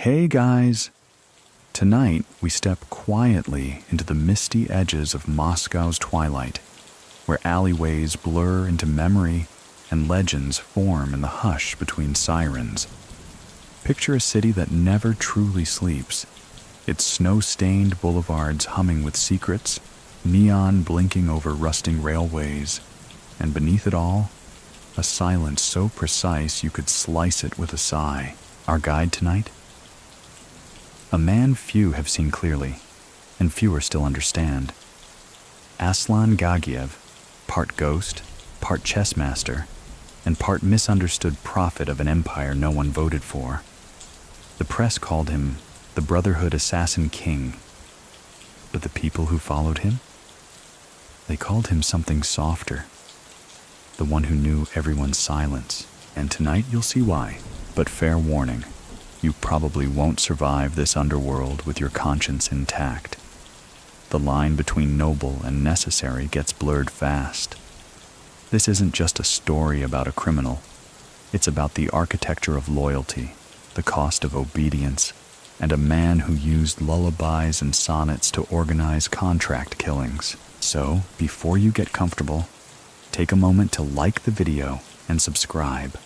Hey guys! Tonight we step quietly into the misty edges of Moscow's twilight, where alleyways blur into memory and legends form in the hush between sirens. Picture a city that never truly sleeps, its snow-stained boulevards humming with secrets, neon blinking over rusting railways, and beneath it all, a silence so precise you could slice it with a sigh. Our guide tonight? A man few have seen clearly, and fewer still understand. Aslan Gagiev, part ghost, part chess master, and part misunderstood prophet of an empire no one voted for. The press called him the Brotherhood Assassin King. But the people who followed him? They called him something softer. The one who knew everyone's silence. And tonight you'll see why. But fair warning, you probably won't survive this underworld with your conscience intact. The line between noble and necessary gets blurred fast. This isn't just a story about a criminal. It's about the architecture of loyalty, the cost of obedience, and a man who used lullabies and sonnets to organize contract killings. So, before you get comfortable, take a moment to like the video and subscribe,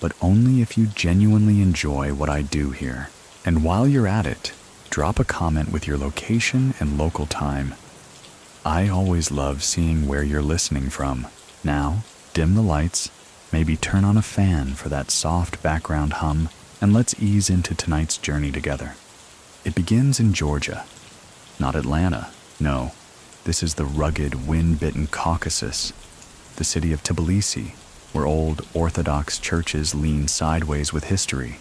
but only if you genuinely enjoy what I do here. And while you're at it, drop a comment with your location and local time. I always love seeing where you're listening from. Now, dim the lights, maybe turn on a fan for that soft background hum, and let's ease into tonight's journey together. It begins in Georgia, not Atlanta. No, this is the rugged, wind-bitten Caucasus, the city of Tbilisi, where old Orthodox churches lean sideways with history,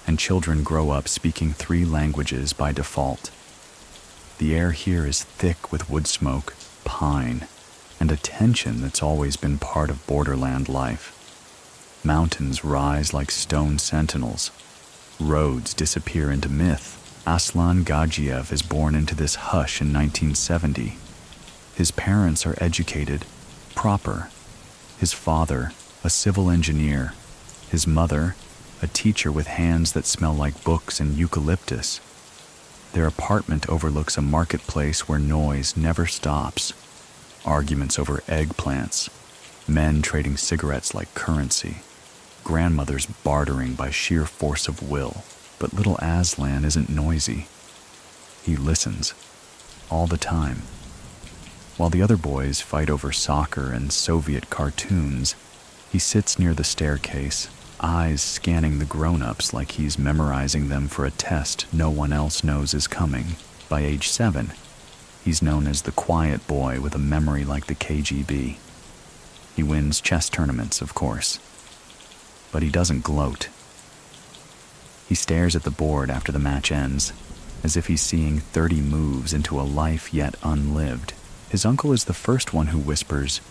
and children grow up speaking 3 languages by default. The air here is thick with wood smoke, pine, and a tension that's always been part of borderland life. Mountains rise like stone sentinels. Roads disappear into myth. Aslan Gagiev is born into this hush in 1970. His parents are educated, proper. His father, a civil engineer. His mother, a teacher with hands that smell like books and eucalyptus. Their apartment overlooks a marketplace where noise never stops. Arguments over eggplants. Men trading cigarettes like currency. Grandmothers bartering by sheer force of will. But little Aslan isn't noisy. He listens, all the time. While the other boys fight over soccer and Soviet cartoons, he sits near the staircase, eyes scanning the grown-ups like he's memorizing them for a test no one else knows is coming. By age 7, he's known as the quiet boy with a memory like the KGB. He wins chess tournaments, of course. But he doesn't gloat. He stares at the board after the match ends, as if he's seeing 30 moves into a life yet unlived. His uncle is the first one who whispers,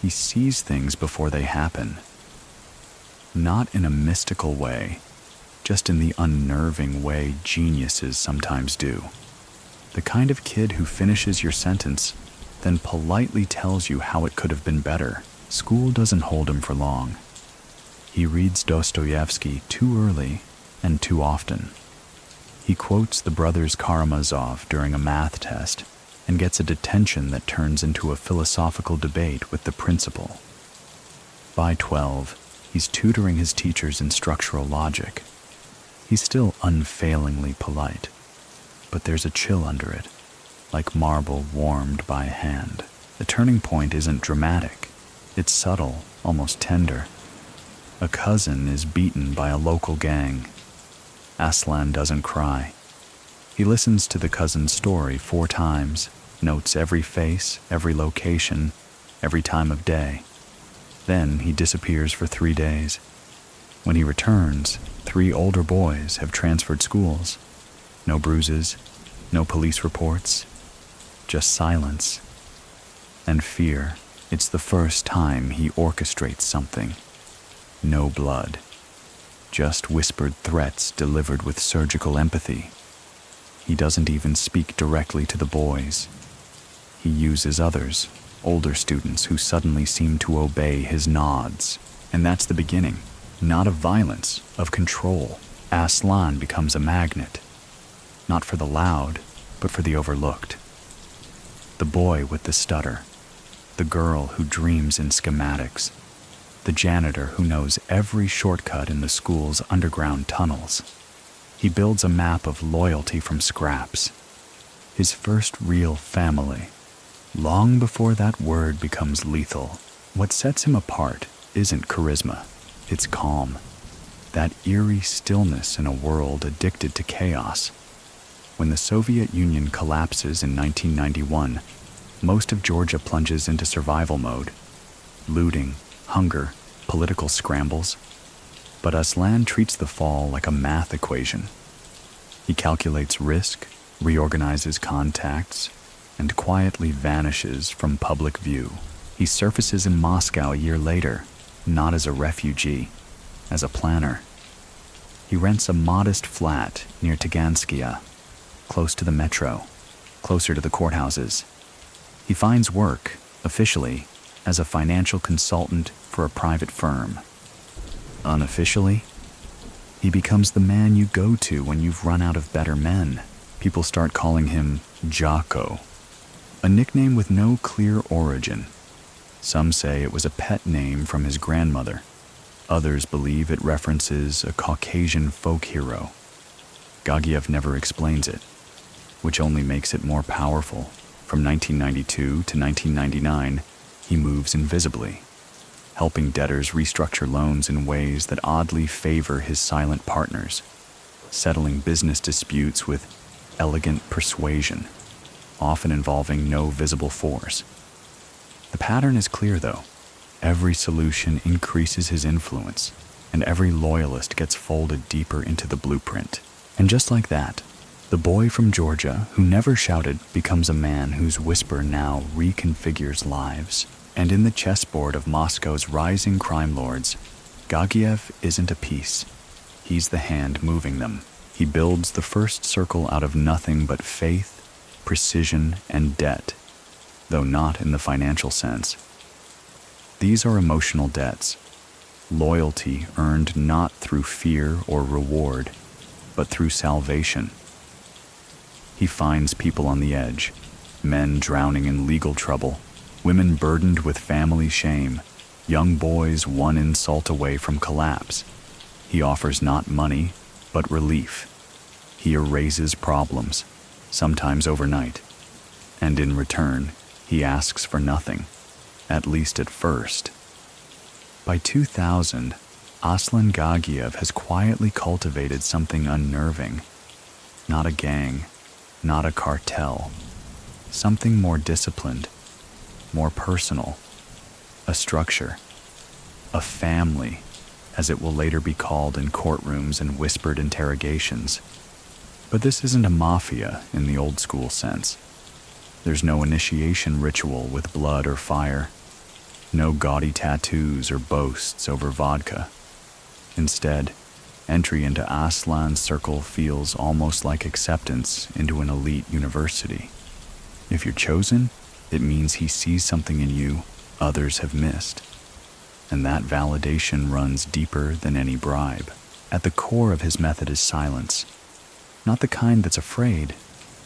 he sees things before they happen. Not in a mystical way, just in the unnerving way geniuses sometimes do. The kind of kid who finishes your sentence, then politely tells you how it could have been better. School doesn't hold him for long. He reads Dostoevsky too early and too often. He quotes the brothers Karamazov during a math test and gets a detention that turns into a philosophical debate with the principal. By 12, he's tutoring his teachers in structural logic. He's still unfailingly polite, but there's a chill under it, like marble warmed by hand. The turning point isn't dramatic. It's subtle, almost tender. A cousin is beaten by a local gang. Aslan doesn't cry. He listens to the cousin's story 4 times, notes every face, every location, every time of day. Then he disappears for 3 days. When he returns, 3 older boys have transferred schools. No bruises, no police reports, just silence and fear. It's the first time he orchestrates something. No blood, just whispered threats delivered with surgical empathy. He doesn't even speak directly to the boys. He uses others, older students who suddenly seem to obey his nods. And that's the beginning, not of violence, of control. Aslan becomes a magnet, not for the loud, but for the overlooked. The boy with the stutter, the girl who dreams in schematics, the janitor who knows every shortcut in the school's underground tunnels. He builds a map of loyalty from scraps, his first real family. Long before that word becomes lethal, what sets him apart isn't charisma, it's calm. That eerie stillness in a world addicted to chaos. When the Soviet Union collapses in 1991, most of Georgia plunges into survival mode. Looting, hunger, political scrambles. But Aslan treats the fall like a math equation. He calculates risk, reorganizes contacts, and quietly vanishes from public view. He surfaces in Moscow a year later, not as a refugee, as a planner. He rents a modest flat near Taganskaya, close to the metro, closer to the courthouses. He finds work, officially, as a financial consultant for a private firm. Unofficially, he becomes the man you go to when you've run out of better men. People start calling him Jocko, a nickname with no clear origin. Some say it was a pet name from his grandmother. Others believe it references a Caucasian folk hero. Gagiev never explains it, which only makes it more powerful. From 1992 to 1999, he moves invisibly, helping debtors restructure loans in ways that oddly favor his silent partners, settling business disputes with elegant persuasion, often involving no visible force. The pattern is clear, though. Every solution increases his influence, and every loyalist gets folded deeper into the blueprint. And just like that, the boy from Georgia who never shouted becomes a man whose whisper now reconfigures lives. And in the chessboard of Moscow's rising crime lords, Gagiev isn't a piece. He's the hand moving them. He builds the first circle out of nothing but faith, precision, and debt, though not in the financial sense. These are emotional debts, loyalty earned not through fear or reward, but through salvation. He finds people on the edge, men drowning in legal trouble, women burdened with family shame, young boys one insult away from collapse. He offers not money, but relief. He erases problems, sometimes overnight, and in return, he asks for nothing, at least at first. By 2000, Aslan Gagiev has quietly cultivated something unnerving. Not a gang, not a cartel, something more disciplined, more personal, a structure, a family, as it will later be called in courtrooms and whispered interrogations. But this isn't a mafia in the old school sense. There's no initiation ritual with blood or fire, no gaudy tattoos or boasts over vodka. Instead, entry into Aslan's circle feels almost like acceptance into an elite university. If you're chosen, it means he sees something in you others have missed. And that validation runs deeper than any bribe. At the core of his method is silence. Not the kind that's afraid,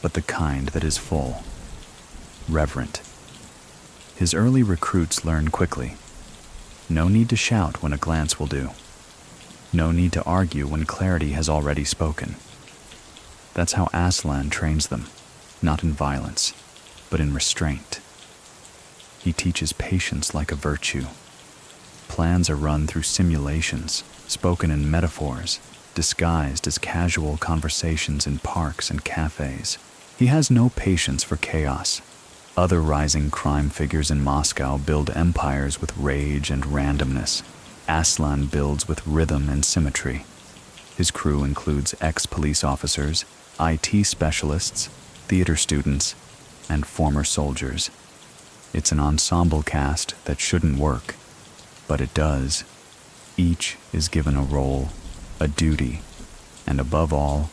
but the kind that is full. Reverent. His early recruits learn quickly. No need to shout when a glance will do. No need to argue when clarity has already spoken. That's how Aslan trains them, not in violence, but in restraint. He teaches patience like a virtue. Plans are run through simulations, spoken in metaphors, disguised as casual conversations in parks and cafes. He has no patience for chaos. Other rising crime figures in Moscow build empires with rage and randomness. Aslan builds with rhythm and symmetry. His crew includes ex-police officers, IT specialists, theater students, and former soldiers. It's an ensemble cast that shouldn't work, but it does. Each is given a role, a duty, and above all,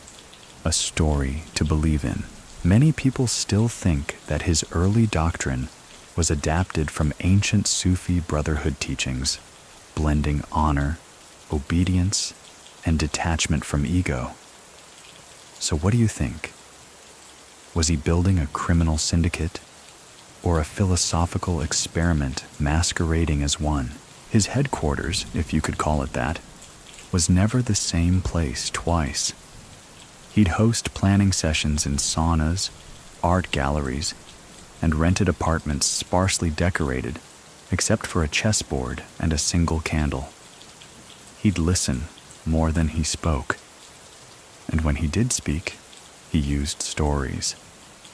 a story to believe in. Many people still think that his early doctrine was adapted from ancient Sufi Brotherhood teachings, blending honor, obedience, and detachment from ego. So what do you think? Was he building a criminal syndicate or a philosophical experiment masquerading as one? His headquarters, if you could call it that, was never the same place twice. He'd host planning sessions in saunas, art galleries, and rented apartments sparsely decorated except for a chessboard and a single candle. He'd listen more than he spoke. And when he did speak, he used stories,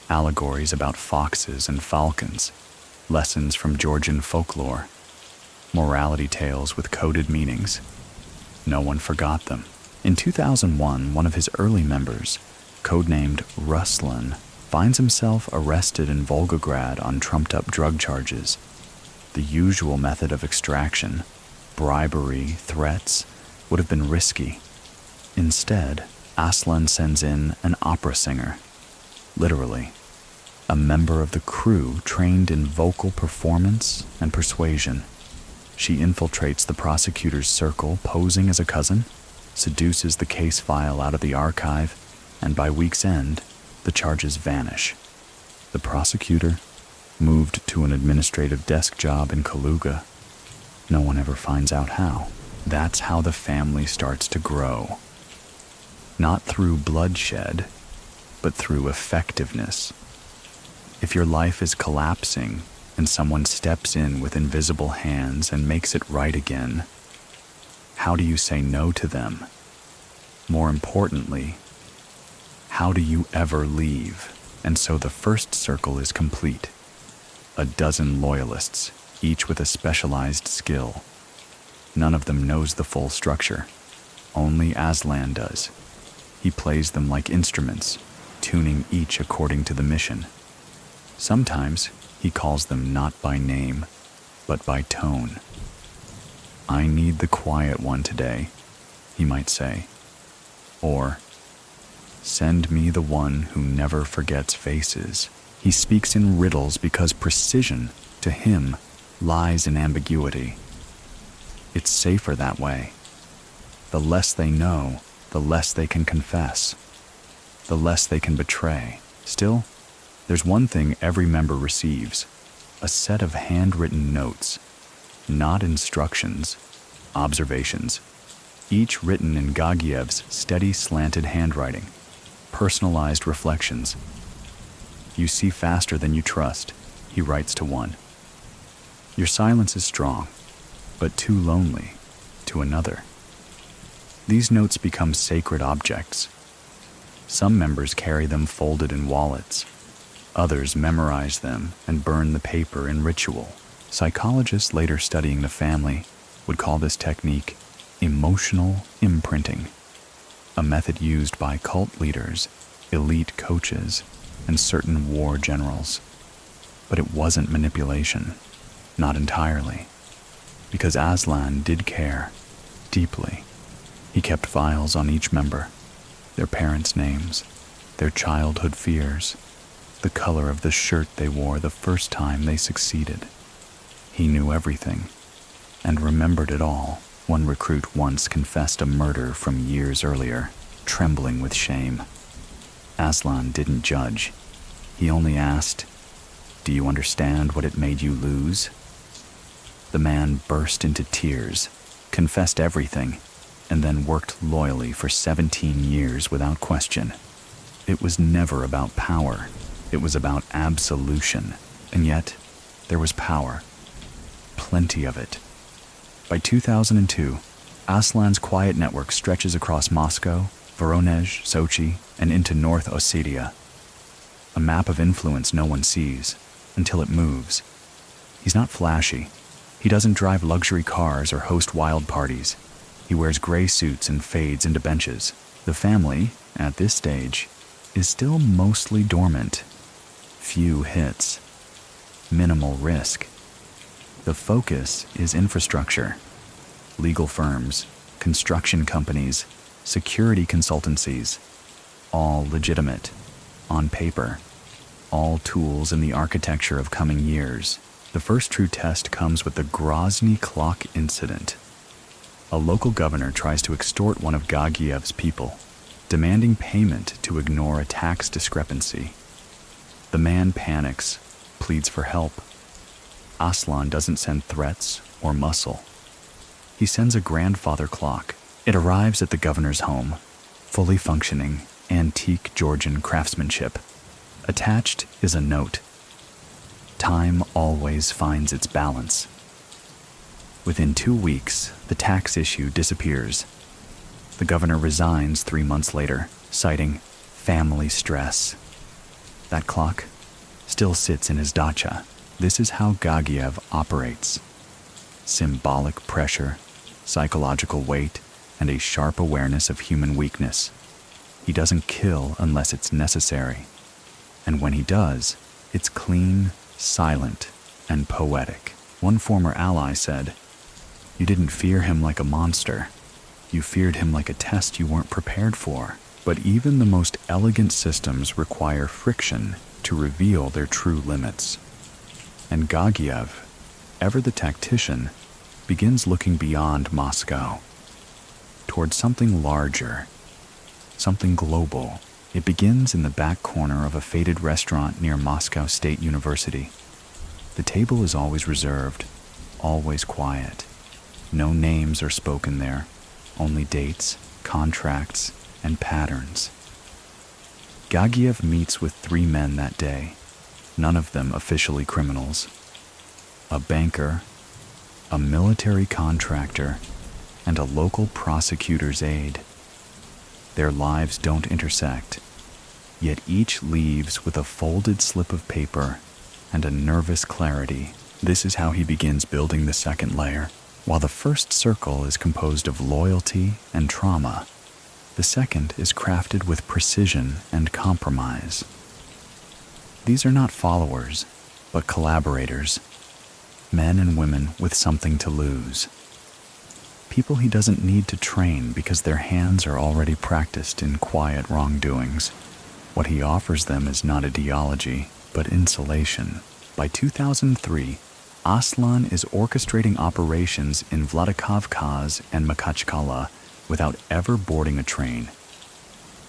allegories about foxes and falcons, lessons from Georgian folklore, morality tales with coded meanings. No one forgot them. In 2001, one of his early members, codenamed Aslan, finds himself arrested in Volgograd on trumped-up drug charges. The usual method of extraction, bribery, threats, would have been risky. Instead, Aslan sends in an opera singer, literally, a member of the crew trained in vocal performance and persuasion. She infiltrates the prosecutor's circle, posing as a cousin, seduces the case file out of the archive, and by week's end, the charges vanish. The prosecutor moved to an administrative desk job in Kaluga. No one ever finds out how. That's how the family starts to grow. Not through bloodshed, but through effectiveness. If your life is collapsing and someone steps in with invisible hands and makes it right again, how do you say no to them? More importantly, how do you ever leave? And so the first circle is complete. A dozen loyalists, each with a specialized skill. None of them knows the full structure. Only Aslan does. He plays them like instruments, tuning each according to the mission. Sometimes he calls them not by name, but by tone. I need the quiet one today, he might say. Or, send me the one who never forgets faces. He speaks in riddles because precision, to him, lies in ambiguity. It's safer that way. The less they know, the less they can confess, the less they can betray. Still, there's one thing every member receives: a set of handwritten notes, not instructions, observations, each written in Gagiev's steady slanted handwriting, personalized reflections. You see faster than you trust, he writes to one. Your silence is strong, but too lonely to another. These notes become sacred objects. Some members carry them folded in wallets. Others memorize them and burn the paper in ritual. Psychologists later studying the family would call this technique emotional imprinting, a method used by cult leaders, elite coaches, and certain war generals. But it wasn't manipulation, not entirely, because Aslan did care, deeply. He kept files on each member, their parents' names, their childhood fears, the color of the shirt they wore the first time they succeeded. He knew everything, and remembered it all. One recruit once confessed a murder from years earlier, trembling with shame. Aslan didn't judge. He only asked, "Do you understand what it made you lose?" The man burst into tears, confessed everything, and then worked loyally for 17 years without question. It was never about power. It was about absolution. And yet, there was power. Plenty of it. By 2002, Aslan's quiet network stretches across Moscow, Voronezh, Sochi, and into North Ossetia. A map of influence no one sees, until it moves. He's not flashy. He doesn't drive luxury cars or host wild parties. He wears gray suits and fades into benches. The family, at this stage, is still mostly dormant. Few hits. Minimal risk. The focus is infrastructure. Legal firms, construction companies, security consultancies, all legitimate, on paper, all tools in the architecture of coming years. The first true test comes with the Grozny clock incident. A local governor tries to extort one of Gagiev's people, demanding payment to ignore a tax discrepancy. The man panics, pleads for help. Aslan doesn't send threats or muscle. He sends a grandfather clock. It arrives at the governor's home, fully functioning, antique Georgian craftsmanship. Attached is a note. Time always finds its balance. Within 2 weeks, the tax issue disappears. The governor resigns 3 months later, citing family stress. That clock still sits in his dacha. This is how Gagiev operates. Symbolic pressure, psychological weight, and a sharp awareness of human weakness. He doesn't kill unless it's necessary. And when he does, it's clean, silent, and poetic. One former ally said, "You didn't fear him like a monster. You feared him like a test you weren't prepared for." But even the most elegant systems require friction to reveal their true limits. And Gagiev, ever the tactician, begins looking beyond Moscow, towards something larger, something global. It begins in the back corner of a faded restaurant near Moscow State University. The table is always reserved, always quiet. No names are spoken there, only dates, contracts, and patterns. Gagiev meets with 3 men that day, none of them officially criminals. A banker, a military contractor, and a local prosecutor's aide. Their lives don't intersect, yet each leaves with a folded slip of paper and a nervous clarity. This is how he begins building the second layer. While the first circle is composed of loyalty and trauma, the second is crafted with precision and compromise. These are not followers, but collaborators, men and women with something to lose. People he doesn't need to train because their hands are already practiced in quiet wrongdoings. What he offers them is not ideology, but insulation. By 2003, Aslan is orchestrating operations in Vladikavkaz and Makhachkala without ever boarding a train.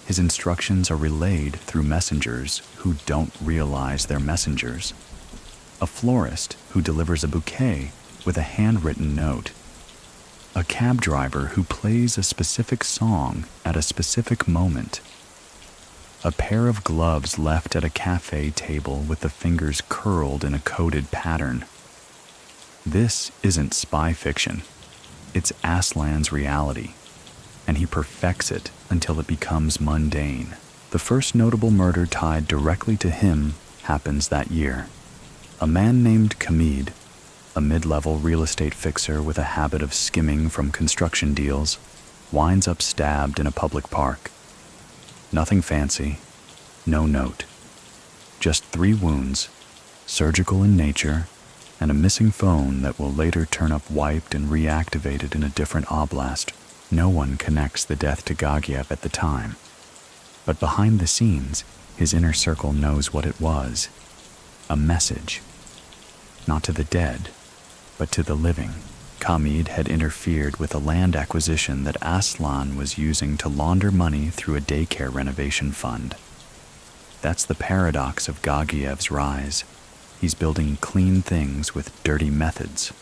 His instructions are relayed through messengers who don't realize they're messengers. A florist who delivers a bouquet with a handwritten note. A cab driver who plays a specific song at a specific moment. A pair of gloves left at a cafe table with the fingers curled in a coded pattern. This isn't spy fiction. It's Aslan's reality, and he perfects it until it becomes mundane. The first notable murder tied directly to him happens that year. A man named Kamid, a mid-level real estate fixer with a habit of skimming from construction deals, winds up stabbed in a public park. Nothing fancy, no note. Just 3 wounds, surgical in nature, and a missing phone that will later turn up wiped and reactivated in a different oblast. No one connects the death to Gagiev at the time. But behind the scenes, his inner circle knows what it was. A message. Not to the dead, but to the living. Kamid had interfered with a land acquisition that Aslan was using to launder money through a daycare renovation fund. That's the paradox of Gagiev's rise. He's building clean things with dirty methods,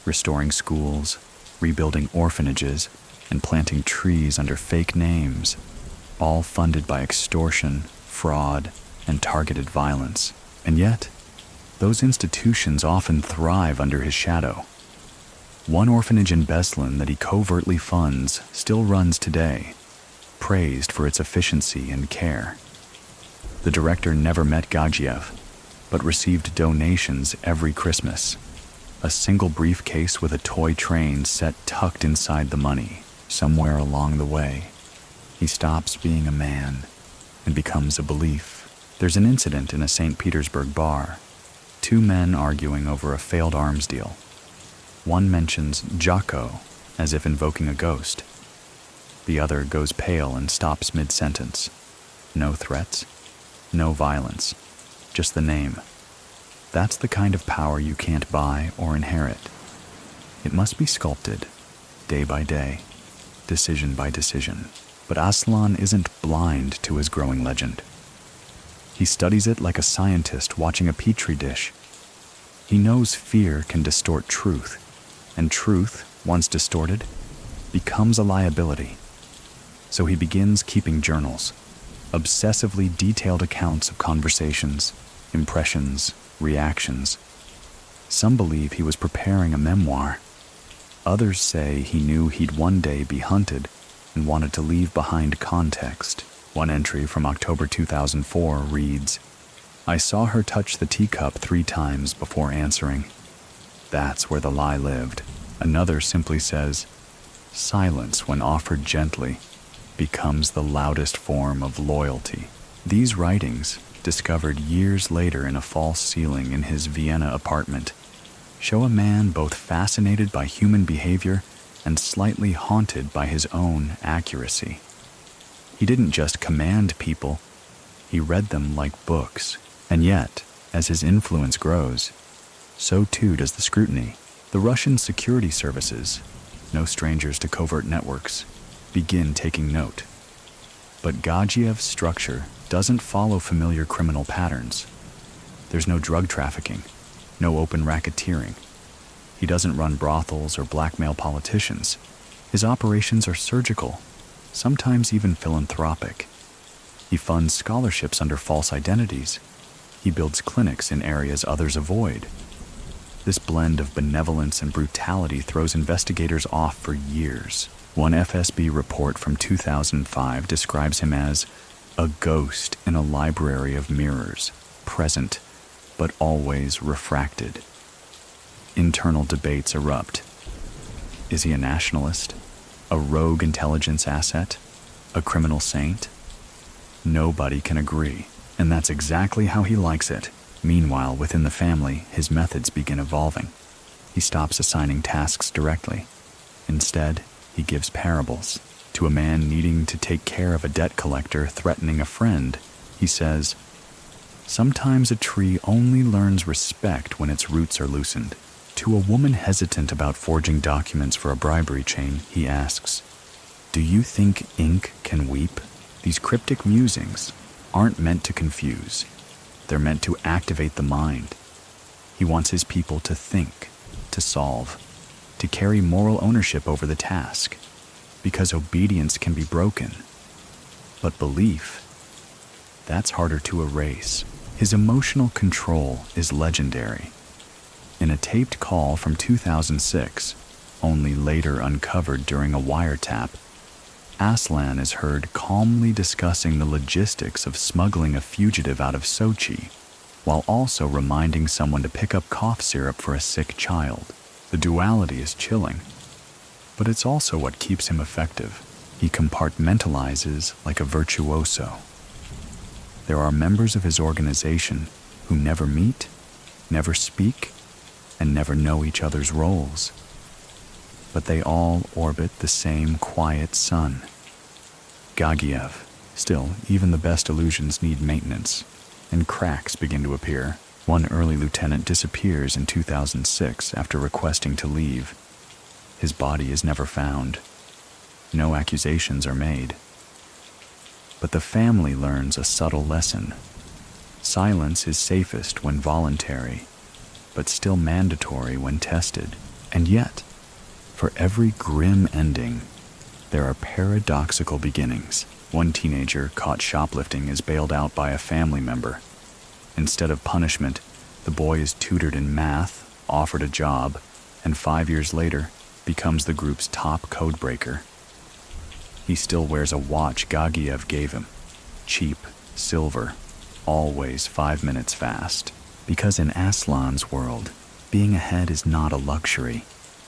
restoring schools, rebuilding orphanages, and planting trees under fake names, all funded by extortion, fraud, and targeted violence. And yet, those institutions often thrive under his shadow. One orphanage in Beslan that he covertly funds still runs today, praised for its efficiency and care. The director never met Gagiev, but received donations every Christmas. A single briefcase with a toy train set tucked inside the money. Somewhere along the way, he stops being a man and becomes a belief. There's an incident in a St. Petersburg bar. 2 men arguing over a failed arms deal. One mentions Jocko as if invoking a ghost. The other goes pale and stops mid-sentence. No threats, no violence, just the name. That's the kind of power you can't buy or inherit. It must be sculpted, day by day, decision by decision. But Aslan isn't blind to his growing legend. He studies it like a scientist watching a petri dish. He knows fear can distort truth, and truth, once distorted, becomes a liability. So he begins keeping journals, obsessively detailed accounts of conversations, impressions, reactions. Some believe he was preparing a memoir. Others say he knew he'd one day be hunted and wanted to leave behind context. One entry from October 2004 reads, "I saw her touch the teacup 3 times before answering. That's where the lie lived." Another simply says, "Silence, when offered gently, becomes the loudest form of loyalty." These writings, discovered years later in a false ceiling in his Vienna apartment, show a man both fascinated by human behavior and slightly haunted by his own accuracy. He didn't just command people, he read them like books. And yet, as his influence grows, so too does the scrutiny. The Russian security services, no strangers to covert networks, begin taking note. But Gagiev's structure doesn't follow familiar criminal patterns. There's no drug trafficking, no open racketeering. He doesn't run brothels or blackmail politicians. His operations are surgical, sometimes even philanthropic. He funds scholarships under false identities. He builds clinics in areas others avoid. This blend of benevolence and brutality throws investigators off for years. One FSB report from 2005 describes him as a ghost in a library of mirrors, present, but always refracted. Internal debates erupt. Is he a nationalist? A rogue intelligence asset? A criminal saint? Nobody can agree, and that's exactly how he likes it. Meanwhile, within the family, his methods begin evolving. He stops assigning tasks directly. Instead, he gives parables. To a man needing to take care of a debt collector threatening a friend, he says, "Sometimes a tree only learns respect when its roots are loosened." To a woman hesitant about forging documents for a bribery chain, he asks, "Do you think ink can weep?" These cryptic musings aren't meant to confuse. They're meant to activate the mind. He wants his people to think, to solve, to carry moral ownership over the task, because obedience can be broken. But belief, that's harder to erase. His emotional control is legendary. In a taped call from 2006, only later uncovered during a wiretap, Aslan is heard calmly discussing the logistics of smuggling a fugitive out of Sochi, while also reminding someone to pick up cough syrup for a sick child. The duality is chilling, but it's also what keeps him effective. He compartmentalizes like a virtuoso. There are members of his organization who never meet, never speak, and never know each other's roles. But they all orbit the same quiet sun. Gagiev. Still, even the best illusions need maintenance, and cracks begin to appear. One early lieutenant disappears in 2006 after requesting to leave. His body is never found. No accusations are made. But the family learns a subtle lesson. Silence is safest when voluntary, but still mandatory when tested. And yet, for every grim ending, there are paradoxical beginnings. One teenager caught shoplifting is bailed out by a family member. Instead of punishment, the boy is tutored in math, offered a job, and 5 years later becomes the group's top codebreaker. He still wears a watch Gagiev gave him. Cheap, silver, always 5 minutes fast. Because in Aslan's world, being ahead is not a luxury,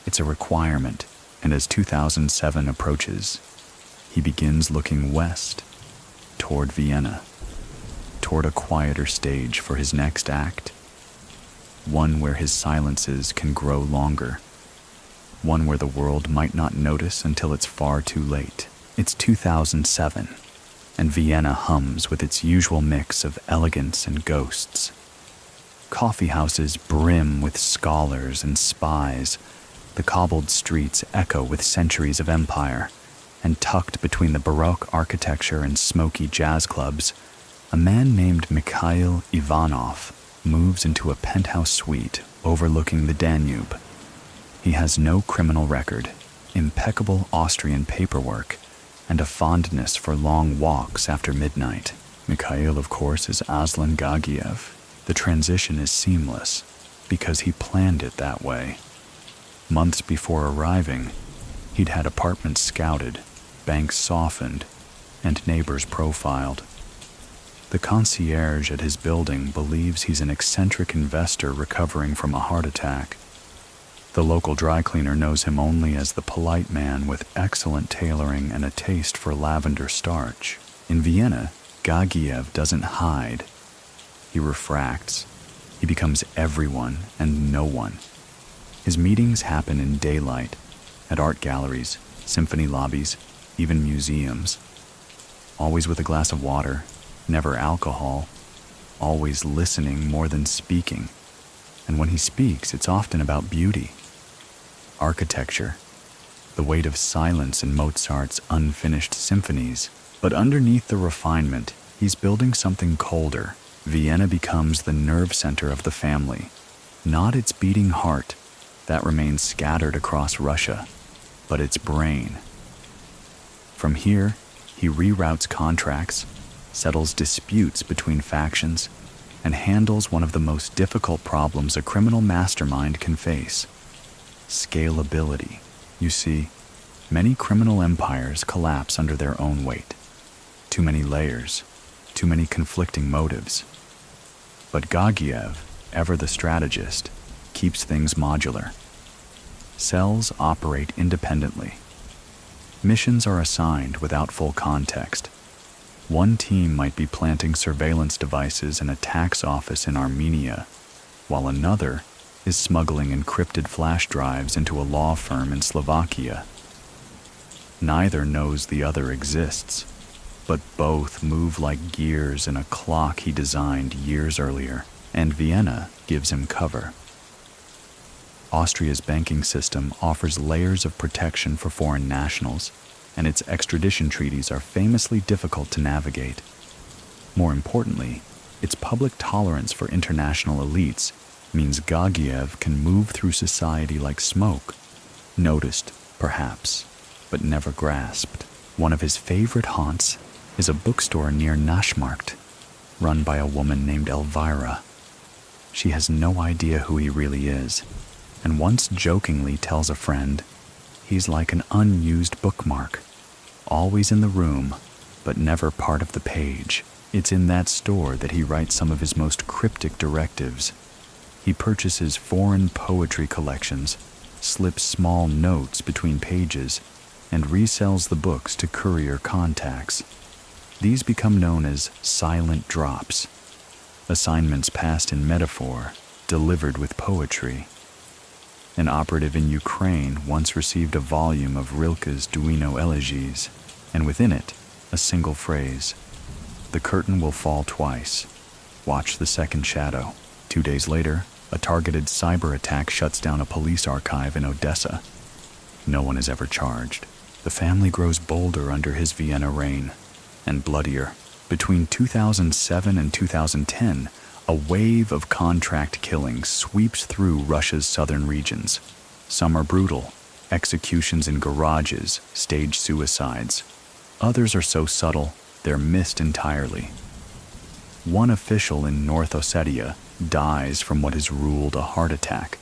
it's a requirement. And as 2007 approaches, he begins looking west, toward Vienna, toward a quieter stage for his next act, one where his silences can grow longer, one where the world might not notice until it's far too late. It's 2007, and Vienna hums with its usual mix of elegance and ghosts. Coffee houses brim with scholars and spies, The cobbled streets echo with centuries of empire, and tucked between the Baroque architecture and smoky jazz clubs, a man named Mikhail Ivanov moves into a penthouse suite overlooking the Danube. He has no criminal record, impeccable Austrian paperwork, and a fondness for long walks after midnight. Mikhail, of course, is Aslan Gagiev. The transition is seamless because he planned it that way. Months before arriving, he'd had apartments scouted, banks softened, and neighbors profiled. The concierge at his building believes he's an eccentric investor recovering from a heart attack. The local dry cleaner knows him only as the polite man with excellent tailoring and a taste for lavender starch. In Vienna, Gagiev doesn't hide. He refracts. He becomes everyone and no one. His meetings happen in daylight, at art galleries, symphony lobbies, even museums. Always with a glass of water, never alcohol, always listening more than speaking. And when he speaks, it's often about beauty, architecture, the weight of silence in Mozart's unfinished symphonies. But underneath the refinement, he's building something colder. Vienna becomes the nerve center of the family, not its beating heart that remains scattered across Russia, but its brain. From here, he reroutes contracts, settles disputes between factions, and handles one of the most difficult problems a criminal mastermind can face: scalability. You see, many criminal empires collapse under their own weight. Too many layers, too many conflicting motives. But Gagiev, ever the strategist, keeps things modular. Cells operate independently. Missions are assigned without full context. One team might be planting surveillance devices in a tax office in Armenia, while another is smuggling encrypted flash drives into a law firm in Slovakia. Neither knows the other exists, but both move like gears in a clock he designed years earlier, and Vienna gives him cover. Austria's banking system offers layers of protection for foreign nationals, and its extradition treaties are famously difficult to navigate. More importantly, its public tolerance for international elites means Gagiev can move through society like smoke, noticed, perhaps, but never grasped. One of his favorite haunts is a bookstore near Naschmarkt, run by a woman named Elvira. She has no idea who he really is, and once jokingly tells a friend, he's like an unused bookmark, always in the room, but never part of the page. It's in that store that he writes some of his most cryptic directives. He purchases foreign poetry collections, slips small notes between pages, and resells the books to courier contacts. These become known as silent drops, assignments passed in metaphor, delivered with poetry. An operative in Ukraine once received a volume of Rilke's Duino elegies, and within it, a single phrase: "The curtain will fall twice. Watch the second shadow." 2 days later, a targeted cyber attack shuts down a police archive in Odessa. No one is ever charged. The family grows bolder under his Vienna reign, and bloodier. Between 2007 and 2010, a wave of contract killings sweeps through Russia's southern regions. Some are brutal, executions in garages, staged suicides. Others are so subtle, they're missed entirely. One official in North Ossetia dies from what is ruled a heart attack,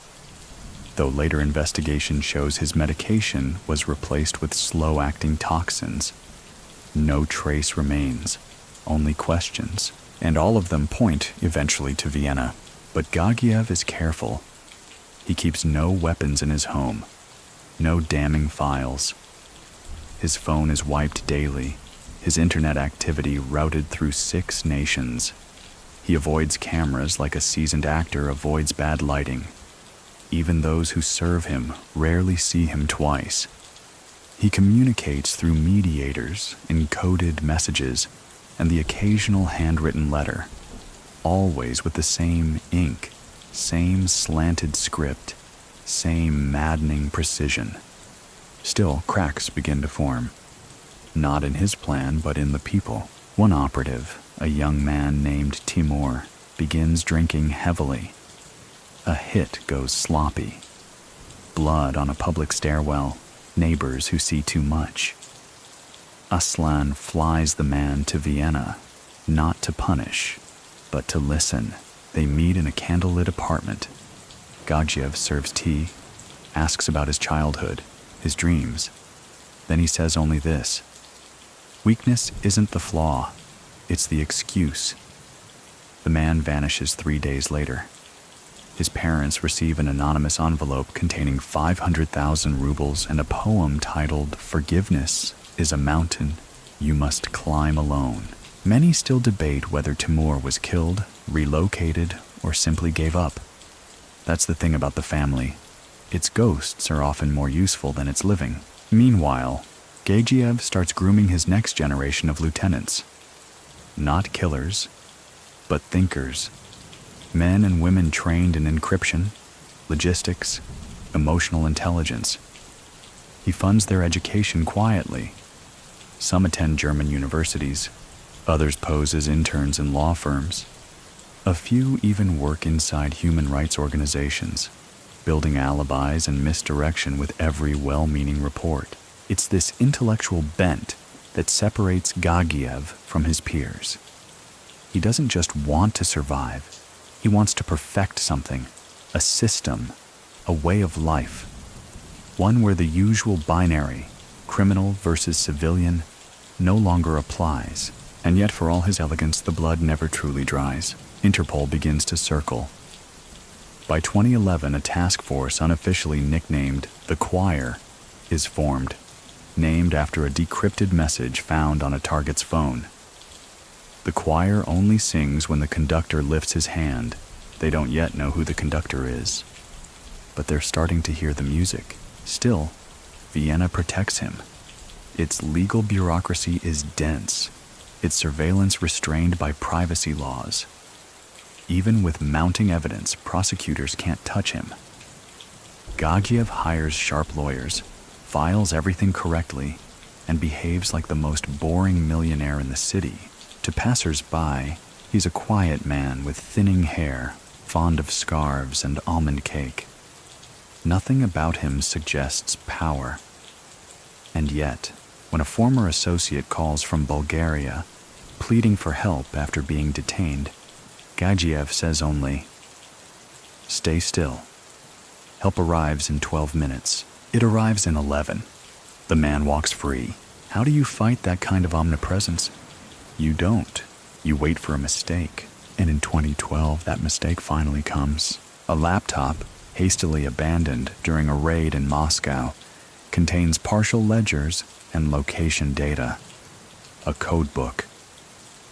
though later investigation shows his medication was replaced with slow-acting toxins. No trace remains, only questions, and all of them point eventually to Vienna. But Gagiev is careful. He keeps no weapons in his home, no damning files. His phone is wiped daily, his internet activity routed through 6 nations. He avoids cameras like a seasoned actor avoids bad lighting. Even those who serve him rarely see him twice. He communicates through mediators, encoded messages, and the occasional handwritten letter, always with the same ink, same slanted script. same maddening precision. Still, cracks begin to form. Not in his plan, but in the people. One operative, a young man named Timur, begins drinking heavily. A hit goes sloppy. Blood on a public stairwell, neighbors who see too much. Aslan flies the man to Vienna, not to punish, but to listen. They meet in a candlelit apartment. Gagiev serves tea, asks about his childhood, his dreams. Then he says only this: weakness isn't the flaw, it's the excuse. The man vanishes 3 days later. His parents receive an anonymous envelope containing 500,000 rubles and a poem titled "Forgiveness is a mountain you must climb alone." Many still debate whether Timur was killed, relocated, or simply gave up. That's the thing about the family. Its ghosts are often more useful than its living. Meanwhile, Gagiev starts grooming his next generation of lieutenants. Not killers, but thinkers. Men and women trained in encryption, logistics, emotional intelligence. He funds their education quietly. Some attend German universities, others pose as interns in law firms. A few even work inside human rights organizations, building alibis and misdirection with every well-meaning report. It's this intellectual bent that separates Gagiev from his peers. He doesn't just want to survive, he wants to perfect something, a system, a way of life. One where the usual binary, criminal versus civilian, no longer applies. And yet, for all his elegance, the blood never truly dries. Interpol begins to circle. By 2011, a task force unofficially nicknamed the Choir is formed, named after a decrypted message found on a target's phone. The choir only sings when the conductor lifts his hand. They don't yet know who the conductor is, but they're starting to hear the music. Still, Vienna protects him. Its legal bureaucracy is dense, its surveillance restrained by privacy laws. Even with mounting evidence, prosecutors can't touch him. Gagiev hires sharp lawyers, files everything correctly, and behaves like the most boring millionaire in the city. To passers-by, he's a quiet man with thinning hair, fond of scarves and almond cake. Nothing about him suggests power. And yet, when a former associate calls from Bulgaria, pleading for help after being detained, Gagiev says only, "Stay still. Help arrives in 12 minutes. It arrives in 11. The man walks free. How do you fight that kind of omnipresence? You don't. You wait for a mistake. And in 2012, that mistake finally comes. A laptop, hastily abandoned during a raid in Moscow, contains partial ledgers and location data. A code book.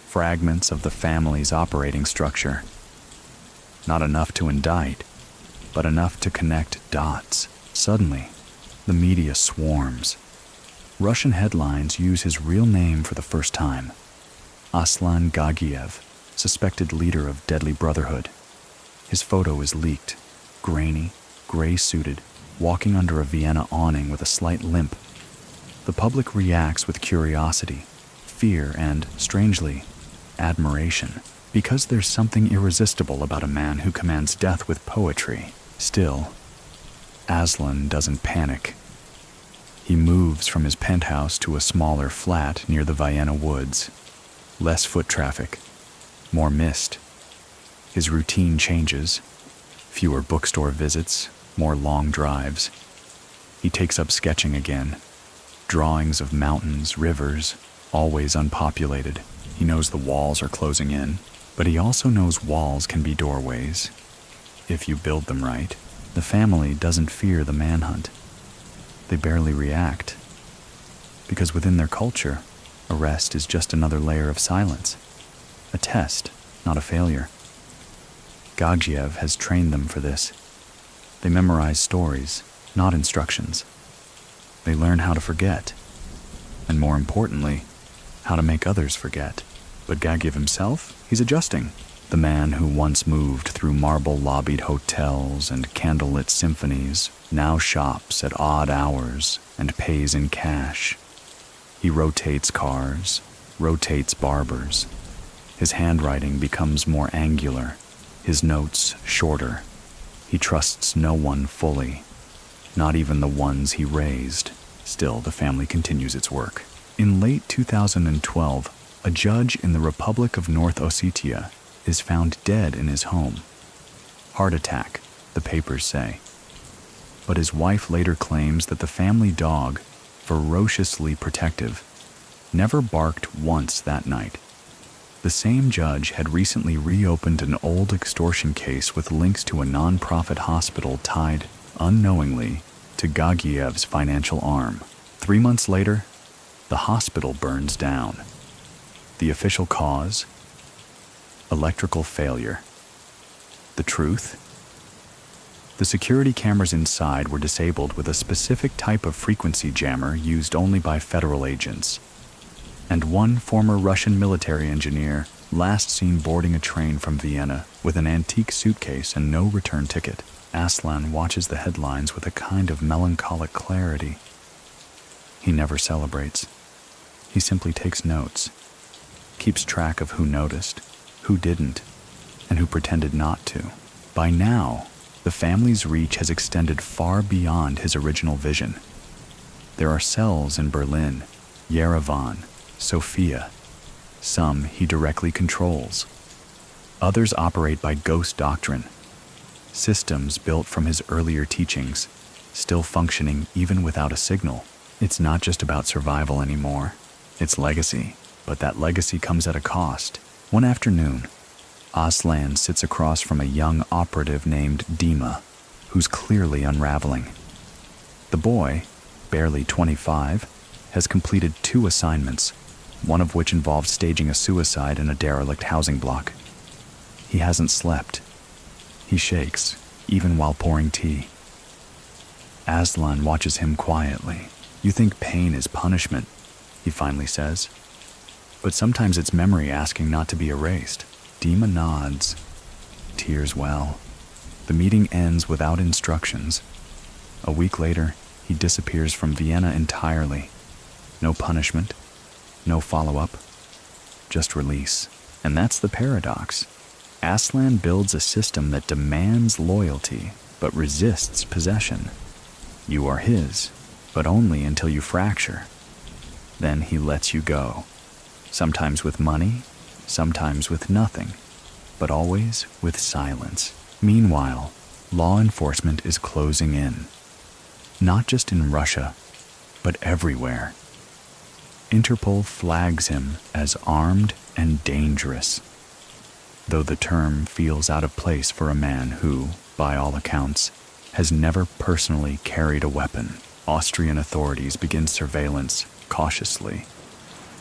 Fragments of the family's operating structure. Not enough to indict, but enough to connect dots. Suddenly, the media swarms. Russian headlines use his real name for the first time. Aslan Gagiev, suspected leader of deadly Brotherhood. His photo is leaked, grainy, gray-suited, walking under a Vienna awning with a slight limp. The public reacts with curiosity, fear, and, strangely, admiration, because there's something irresistible about a man who commands death with poetry. Still, Aslan doesn't panic. He moves from his penthouse to a smaller flat near the Vienna woods. Less foot traffic, more mist. His routine changes. Fewer bookstore visits, more long drives. He takes up sketching again. Drawings of mountains, rivers, always unpopulated. He knows the walls are closing in, but he also knows walls can be doorways. If you build them right, the family doesn't fear the manhunt. They barely react, because within their culture, arrest is just another layer of silence. A test, not a failure. Gagiev has trained them for this. They memorize stories, not instructions. They learn how to forget, and more importantly, how to make others forget. But Gagiev himself, he's adjusting. The man who once moved through marble-lobbied hotels and candlelit symphonies now shops at odd hours and pays in cash. He rotates cars, rotates barbers. His handwriting becomes more angular, his notes shorter. He trusts no one fully, not even the ones he raised. Still, the family continues its work. In late 2012, a judge in the Republic of North Ossetia is found dead in his home. Heart attack, the papers say. But his wife later claims that the family dog, ferociously protective, never barked once that night. The same judge had recently reopened an old extortion case with links to a non-profit hospital tied, unknowingly, to Gagiev's financial arm. 3 months later, the hospital burns down. The official cause? Electrical failure. The truth? The security cameras inside were disabled with a specific type of frequency jammer used only by federal agents. And one former Russian military engineer, last seen boarding a train from Vienna with an antique suitcase and no return ticket. Aslan watches the headlines with a kind of melancholic clarity. He never celebrates. He simply takes notes, keeps track of who noticed, who didn't, and who pretended not to. By now, the family's reach has extended far beyond his original vision. There are cells in Berlin, Yerevan, Sofia. Some he directly controls. Others operate by ghost doctrine, systems built from his earlier teachings, still functioning even without a signal. It's not just about survival anymore. It's legacy, but that legacy comes at a cost. One afternoon, Aslan sits across from a young operative named Dima, who's clearly unraveling. The boy, barely 25, has completed 2 assignments, one of which involved staging a suicide in a derelict housing block. He hasn't slept. He shakes, even while pouring tea. Aslan watches him quietly. "You think pain is punishment," he finally says. "But sometimes it's memory asking not to be erased." Dima nods. Tears well. The meeting ends without instructions. A week later, he disappears from Vienna entirely. No punishment, no follow-up, just release. And that's the paradox. Aslan builds a system that demands loyalty, but resists possession. You are his, but only until you fracture. Then he lets you go. Sometimes with money, sometimes with nothing, but always with silence. Meanwhile, law enforcement is closing in. Not just in Russia, but everywhere. Interpol flags him as armed and dangerous, though the term feels out of place for a man who, by all accounts, has never personally carried a weapon. Austrian authorities begin surveillance cautiously.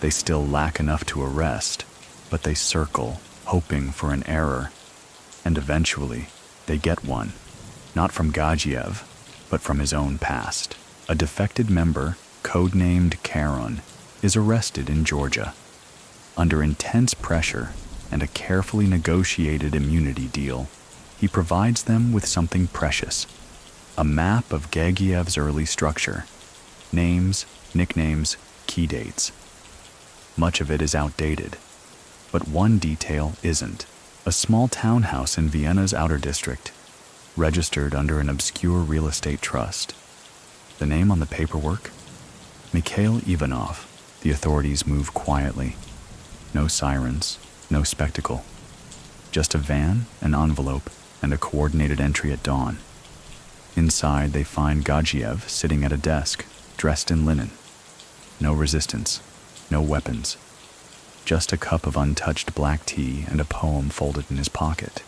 They still lack enough to arrest, but they circle, hoping for an error. And eventually, they get one, not from Gagiev, but from his own past. A defected member, codenamed Charon, is arrested in Georgia. Under intense pressure and a carefully negotiated immunity deal, he provides them with something precious: a map of Gagiev's early structure, names, nicknames, key dates. Much of it is outdated, but one detail isn't: a small townhouse in Vienna's outer district, registered under an obscure real estate trust. The name on the paperwork? Mikhail Ivanov. The authorities move quietly. No sirens, no spectacle. Just a van, an envelope, and a coordinated entry at dawn. Inside, they find Gagiev sitting at a desk, dressed in linen. No resistance, no weapons. Just a cup of untouched black tea and a poem folded in his pocket,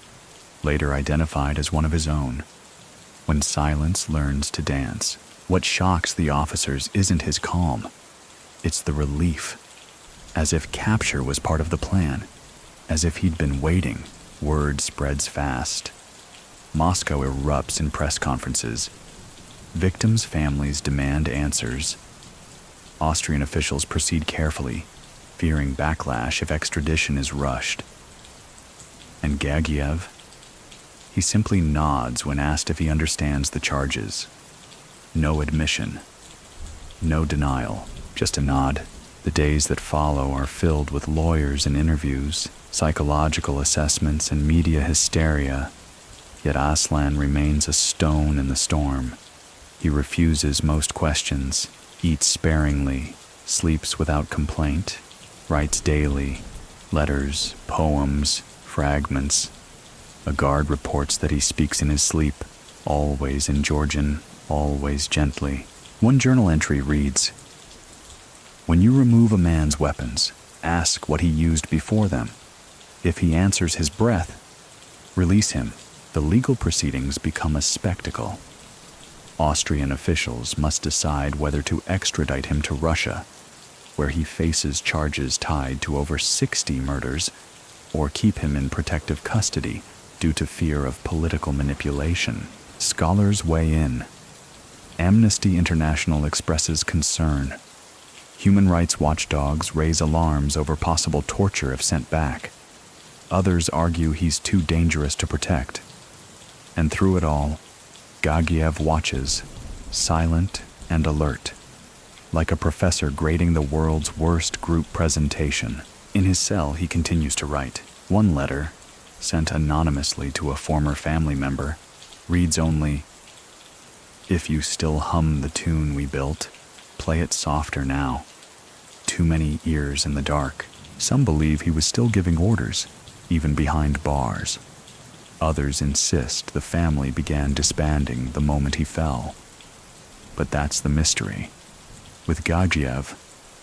later identified as one of his own. When silence learns to dance, what shocks the officers isn't his calm. It's the relief, as if capture was part of the plan, as if he'd been waiting. Word spreads fast. Moscow erupts in press conferences. Victims' families demand answers. Austrian officials proceed carefully, fearing backlash if extradition is rushed. And Gagiev? He simply nods when asked if he understands the charges. No admission. No denial. Just a nod. The days that follow are filled with lawyers and interviews, psychological assessments and media hysteria. Yet Aslan remains a stone in the storm. He refuses most questions, eats sparingly, sleeps without complaint, writes daily, letters, poems, fragments. A guard reports that he speaks in his sleep, always in Georgian, always gently. One journal entry reads, "When you remove a man's weapons, ask what he used before them. If he answers his breath, release him." The legal proceedings become a spectacle. Austrian officials must decide whether to extradite him to Russia, where he faces charges tied to over 60 murders, or keep him in protective custody due to fear of political manipulation. Scholars weigh in. Amnesty International expresses concern. Human rights watchdogs raise alarms over possible torture if sent back. Others argue he's too dangerous to protect. And through it all, Gagiev watches, silent and alert, like a professor grading the world's worst group presentation. In his cell, he continues to write. One letter, sent anonymously to a former family member, reads only, "If you still hum the tune we built, play it softer now. Too many ears in the dark." Some believe he was still giving orders, even behind bars. Others insist the family began disbanding the moment he fell. But that's the mystery. With Gagiev,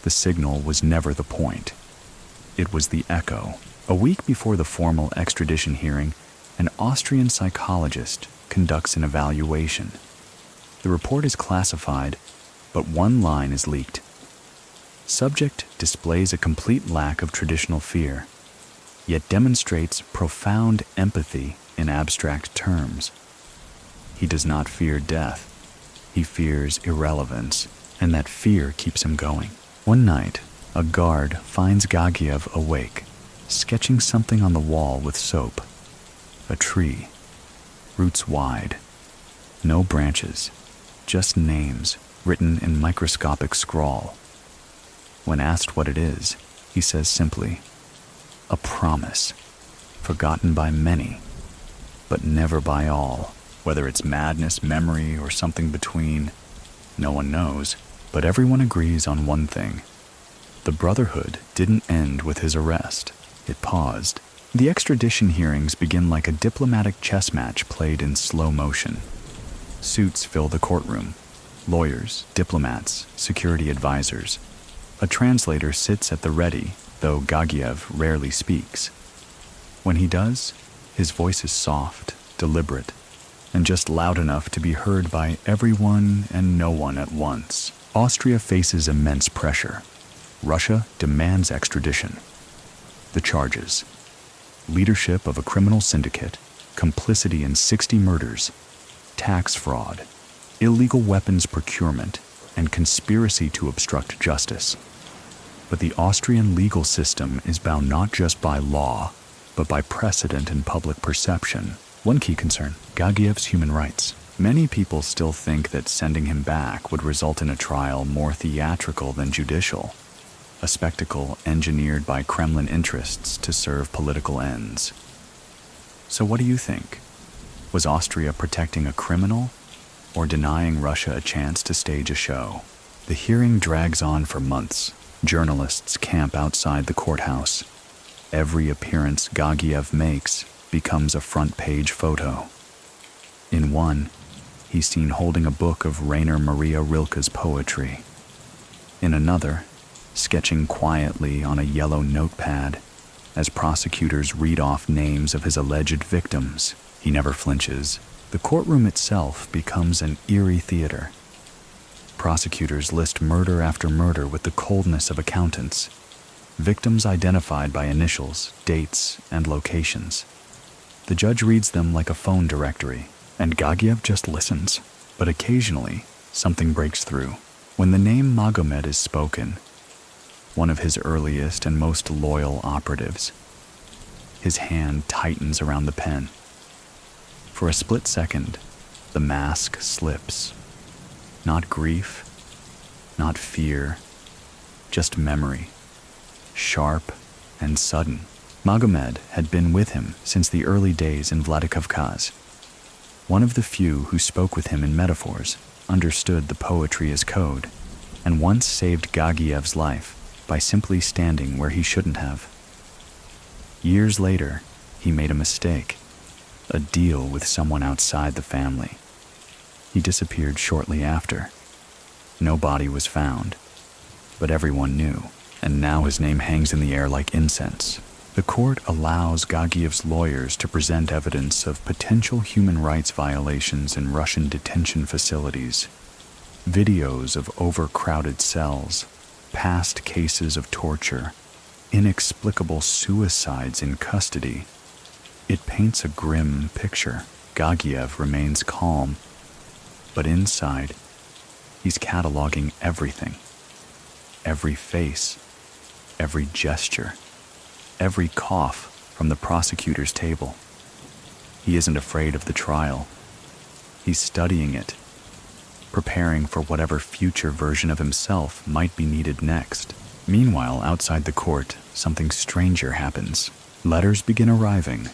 the signal was never the point. It was the echo. A week before the formal extradition hearing, an Austrian psychologist conducts an evaluation. The report is classified, but one line is leaked. Subject displays a complete lack of traditional fear, yet demonstrates profound empathy in abstract terms. He does not fear death. He fears irrelevance, and that fear keeps him going. One night, a guard finds Gagiev awake, sketching something on the wall with soap. A tree, roots wide, no branches, just names written in microscopic scrawl. When asked what it is, he says simply, "A promise, forgotten by many, but never by all." Whether it's madness, memory, or something between, no one knows, but everyone agrees on one thing. The Brotherhood didn't end with his arrest. It paused. The extradition hearings begin like a diplomatic chess match played in slow motion. Suits fill the courtroom. Lawyers, diplomats, security advisors. A translator sits at the ready, though Gagiev rarely speaks. When he does, his voice is soft, deliberate, and just loud enough to be heard by everyone and no one at once. Austria faces immense pressure. Russia demands extradition. The charges: leadership of a criminal syndicate, complicity in 60 murders, tax fraud, illegal weapons procurement, and conspiracy to obstruct justice. But the Austrian legal system is bound not just by law, but by precedent and public perception. One key concern: Gagiev's human rights. Many people still think that sending him back would result in a trial more theatrical than judicial, a spectacle engineered by Kremlin interests to serve political ends. So what do you think? Was Austria protecting a criminal or denying Russia a chance to stage a show? The hearing drags on for months. Journalists camp outside the courthouse. Every appearance Gagiev makes becomes a front-page photo. In one, he's seen holding a book of Rainer Maria Rilke's poetry. In another, sketching quietly on a yellow notepad as prosecutors read off names of his alleged victims. He never flinches. The courtroom itself becomes an eerie theater. Prosecutors list murder after murder with the coldness of accountants. Victims identified by initials, dates, and locations. The judge reads them like a phone directory, and Gagiev just listens. But occasionally, something breaks through. When the name Magomed is spoken, one of his earliest and most loyal operatives, His hand tightens around the pen. For a split second, the mask slips. Not grief, not fear, just memory. Sharp and sudden. Magomed had been with him since the early days in Vladikavkaz. One of the few who spoke with him in metaphors, understood the poetry as code, and once saved Gagiev's life by simply standing where he shouldn't have. Years later, he made a mistake, a deal with someone outside the family. He disappeared shortly after. No body was found, but everyone knew, and now his name hangs in the air like incense. The court allows Gagiev's lawyers to present evidence of potential human rights violations in Russian detention facilities, videos of overcrowded cells, past cases of torture, inexplicable suicides in custody. It paints a grim picture. Gagiev remains calm, but inside, he's cataloging everything. Every face, every gesture, every cough from the prosecutor's table. He isn't afraid of the trial. He's studying it, preparing for whatever future version of himself might be needed next. Meanwhile, outside the court, something stranger happens. Letters begin arriving.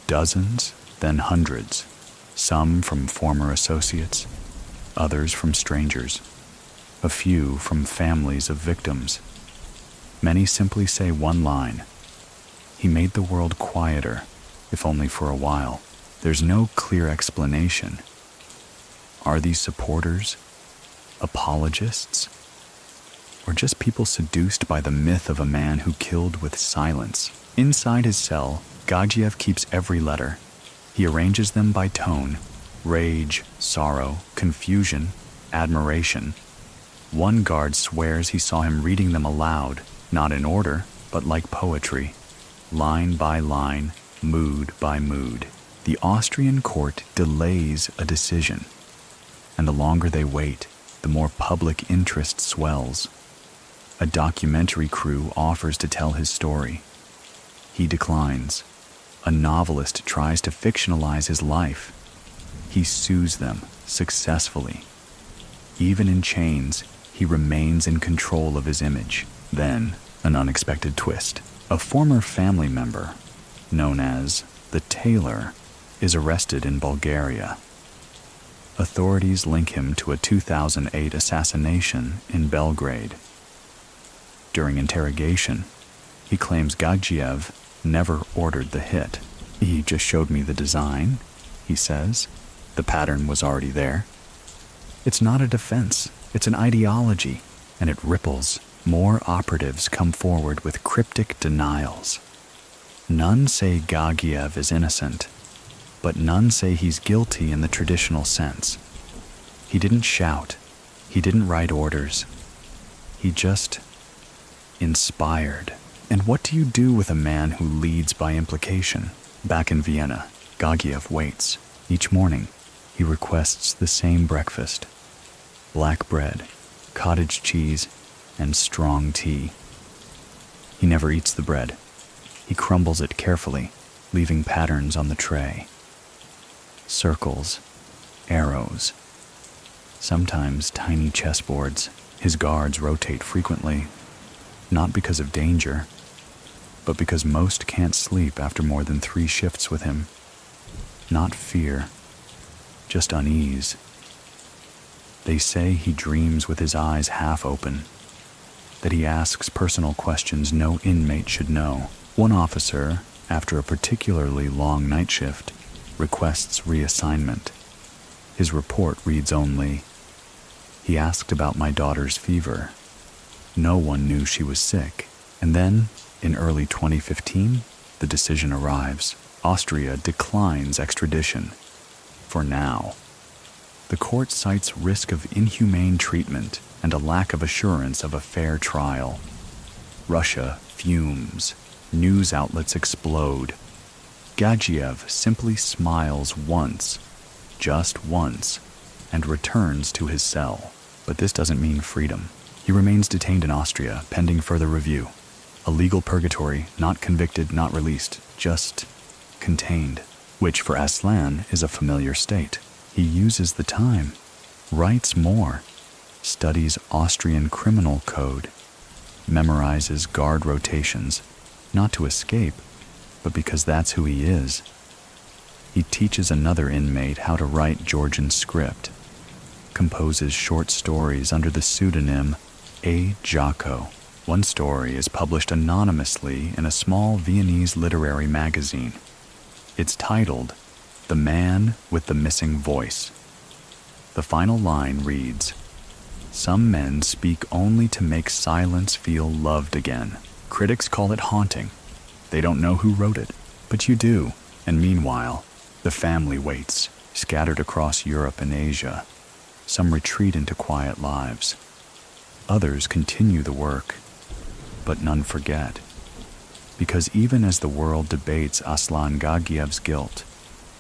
Dozens, then hundreds. Some from former associates, others from strangers. A few from families of victims. Many simply say one line: "He made the world quieter, if only for a while." There's no clear explanation. Are these supporters, apologists, or just people seduced by the myth of a man who killed with silence? Inside his cell, Gagiev keeps every letter. He arranges them by tone: rage, sorrow, confusion, admiration. One guard swears he saw him reading them aloud, not in order, but like poetry, line by line, mood by mood. The Austrian court delays a decision, and the longer they wait, the more public interest swells. A documentary crew offers to tell his story. He declines. A novelist tries to fictionalize his life. He sues them successfully. Even in chains, he remains in control of his image. Then, an unexpected twist. A former family member, known as the Tailor, is arrested in Bulgaria. Authorities link him to a 2008 assassination in Belgrade. During interrogation, he claims Gagiev never ordered the hit. "He just showed me the design," he says. "The pattern was already there." It's not a defense, it's an ideology, and it ripples. More operatives come forward with cryptic denials. None say Gagiev is innocent, but none say he's guilty in the traditional sense. He didn't shout, he didn't write orders. He just inspired. And what do you do with a man who leads by implication? Back in Vienna, Gagiev waits. Each morning, he requests the same breakfast: black bread, cottage cheese, and strong tea. He never eats the bread. He crumbles it carefully, leaving patterns on the tray. Circles, arrows, sometimes tiny chessboards. His guards rotate frequently, not because of danger, but because most can't sleep after more than 3 shifts with him. Not fear, just unease. They say he dreams with his eyes half open, that he asks personal questions no inmate should know. One officer, after a particularly long night shift, requests reassignment. His report reads only, "He asked about my daughter's fever. No one knew she was sick." And then, in early 2015, the decision arrives. Austria declines extradition. For now. The court cites risk of inhumane treatment and a lack of assurance of a fair trial. Russia fumes. News outlets explode. Gagiev simply smiles once, just once, and returns to his cell. But this doesn't mean freedom. He remains detained in Austria, pending further review. A legal purgatory, not convicted, not released, just contained, which for Aslan is a familiar state. He uses the time, writes more, studies Austrian criminal code, memorizes guard rotations, not to escape, but because that's who he is. He teaches another inmate how to write Georgian script, composes short stories under the pseudonym A. Jaco. One story is published anonymously in a small Viennese literary magazine. It's titled The Man with the Missing Voice. The final line reads, "Some men speak only to make silence feel loved again." Critics call it haunting. They don't know who wrote it, but you do. And meanwhile, the family waits, scattered across Europe and Asia. Some retreat into quiet lives. Others continue the work, but none forget. Because even as the world debates Aslan Gagiev's guilt,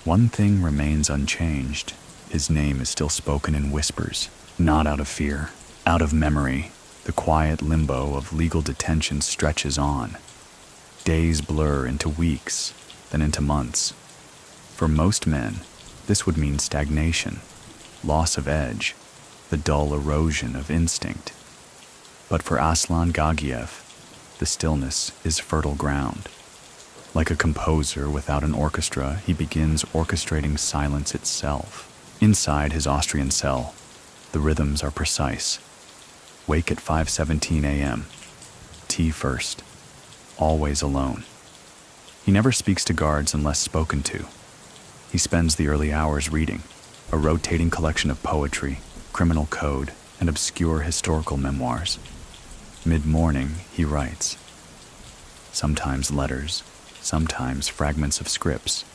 one thing remains unchanged. His name is still spoken in whispers, not out of fear, out of memory. The quiet limbo of legal detention stretches on. Days blur into weeks, then into months. For most men, this would mean stagnation, loss of edge, the dull erosion of instinct. But for Aslan Gagiev, the stillness is fertile ground. Like a composer without an orchestra, he begins orchestrating silence itself. Inside his Austrian cell, the rhythms are precise. Wake at 5:17 a.m. Tea first. Always alone. He never speaks to guards unless spoken to. He spends the early hours reading, a rotating collection of poetry, criminal code, and obscure historical memoirs. Mid-morning, he writes. Sometimes letters, sometimes fragments of scripts.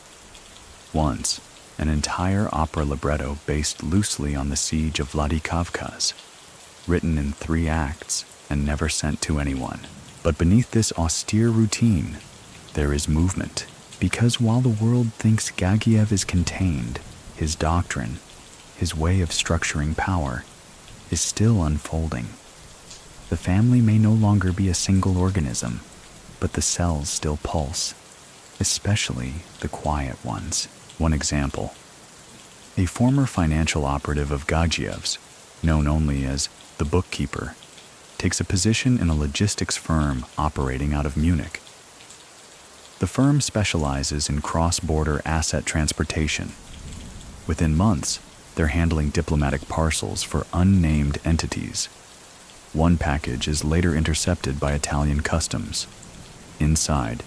Once, an entire opera libretto based loosely on the siege of Vladikavkaz, written in 3 acts and never sent to anyone. But beneath this austere routine, there is movement, because while the world thinks Gagiev is contained, his doctrine, his way of structuring power, is still unfolding. The family may no longer be a single organism, but the cells still pulse, especially the quiet ones. One example. A former financial operative of Gagiev's, known only as the bookkeeper, takes a position in a logistics firm operating out of Munich. The firm specializes in cross-border asset transportation. Within months, they're handling diplomatic parcels for unnamed entities. One package is later intercepted by Italian customs. Inside,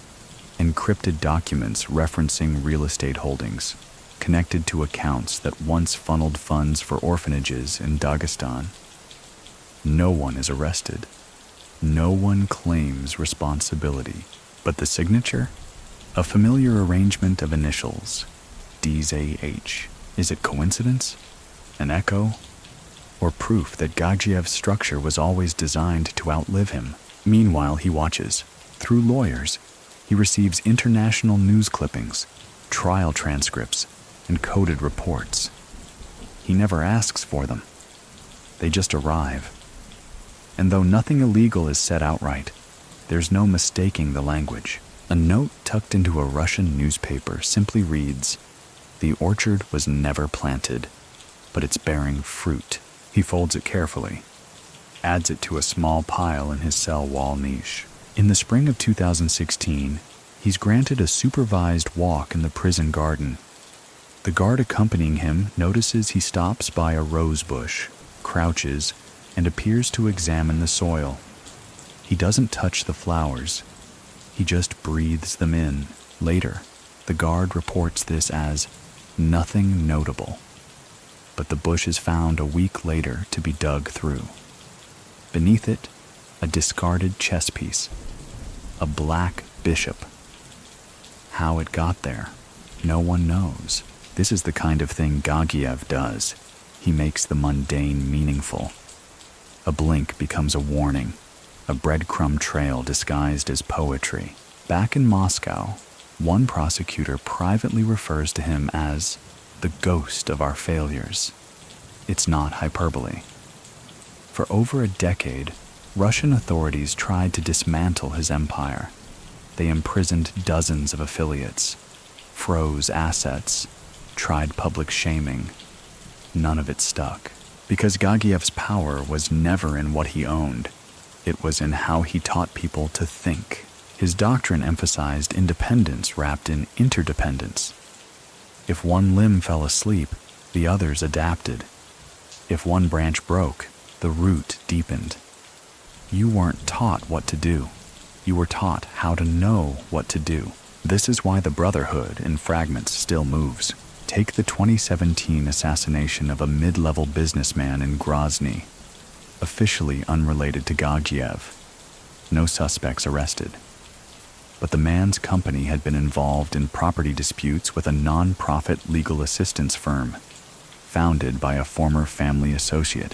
encrypted documents referencing real estate holdings, connected to accounts that once funneled funds for orphanages in Dagestan. No one is arrested. No one claims responsibility. But the signature? A familiar arrangement of initials, DZH. Is it coincidence? An echo? Or proof that Gagiev's structure was always designed to outlive him? Meanwhile, he watches. Through lawyers, he receives international news clippings, trial transcripts, and coded reports. He never asks for them. They just arrive. And though nothing illegal is said outright, there's no mistaking the language. A note tucked into a Russian newspaper simply reads, "The orchard was never planted, but it's bearing fruit." He folds it carefully, adds it to a small pile in his cell wall niche. In the spring of 2016, he's granted a supervised walk in the prison garden. The guard accompanying him notices he stops by a rose bush, crouches, and appears to examine the soil. He doesn't touch the flowers. He just breathes them in. Later, the guard reports this as nothing notable. But the bush is found a week later to be dug through. Beneath it, a discarded chess piece, a black bishop. How it got there, no one knows. This is the kind of thing Gagiev does. He makes the mundane meaningful. A blink becomes a warning, a breadcrumb trail disguised as poetry. Back in Moscow, one prosecutor privately refers to him as the ghost of our failures. It's not hyperbole. For over a decade, Russian authorities tried to dismantle his empire. They imprisoned dozens of affiliates, froze assets, tried public shaming. None of it stuck, because Gagiev's power was never in what he owned. It was in how he taught people to think. His doctrine emphasized independence wrapped in interdependence. If one limb fell asleep, the others adapted. If one branch broke, the root deepened. You weren't taught what to do. You were taught how to know what to do. This is why the Brotherhood in fragments still moves. Take the 2017 assassination of a mid-level businessman in Grozny, officially unrelated to Gagiev. No suspects arrested. But the man's company had been involved in property disputes with a non-profit legal assistance firm, founded by a former family associate.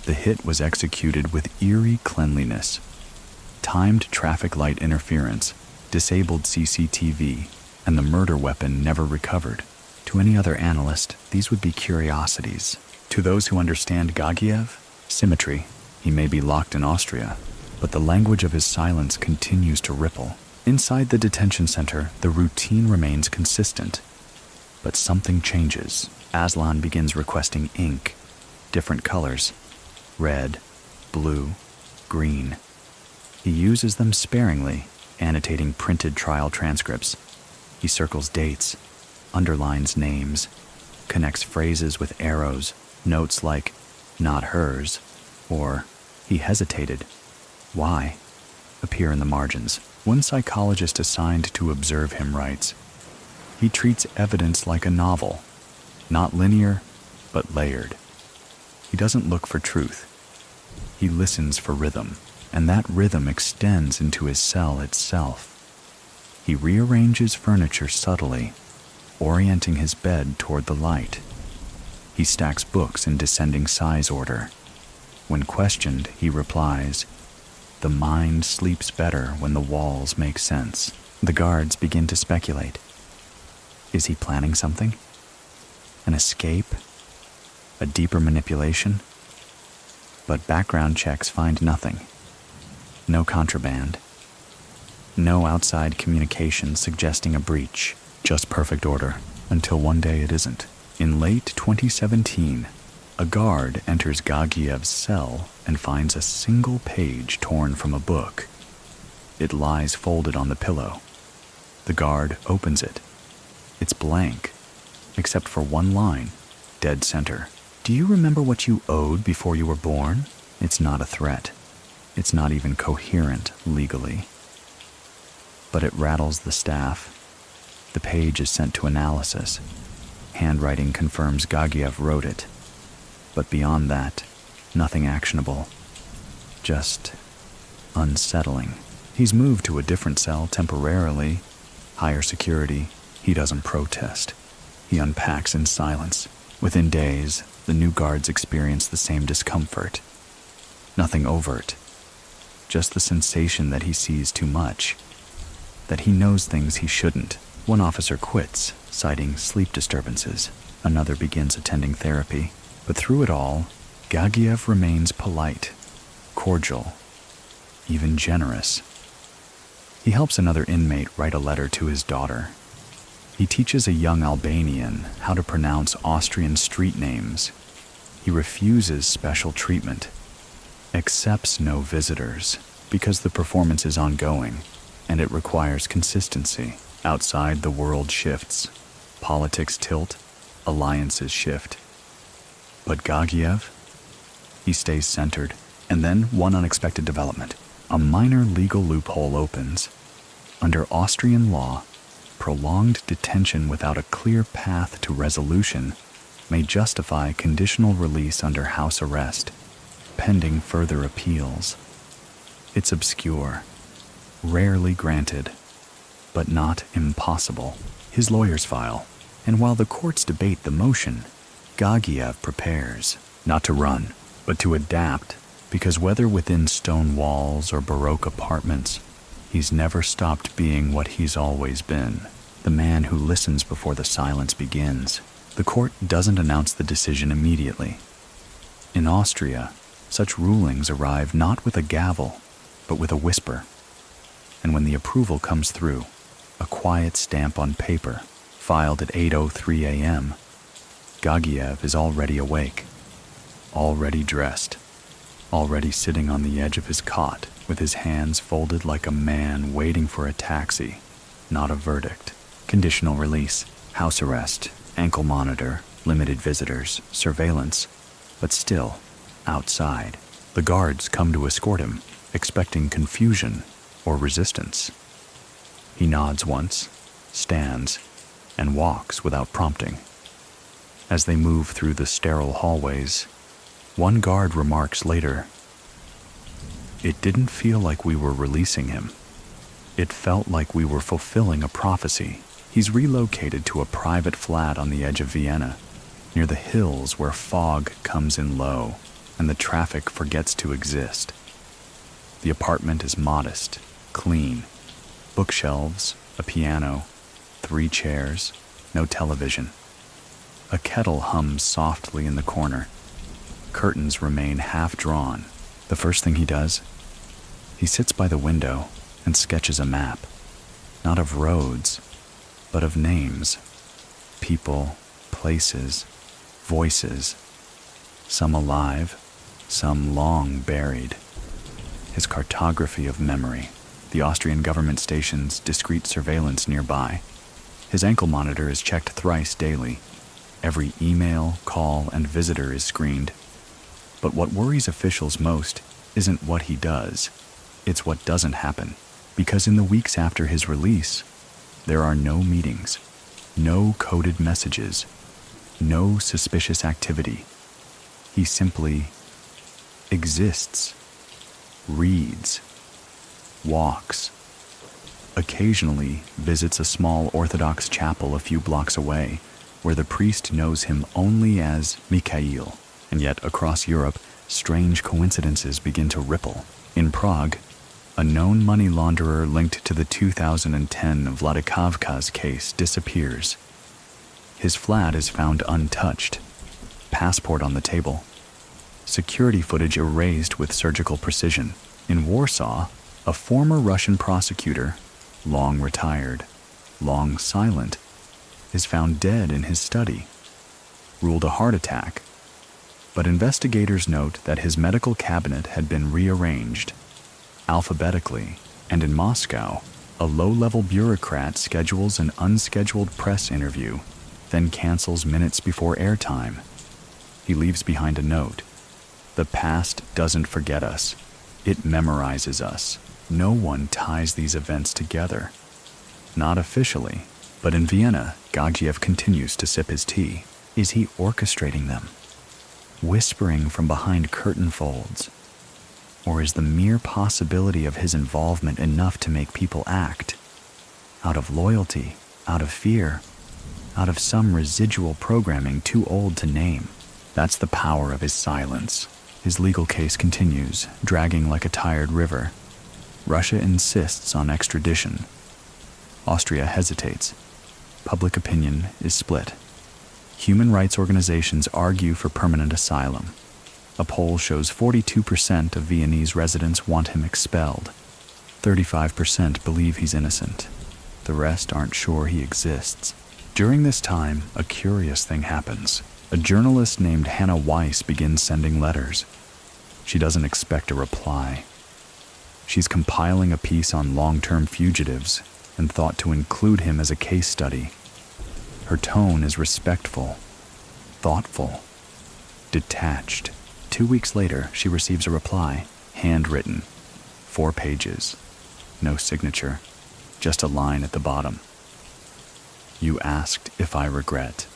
The hit was executed with eerie cleanliness. Timed traffic light interference, disabled CCTV, and the murder weapon never recovered. To any other analyst, these would be curiosities. To those who understand Gagiev, symmetry. He may be locked in Austria, but the language of his silence continues to ripple. Inside the detention center, the routine remains consistent. But something changes. Aslan begins requesting ink, different colors, red, blue, green. He uses them sparingly, annotating printed trial transcripts. He circles dates, underlines names, connects phrases with arrows, notes like, "not hers," or "he hesitated." Why? Appear in the margins. One psychologist assigned to observe him writes, "He treats evidence like a novel, not linear, but layered. He doesn't look for truth. He listens for rhythm, and that rhythm extends into his cell itself. He rearranges furniture subtly, orienting his bed toward the light. He stacks books in descending size order. When questioned, he replies, 'The mind sleeps better when the walls make sense.'" The guards begin to speculate. Is he planning something? An escape? A deeper manipulation? But background checks find nothing. No contraband. No outside communication suggesting a breach. Just perfect order, until one day it isn't. In late 2017, a guard enters Gagiev's cell and finds a single page torn from a book. It lies folded on the pillow. The guard opens it. It's blank, except for one line, dead center. "Do you remember what you owed before you were born?" It's not a threat. It's not even coherent legally. But it rattles the staff. The page is sent to analysis. Handwriting confirms Gagiev wrote it. But beyond that, nothing actionable. Just unsettling. He's moved to a different cell temporarily. Higher security. He doesn't protest. He unpacks in silence. Within days, the new guards experience the same discomfort. Nothing overt. Just the sensation that he sees too much. That he knows things he shouldn't. One officer quits, citing sleep disturbances. Another begins attending therapy. But through it all, Gagiev remains polite, cordial, even generous. He helps another inmate write a letter to his daughter. He teaches a young Albanian how to pronounce Austrian street names. He refuses special treatment, accepts no visitors, because the performance is ongoing, and it requires consistency. Outside, the world shifts. Politics tilt, alliances shift. But Gagiev, he stays centered. And then one unexpected development. A minor legal loophole opens. Under Austrian law, prolonged detention without a clear path to resolution may justify conditional release under house arrest, pending further appeals. It's obscure, rarely granted, but not impossible. His lawyers file, and while the courts debate the motion, Gagiev prepares, not to run, but to adapt, because whether within stone walls or Baroque apartments, he's never stopped being what he's always been, the man who listens before the silence begins. The court doesn't announce the decision immediately. In Austria, Such rulings arrive not with a gavel, but with a whisper. And when the approval comes through, a quiet stamp on paper, filed at 8:03 a.m., Gagiev is already awake, already dressed, already sitting on the edge of his cot with his hands folded like a man waiting for a taxi, not a verdict. Conditional release, house arrest, ankle monitor, limited visitors, surveillance, but still outside. The guards come to escort him, expecting confusion or resistance. He nods once, stands, and walks without prompting. As they move through the sterile hallways, one guard remarks later, "It didn't feel like we were releasing him. It felt like we were fulfilling a prophecy." He's relocated to a private flat on the edge of Vienna, near the hills where fog comes in low and the traffic forgets to exist. The apartment is modest, clean. Bookshelves, a piano, 3 chairs, no television. A kettle hums softly in the corner. Curtains remain half drawn. The first thing he does, he sits by the window and sketches a map, not of roads, but of names, people, places, voices, some alive, some long buried. His cartography of memory, the Austrian government station's discreet surveillance nearby. His ankle monitor is checked thrice daily. Every email, call, and visitor is screened. But what worries officials most isn't what he does, it's what doesn't happen. Because in the weeks after his release, there are no meetings, no coded messages, no suspicious activity. He simply exists, reads, walks, occasionally visits a small Orthodox chapel a few blocks away, where the priest knows him only as Mikhail. And yet, across Europe, strange coincidences begin to ripple. In Prague, a known money launderer linked to the 2010 Vladikavkaz case disappears. His flat is found untouched, passport on the table, security footage erased with surgical precision. In Warsaw, a former Russian prosecutor, long retired, long silent, is found dead in his study, ruled a heart attack. But investigators note that his medical cabinet had been rearranged alphabetically, and in Moscow, a low-level bureaucrat schedules an unscheduled press interview, then cancels minutes before airtime. He leaves behind a note. "The past doesn't forget us. It memorizes us." No one ties these events together. Not officially, but in Vienna, Gagiev continues to sip his tea. Is he orchestrating them? Whispering from behind curtain folds? Or is the mere possibility of his involvement enough to make people act? Out of loyalty, out of fear, out of some residual programming too old to name. That's the power of his silence. His legal case continues, dragging like a tired river. Russia insists on extradition. Austria hesitates. Public opinion is split. Human rights organizations argue for permanent asylum. A poll shows 42% of Viennese residents want him expelled. 35% believe he's innocent. The rest aren't sure he exists. During this time, a curious thing happens. A journalist named Hannah Weiss begins sending letters. She doesn't expect a reply. She's compiling a piece on long-term fugitives and thought to include him as a case study. Her tone is respectful, thoughtful, detached. 2 weeks later, she receives a reply, handwritten, 4 pages, no signature, just a line at the bottom. "You asked if I regret,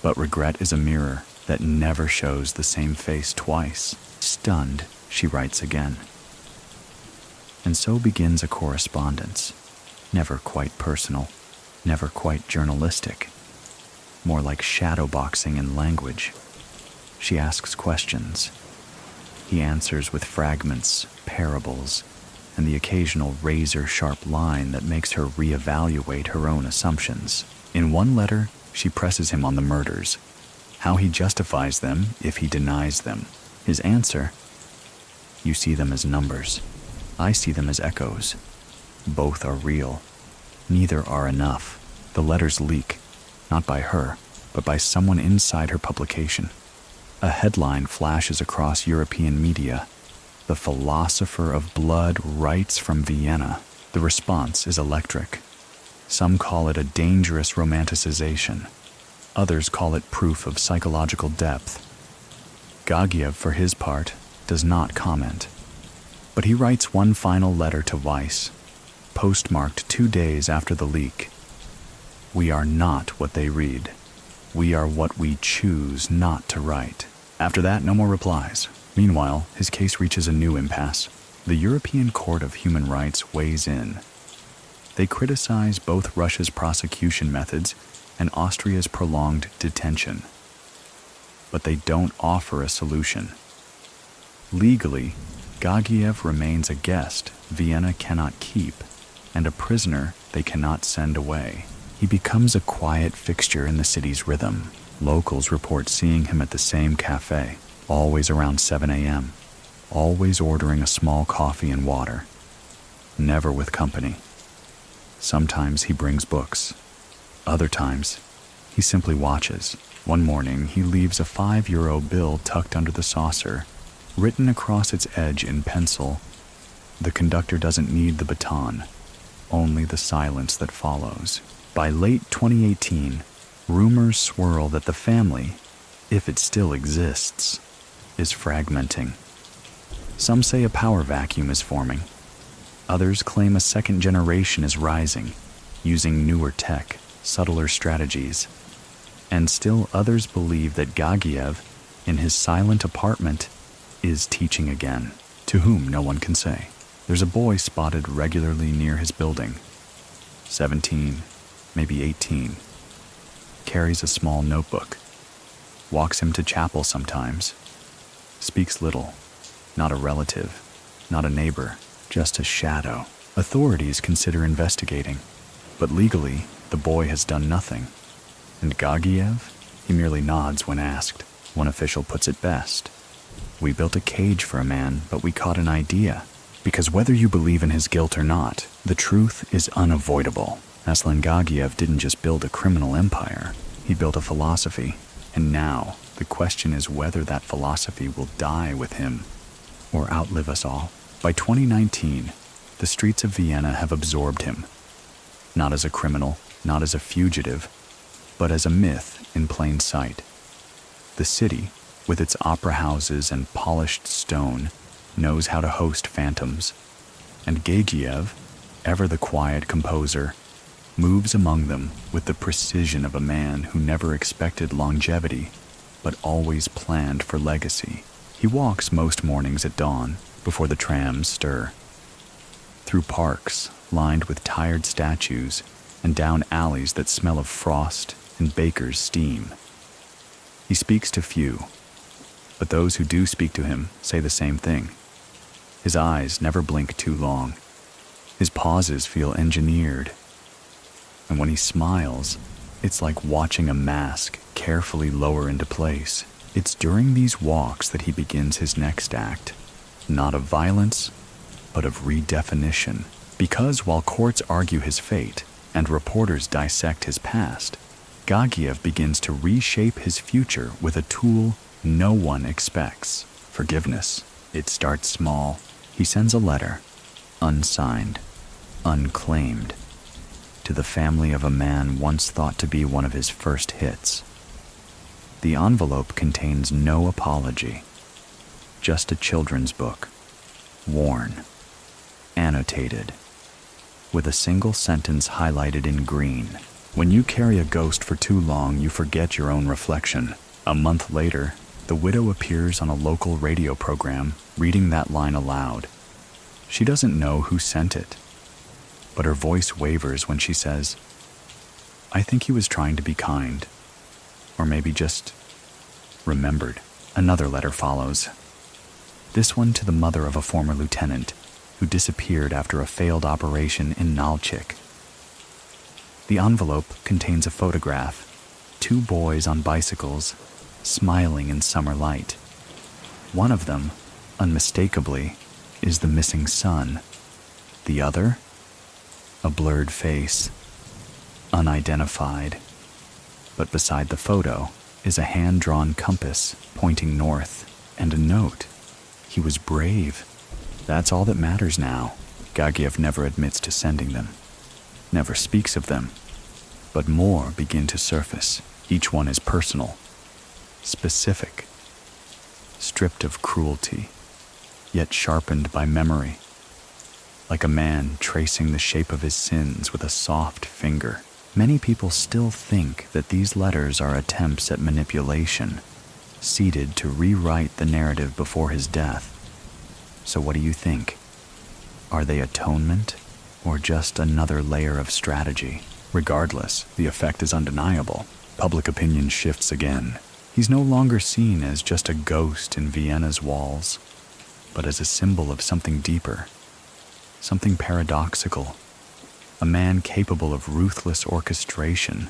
but regret is a mirror that never shows the same face twice." Stunned, she writes again. And so begins a correspondence, never quite personal, never quite journalistic, more like shadowboxing in language. She asks questions. He answers with fragments, parables, and the occasional razor-sharp line that makes her reevaluate her own assumptions. In one letter, she presses him on the murders, how he justifies them if he denies them. His answer, You see them as numbers. I see them as echoes. Both are real. Neither are enough. The letters leak, not by her, but by someone inside her publication. A headline flashes across European media. The philosopher of blood writes from Vienna. The response is electric. Some call it a dangerous romanticization. Others call it proof of psychological depth. Gagiev, for his part, does not comment. But he writes one final letter to Weiss, postmarked 2 days after the leak. We are not what they read. We are what we choose not to write. After that, no more replies. Meanwhile, his case reaches a new impasse. The European Court of Human Rights weighs in. They criticize both Russia's prosecution methods and Austria's prolonged detention. But they don't offer a solution. Legally, Gagiev remains a guest Vienna cannot keep, and a prisoner they cannot send away. He becomes a quiet fixture in the city's rhythm. Locals report seeing him at the same cafe, always around 7 a.m., always ordering a small coffee and water, never with company. Sometimes he brings books. Other times, he simply watches. One morning, he leaves a €5 bill tucked under the saucer, written across its edge in pencil. The conductor doesn't need the baton, only the silence that follows. By late 2018, rumors swirl that the family, if it still exists, is fragmenting. Some say a power vacuum is forming. Others claim a second generation is rising, using newer tech, subtler strategies. And still others believe that Gagiev, in his silent apartment, is teaching again, to whom no one can say. There's a boy spotted regularly near his building. 17, maybe 18. Carries a small notebook. Walks him to chapel sometimes. Speaks little. Not a relative. Not a neighbor. Just a shadow. Authorities consider investigating. But legally, the boy has done nothing. And Gagiev? He merely nods when asked. One official puts it best. We built a cage for a man, but we caught an idea. Because whether you believe in his guilt or not, the truth is unavoidable. Aslan Gagiev didn't just build a criminal empire. He built a philosophy. And now, the question is whether that philosophy will die with him or outlive us all. By 2019, the streets of Vienna have absorbed him. Not as a criminal, not as a fugitive, but as a myth in plain sight. The city, with its opera houses and polished stone, knows how to host phantoms. And Gagiev, ever the quiet composer, moves among them with the precision of a man who never expected longevity, but always planned for legacy. He walks most mornings at dawn, before the trams stir. Through parks lined with tired statues and down alleys that smell of frost and baker's steam. He speaks to few, but those who do speak to him say the same thing. His eyes never blink too long. His pauses feel engineered. And when he smiles, it's like watching a mask carefully lower into place. It's during these walks that he begins his next act, not of violence, but of redefinition. Because while courts argue his fate and reporters dissect his past, Gagiev begins to reshape his future with a tool no one expects: forgiveness. It starts small. He sends a letter, unsigned, unclaimed, to the family of a man once thought to be one of his first hits. The envelope contains no apology, just a children's book, worn, annotated, with a single sentence highlighted in green. When you carry a ghost for too long, you forget your own reflection. A month later, the widow appears on a local radio program, reading that line aloud. She doesn't know who sent it, but her voice wavers when she says, "I think he was trying to be kind, or maybe just remembered." Another letter follows. This one to the mother of a former lieutenant who disappeared after a failed operation in Nalchik. The envelope contains a photograph, 2 boys on bicycles, smiling in summer light. One of them, unmistakably, is the missing son. The other? A blurred face, unidentified. But beside the photo is a hand-drawn compass pointing north and a note. He was brave. That's all that matters now. Gagiev never admits to sending them, never speaks of them, but more begin to surface. Each one is personal, specific, stripped of cruelty, yet sharpened by memory, like a man tracing the shape of his sins with a soft finger. Many people still think that these letters are attempts at manipulation, seeded to rewrite the narrative before his death. So what do you think? Are they atonement, or just another layer of strategy? Regardless, the effect is undeniable. Public opinion shifts again. He's no longer seen as just a ghost in Vienna's walls, but as a symbol of something deeper, something paradoxical, a man capable of ruthless orchestration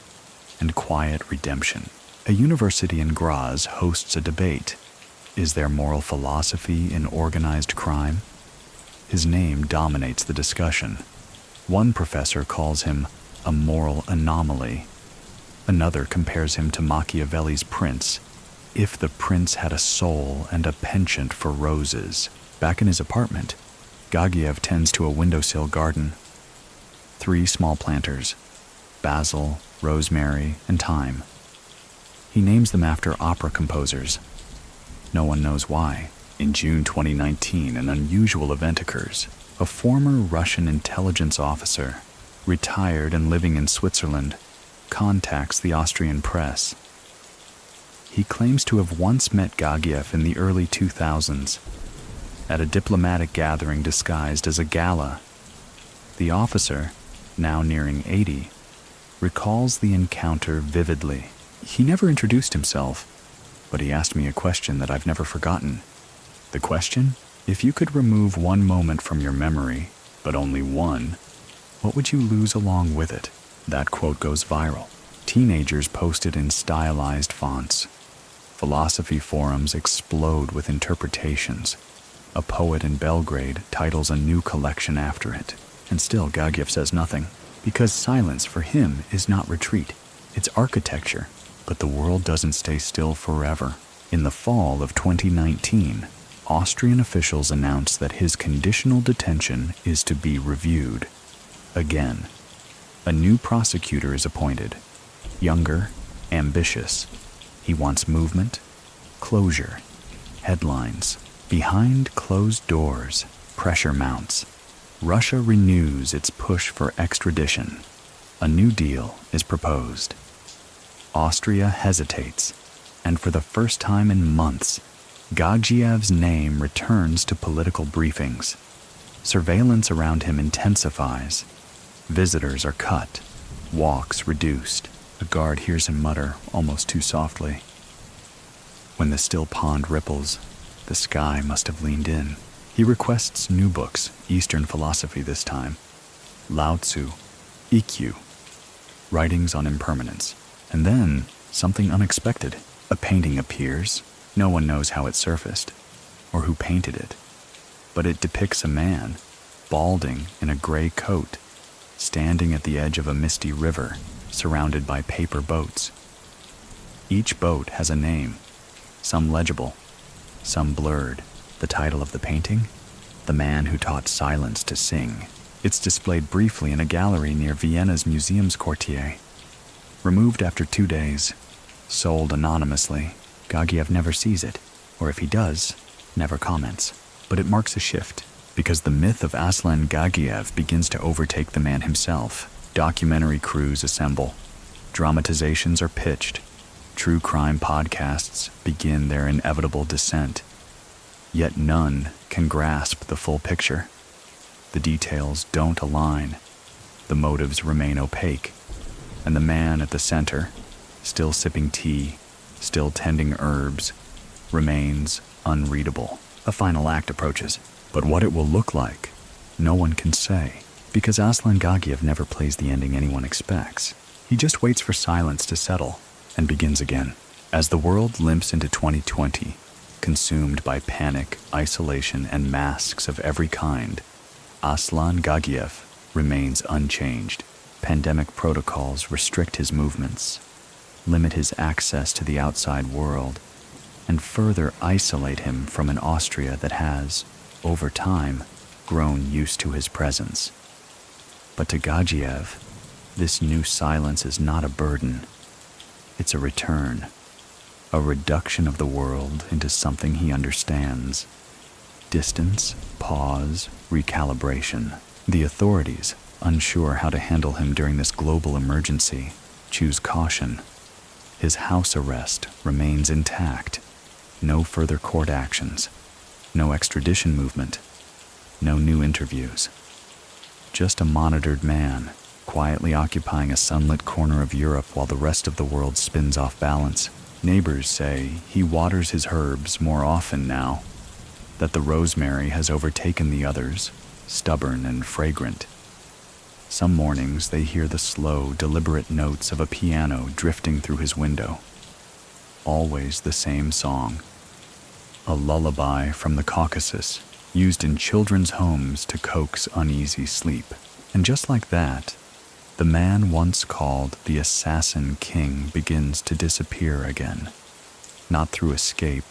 and quiet redemption. A university in Graz hosts a debate. Is there moral philosophy in organized crime? His name dominates the discussion. One professor calls him a moral anomaly. Another compares him to Machiavelli's prince. If the prince had a soul and a penchant for roses. Back in his apartment, Gagiev tends to a windowsill garden. 3 small planters: basil, rosemary, and thyme. He names them after opera composers. No one knows why. In June 2019, an unusual event occurs. A former Russian intelligence officer, retired and living in Switzerland, contacts the Austrian press. He claims to have once met Gagiev in the early 2000s at a diplomatic gathering disguised as a gala. The officer, now nearing 80, recalls the encounter vividly. He never introduced himself, but he asked me a question that I've never forgotten. The question? If you could remove one moment from your memory, but only one, what would you lose along with it? That quote goes viral. Teenagers post it in stylized fonts. Philosophy forums explode with interpretations. A poet in Belgrade titles a new collection after it. And still Gagiev says nothing, because silence for him is not retreat. It's architecture. But the world doesn't stay still forever. In the fall of 2019, Austrian officials announced that his conditional detention is to be reviewed. Again, a new prosecutor is appointed. Younger, ambitious. He wants movement, closure, headlines. Behind closed doors, pressure mounts. Russia renews its push for extradition. A new deal is proposed. Austria hesitates, and for the first time in months, Gagiev's name returns to political briefings. Surveillance around him intensifies. Visitors are cut, walks reduced. A guard hears him mutter, almost too softly. When the still pond ripples, the sky must have leaned in. He requests new books, Eastern philosophy this time. Lao Tzu, EQ, writings on impermanence. And then, something unexpected. A painting appears. No one knows how it surfaced, or who painted it. But it depicts a man, balding in a gray coat, standing at the edge of a misty river, surrounded by paper boats. Each boat has a name, some legible, some blurred. The title of the painting? The Man Who Taught Silence to Sing. It's displayed briefly in a gallery near Vienna's Museums Quartier. Removed after 2 days, sold anonymously. Gagiev never sees it, or if he does, never comments. But it marks a shift, because the myth of Aslan Gagiev begins to overtake the man himself. Documentary crews assemble. Dramatizations are pitched. True crime podcasts begin their inevitable descent. Yet none can grasp the full picture. The details don't align. The motives remain opaque. And the man at the center, still sipping tea, still tending herbs, remains unreadable. A final act approaches, but what it will look like, no one can say, because Aslan Gagiev never plays the ending anyone expects. He just waits for silence to settle and begins again. As the world limps into 2020, consumed by panic, isolation, and masks of every kind, Aslan Gagiev remains unchanged. Pandemic protocols restrict his movements, limit his access to the outside world, and further isolate him from an Austria that has, over time, grown used to his presence. But to Gagiev, this new silence is not a burden. It's a return, a reduction of the world into something he understands. Distance, pause, recalibration. The authorities, unsure how to handle him during this global emergency, choose caution. His house arrest remains intact. No further court actions. No extradition movement. No new interviews. Just a monitored man, quietly occupying a sunlit corner of Europe while the rest of the world spins off balance. Neighbors say he waters his herbs more often now, that the rosemary has overtaken the others, stubborn and fragrant. Some mornings they hear the slow, deliberate notes of a piano drifting through his window. Always the same song. A lullaby from the Caucasus, used in children's homes to coax uneasy sleep. And just like that, the man once called the Assassin King begins to disappear again. Not through escape,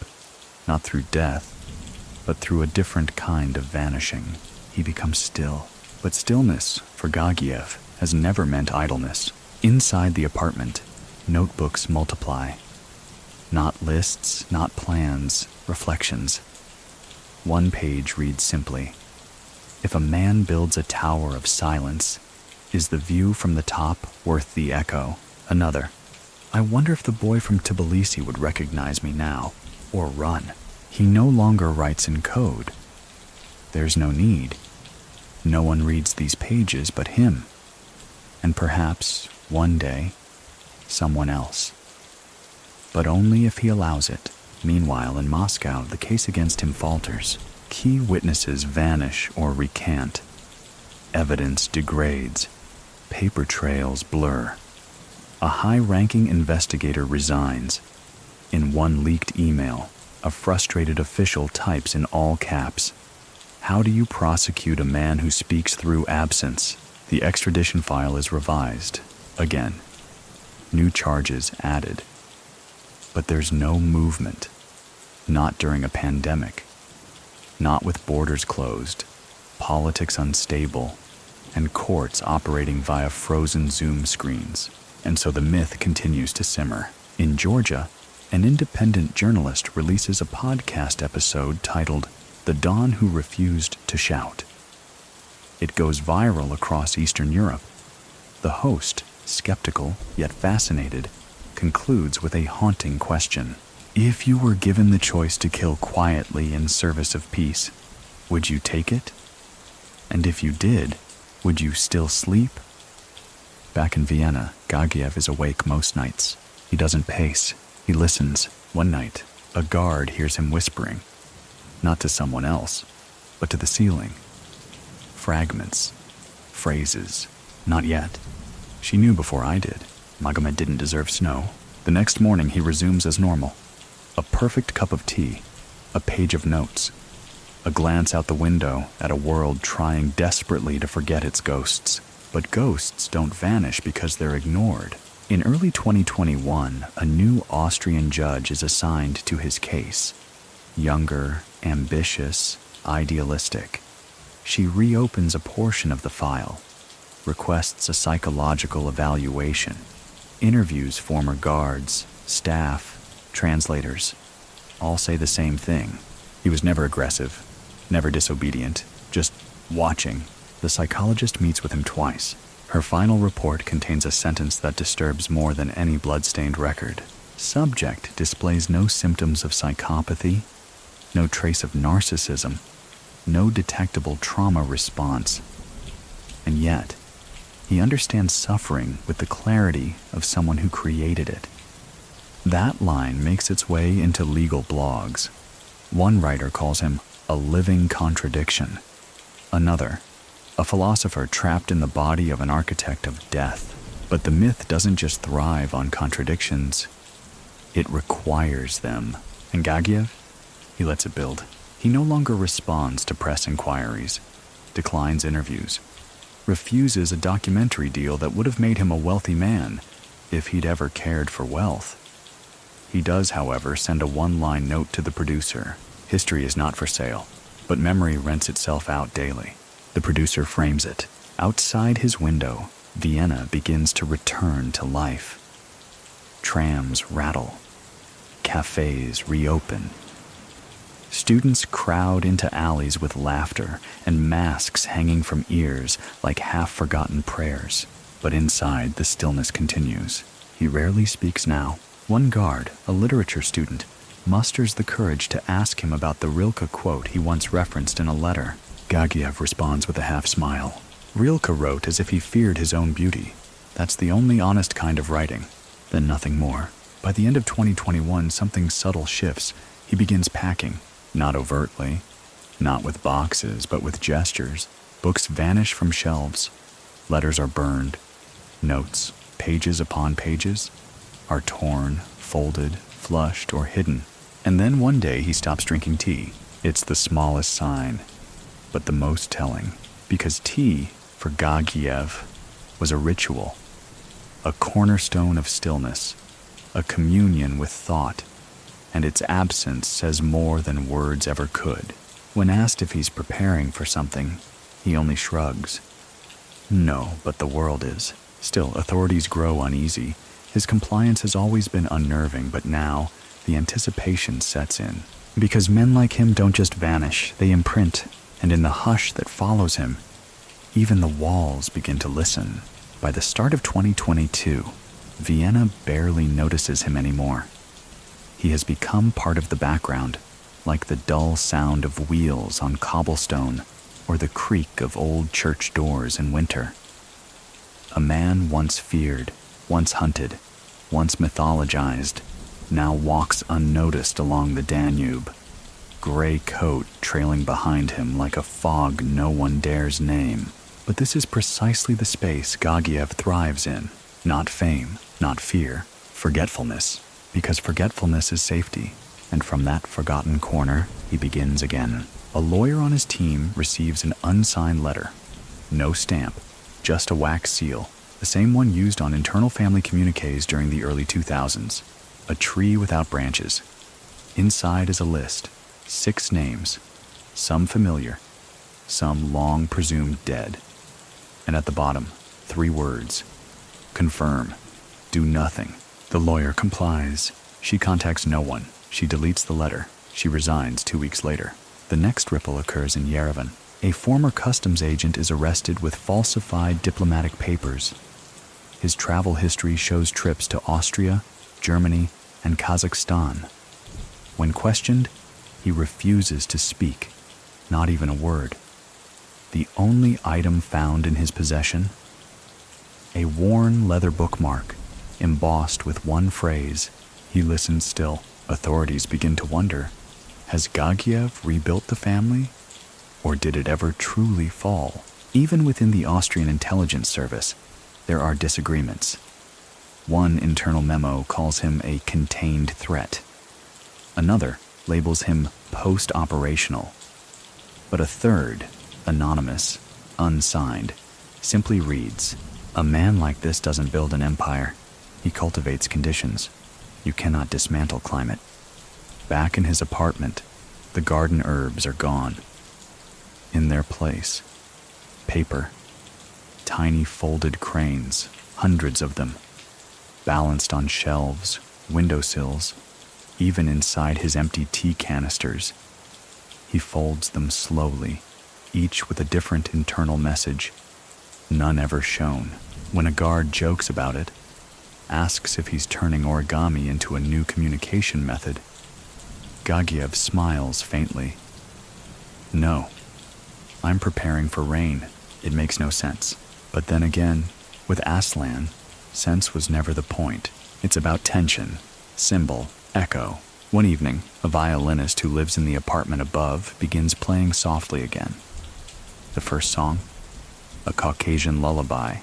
not through death, but through a different kind of vanishing. He becomes still. But stillness, for Gagiev, has never meant idleness. Inside the apartment, notebooks multiply. Not lists, not plans, reflections. One page reads simply, "If a man builds a tower of silence, is the view from the top worth the echo?" Another, "I wonder if the boy from Tbilisi would recognize me now, or run." He no longer writes in code. There's no need. No one reads these pages but him. And perhaps, one day, someone else. But only if he allows it. Meanwhile, in Moscow, the case against him falters. Key witnesses vanish or recant. Evidence degrades. Paper trails blur. A high-ranking investigator resigns. In one leaked email, a frustrated official types in all caps, "How do you prosecute a man who speaks through absence?" The extradition file is revised. Again. New charges added. But there's no movement. Not during a pandemic. Not with borders closed, politics unstable, and courts operating via frozen Zoom screens. And so the myth continues to simmer. In Georgia, an independent journalist releases a podcast episode titled "The Dawn Who Refused to Shout." It goes viral across Eastern Europe. The host, skeptical yet fascinated, concludes with a haunting question. If you were given the choice to kill quietly in service of peace, would you take it? And if you did, would you still sleep? Back in Vienna, Gagiev is awake most nights. He doesn't pace. He listens. One night, a guard hears him whispering. Not to someone else, but to the ceiling. Fragments. Phrases. "Not yet. She knew before I did. Magomed didn't deserve snow." The next morning he resumes as normal. A perfect cup of tea. A page of notes. A glance out the window at a world trying desperately to forget its ghosts. But ghosts don't vanish because they're ignored. In early 2021, a new Austrian judge is assigned to his case. Younger, ambitious, idealistic. She reopens a portion of the file, requests a psychological evaluation, interviews former guards, staff, translators. All say the same thing. He was never aggressive, never disobedient, just watching. The psychologist meets with him twice. Her final report contains a sentence that disturbs more than any blood-stained record. Subject displays no symptoms of psychopathy, no trace of narcissism, no detectable trauma response. And yet, he understands suffering with the clarity of someone who created it. That line makes its way into legal blogs. One writer calls him a living contradiction. Another, a philosopher trapped in the body of an architect of death. But the myth doesn't just thrive on contradictions. It requires them. And Gagiev? He lets it build. He no longer responds to press inquiries, declines interviews, refuses a documentary deal that would have made him a wealthy man if he'd ever cared for wealth. He does, however, send a one-line note to the producer. History is not for sale, but memory rents itself out daily. The producer frames it. Outside his window, Vienna begins to return to life. Trams rattle. Cafes reopen. Students crowd into alleys with laughter and masks hanging from ears like half-forgotten prayers. But inside, the stillness continues. He rarely speaks now. One guard, a literature student, musters the courage to ask him about the Rilke quote he once referenced in a letter. Gagiev responds with a half-smile. Rilke wrote as if he feared his own beauty. That's the only honest kind of writing. Then nothing more. By the end of 2021, something subtle shifts. He begins packing. Not overtly, not with boxes, but with gestures. Books vanish from shelves. Letters are burned. Notes, pages upon pages, are torn, folded, flushed, or hidden. And then one day he stops drinking tea. It's the smallest sign, but the most telling, because tea, for Gagiev, was a ritual, a cornerstone of stillness, a communion with thought, and its absence says more than words ever could. When asked if he's preparing for something, he only shrugs. No, but the world is. Still, authorities grow uneasy. His compliance has always been unnerving, but now the anticipation sets in. Because men like him don't just vanish, they imprint, and in the hush that follows him, even the walls begin to listen. By the start of 2022, Vienna barely notices him anymore. He has become part of the background, like the dull sound of wheels on cobblestone or the creak of old church doors in winter. A man once feared, once hunted, once mythologized, now walks unnoticed along the Danube, gray coat trailing behind him like a fog no one dares name. But this is precisely the space Gagiev thrives in. Not fame, not fear, forgetfulness. Because forgetfulness is safety, and from that forgotten corner, he begins again. A lawyer on his team receives an unsigned letter. No stamp, just a wax seal, the same one used on internal family communiques during the early 2000s. A tree without branches. Inside is a list, 6 names, some familiar, some long presumed dead. And at the bottom, 3 words. Confirm. Do nothing. The lawyer complies. She contacts no one. She deletes the letter. She resigns 2 weeks later. The next ripple occurs in Yerevan. A former customs agent is arrested with falsified diplomatic papers. His travel history shows trips to Austria, Germany, and Kazakhstan. When questioned, he refuses to speak, not even a word. The only item found in his possession? A worn leather bookmark, embossed with one phrase. He listens still. Authorities begin to wonder, has Gagiev rebuilt the family? Or did it ever truly fall? Even within the Austrian intelligence service, there are disagreements. One internal memo calls him a contained threat. Another labels him post-operational. But a third, anonymous, unsigned, simply reads, "A man like this doesn't build an empire. He cultivates conditions. You cannot dismantle climate." Back in his apartment, the garden herbs are gone. In their place, paper, tiny folded cranes, hundreds of them, balanced on shelves, windowsills, even inside his empty tea canisters. He folds them slowly, each with a different internal message, none ever shown. When a guard jokes about it, asks if he's turning origami into a new communication method, Gagiev smiles faintly. "No, I'm preparing for rain. It makes no sense." But then again, with Aslan, sense was never the point. It's about tension, symbol, echo. One evening, a violinist who lives in the apartment above begins playing softly again. The first song, a Caucasian lullaby,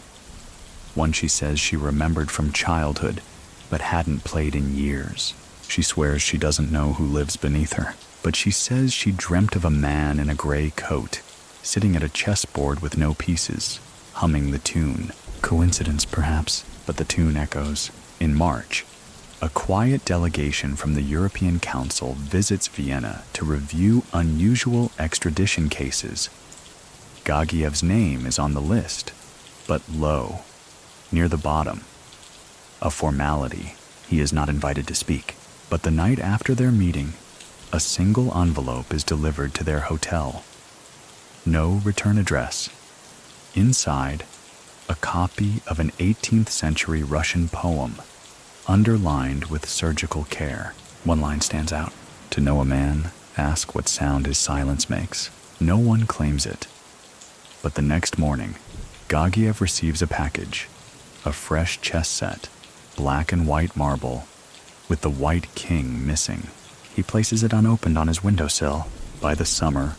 one she says she remembered from childhood but hadn't played in years. She swears she doesn't know who lives beneath her. but she says she dreamt of a man in a gray coat, sitting at a chessboard with no pieces, humming the tune. Coincidence, perhaps, but the tune echoes. In March, a quiet delegation from the European Council visits Vienna to review unusual extradition cases. Gagiev's name is on the list, but low, near the bottom. A formality. He is not invited to speak. But the night after their meeting, a single envelope is delivered to their hotel. No return address. Inside, a copy of an 18th century Russian poem, underlined with surgical care. One line stands out. To know a man, ask what sound his silence makes. No one claims it. But the next morning, Gagiev receives a package, a fresh chess set, black and white marble, with the white king missing. He places it unopened on his windowsill. By the summer,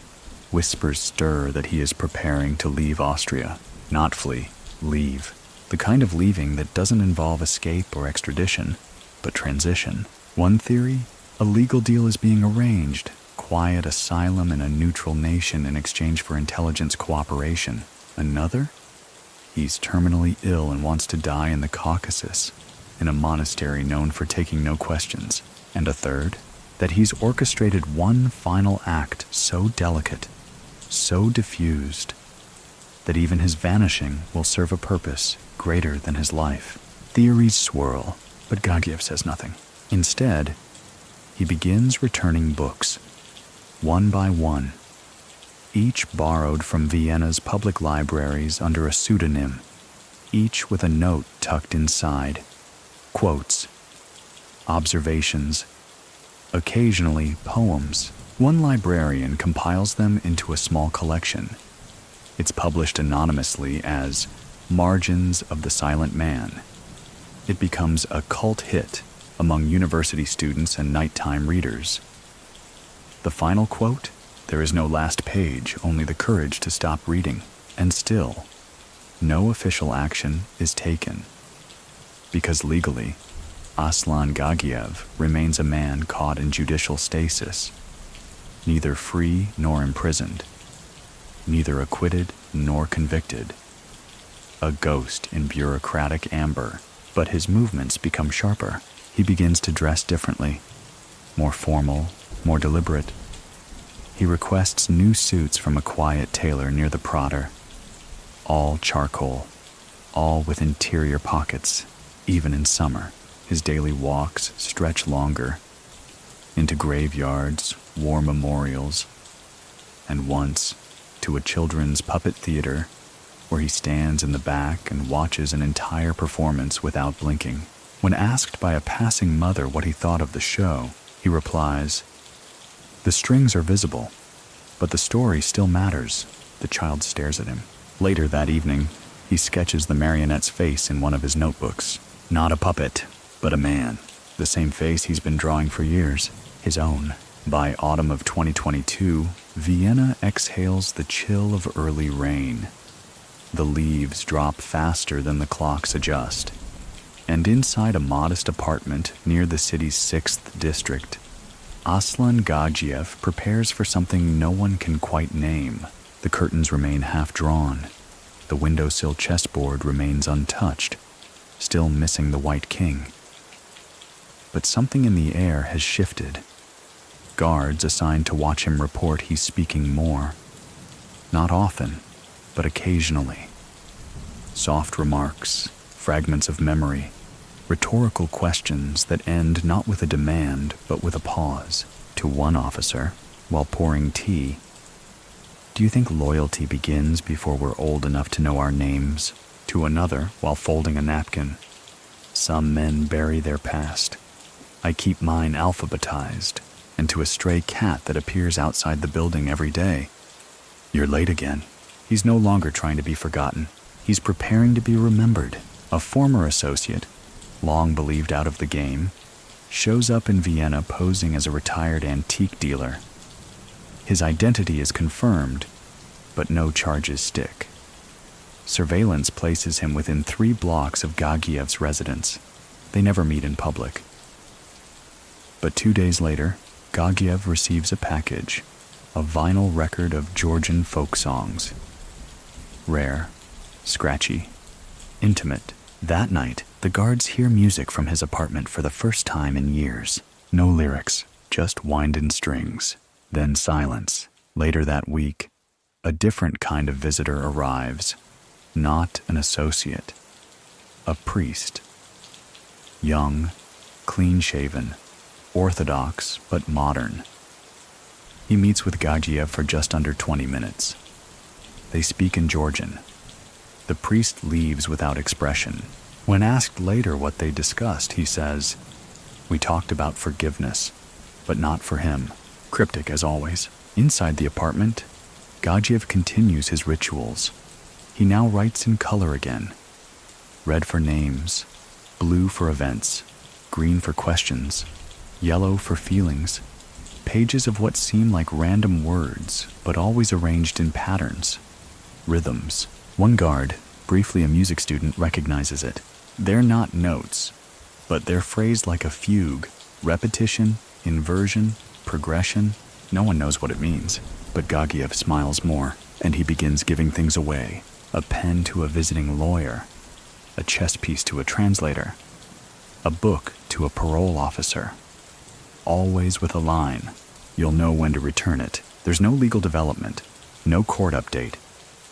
whispers stir that he is preparing to leave Austria. Not flee, leave. The kind of leaving that doesn't involve escape or extradition, but transition. One theory, a legal deal is being arranged, quiet asylum in a neutral nation in exchange for intelligence cooperation. Another, he's terminally ill and wants to die in the Caucasus, in a monastery known for taking no questions. And a third, that he's orchestrated one final act so delicate, so diffused, that even his vanishing will serve a purpose greater than his life. Theories swirl, but Gagiev says nothing. Instead, he begins returning books, one by one, each borrowed from Vienna's public libraries under a pseudonym, each with a note tucked inside. Quotes, observations, occasionally poems. One librarian compiles them into a small collection. It's published anonymously as Margins of the Silent Man. It becomes a cult hit among university students and nighttime readers. The final quote, there is no last page, only the courage to stop reading. And still, no official action is taken. Because legally, Aslan Gagiev remains a man caught in judicial stasis, neither free nor imprisoned, neither acquitted nor convicted. A ghost in bureaucratic amber, but his movements become sharper. He begins to dress differently, more formal, more deliberate. He requests new suits from a quiet tailor near the Prater, all charcoal, all with interior pockets. Even in summer, his daily walks stretch longer, into graveyards, war memorials, and once to a children's puppet theater where he stands in the back and watches an entire performance without blinking. When asked by a passing mother what he thought of the show, he replies, "The strings are visible, but the story still matters." The child stares at him. Later that evening, he sketches the marionette's face in one of his notebooks. Not a puppet, but a man. The same face he's been drawing for years, his own. By autumn of 2022, Vienna exhales the chill of early rain. The leaves drop faster than the clocks adjust. And inside a modest apartment near the city's 6th district, Aslan Gagiev prepares for something no one can quite name. The curtains remain half drawn. The windowsill chessboard remains untouched, still missing the white king. But something in the air has shifted. Guards assigned to watch him report he's speaking more. Not often, but occasionally. Soft remarks, fragments of memory, rhetorical questions that end not with a demand, but with a pause. To one officer, while pouring tea, "Do you think loyalty begins before we're old enough to know our names?" To another, while folding a napkin, "Some men bury their past. I keep mine alphabetized." And to a stray cat that appears outside the building every day, "You're late again." He's no longer trying to be forgotten. He's preparing to be remembered. A former associate, long believed out of the game, shows up in Vienna posing as a retired antique dealer. His identity is confirmed, but no charges stick. Surveillance places him within 3 blocks of Gagiev's residence. They never meet in public. But 2 days later, Gagiev receives a package, a vinyl record of Georgian folk songs. Rare, scratchy, intimate. That night, the guards hear music from his apartment for the first time in years. No lyrics, just wind and strings, then silence. Later that week, a different kind of visitor arrives, not an associate, a priest. Young, clean-shaven, orthodox but modern. He meets with Gagiev for just under 20 minutes. They speak in Georgian. The priest leaves without expression. When asked later what they discussed, he says, "We talked about forgiveness, but not for him." Cryptic as always. Inside the apartment, Gagiev continues his rituals. He now writes in color again. Red for names, blue for events, green for questions, yellow for feelings. Pages of what seem like random words, but always arranged in patterns, rhythms. One guard, briefly a music student, recognizes it. They're not notes, but they're phrased like a fugue. Repetition, inversion, progression. No one knows what it means, but Gagiev smiles more, and he begins giving things away. A pen to a visiting lawyer, a chess piece to a translator, a book to a parole officer. Always with a line. You'll know when to return it. There's no legal development, no court update.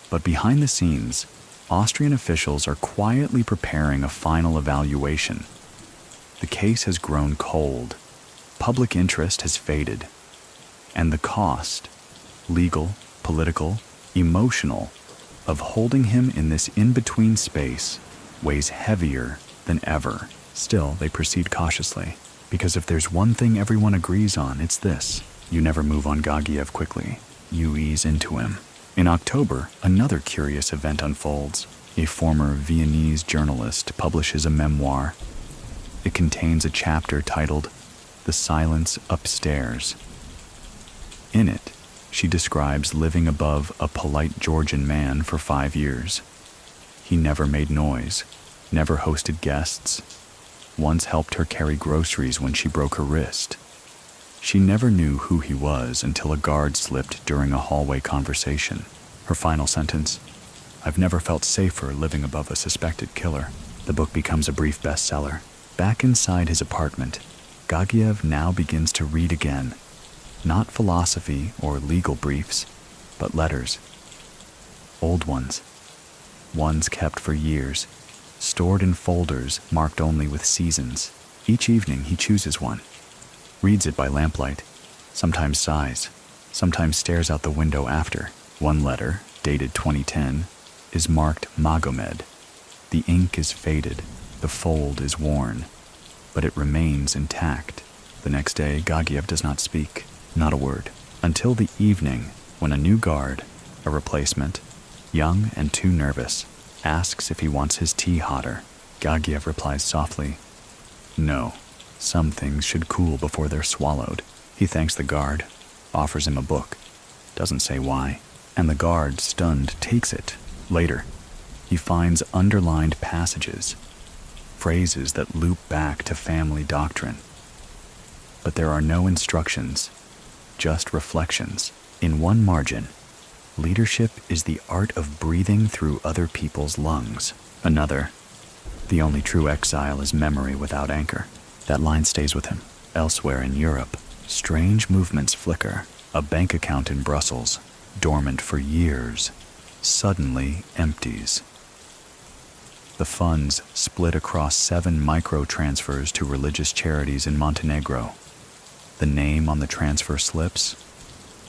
But behind the scenes, Austrian officials are quietly preparing a final evaluation. The case has grown cold. Public interest has faded. And the cost, legal, political, emotional, of holding him in this in-between space weighs heavier than ever. Still, they proceed cautiously, because if there's one thing everyone agrees on, it's this. You never move on Gagiev quickly. You ease into him. In October, another curious event unfolds. A former Viennese journalist publishes a memoir. It contains a chapter titled "The Silence Upstairs." In it, she describes living above a polite Georgian man for 5 years. He never made noise, never hosted guests, once helped her carry groceries when she broke her wrist. She never knew who he was until a guard slipped during a hallway conversation. Her final sentence, "I've never felt safer living above a suspected killer." The book becomes a brief bestseller. Back inside his apartment, Gagiev now begins to read again. Not philosophy or legal briefs, but letters. Old ones kept for years, stored in folders marked only with seasons. Each evening he chooses one, reads it by lamplight, sometimes sighs, sometimes stares out the window after. One letter, dated 2010, is marked Magomed. The ink is faded, the fold is worn, but it remains intact. The next day, Gagiev does not speak, not a word, until the evening when a new guard, a replacement, young and too nervous, asks if he wants his tea hotter. Gagiev replies softly, "No, some things should cool before they're swallowed." He thanks the guard, offers him a book, doesn't say why, and the guard, stunned, takes it. Later, he finds underlined passages, phrases that loop back to family doctrine. But there are no instructions, just reflections. In one margin, leadership is the art of breathing through other people's lungs. Another, the only true exile is memory without anchor. That line stays with him. Elsewhere in Europe, strange movements flicker. A bank account in Brussels, dormant for years, suddenly empties. The funds split across 7 micro-transfers to religious charities in Montenegro. The name on the transfer slips?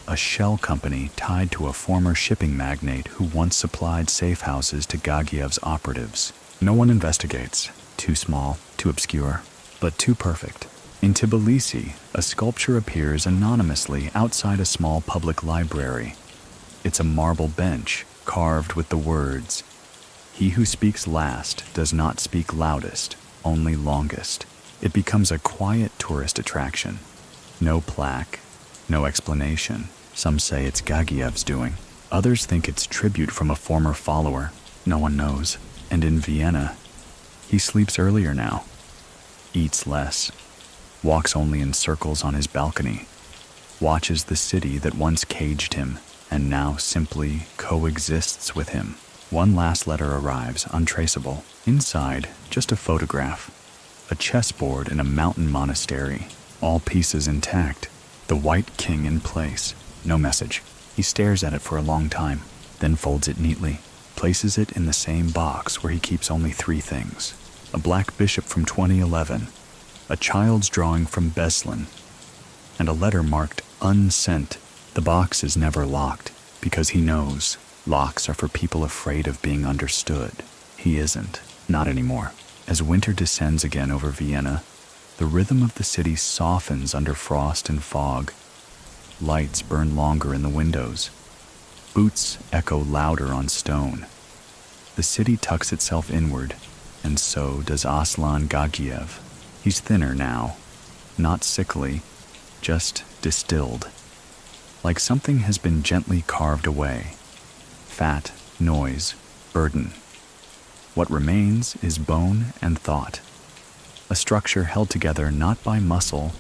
A shell company tied to a former shipping magnate who once supplied safe houses to Gagiev's operatives. No one investigates. Too small, too obscure, but too perfect. In Tbilisi, a sculpture appears anonymously outside a small public library. It's a marble bench carved with the words, "He who speaks last does not speak loudest, only longest." It becomes a quiet tourist attraction. No plaque, no explanation. Some say it's Gagiev's doing. Others think it's tribute from a former follower. No one knows. And in Vienna, he sleeps earlier now, eats less, walks only in circles on his balcony. watches the city that once caged him and now simply coexists with him. One last letter arrives, untraceable. Inside, just a photograph. A chessboard in a mountain monastery, all pieces intact. The White King in place. No message. He stares at it for a long time, then folds it neatly, places it in the same box where he keeps only 3 things. A black bishop from 2011, a child's drawing from Beslan, and a letter marked unsent. The box is never locked because he knows locks are for people afraid of being understood. He isn't. Not anymore. As winter descends again over Vienna, the rhythm of the city softens under frost and fog. Lights burn longer in the windows. Boots echo louder on stone. The city tucks itself inward, and so does Aslan Gagiev. He's thinner now, not sickly, just distilled. Like something has been gently carved away. Fat, noise, burden. What remains is bone and thought. A structure held together not by muscle,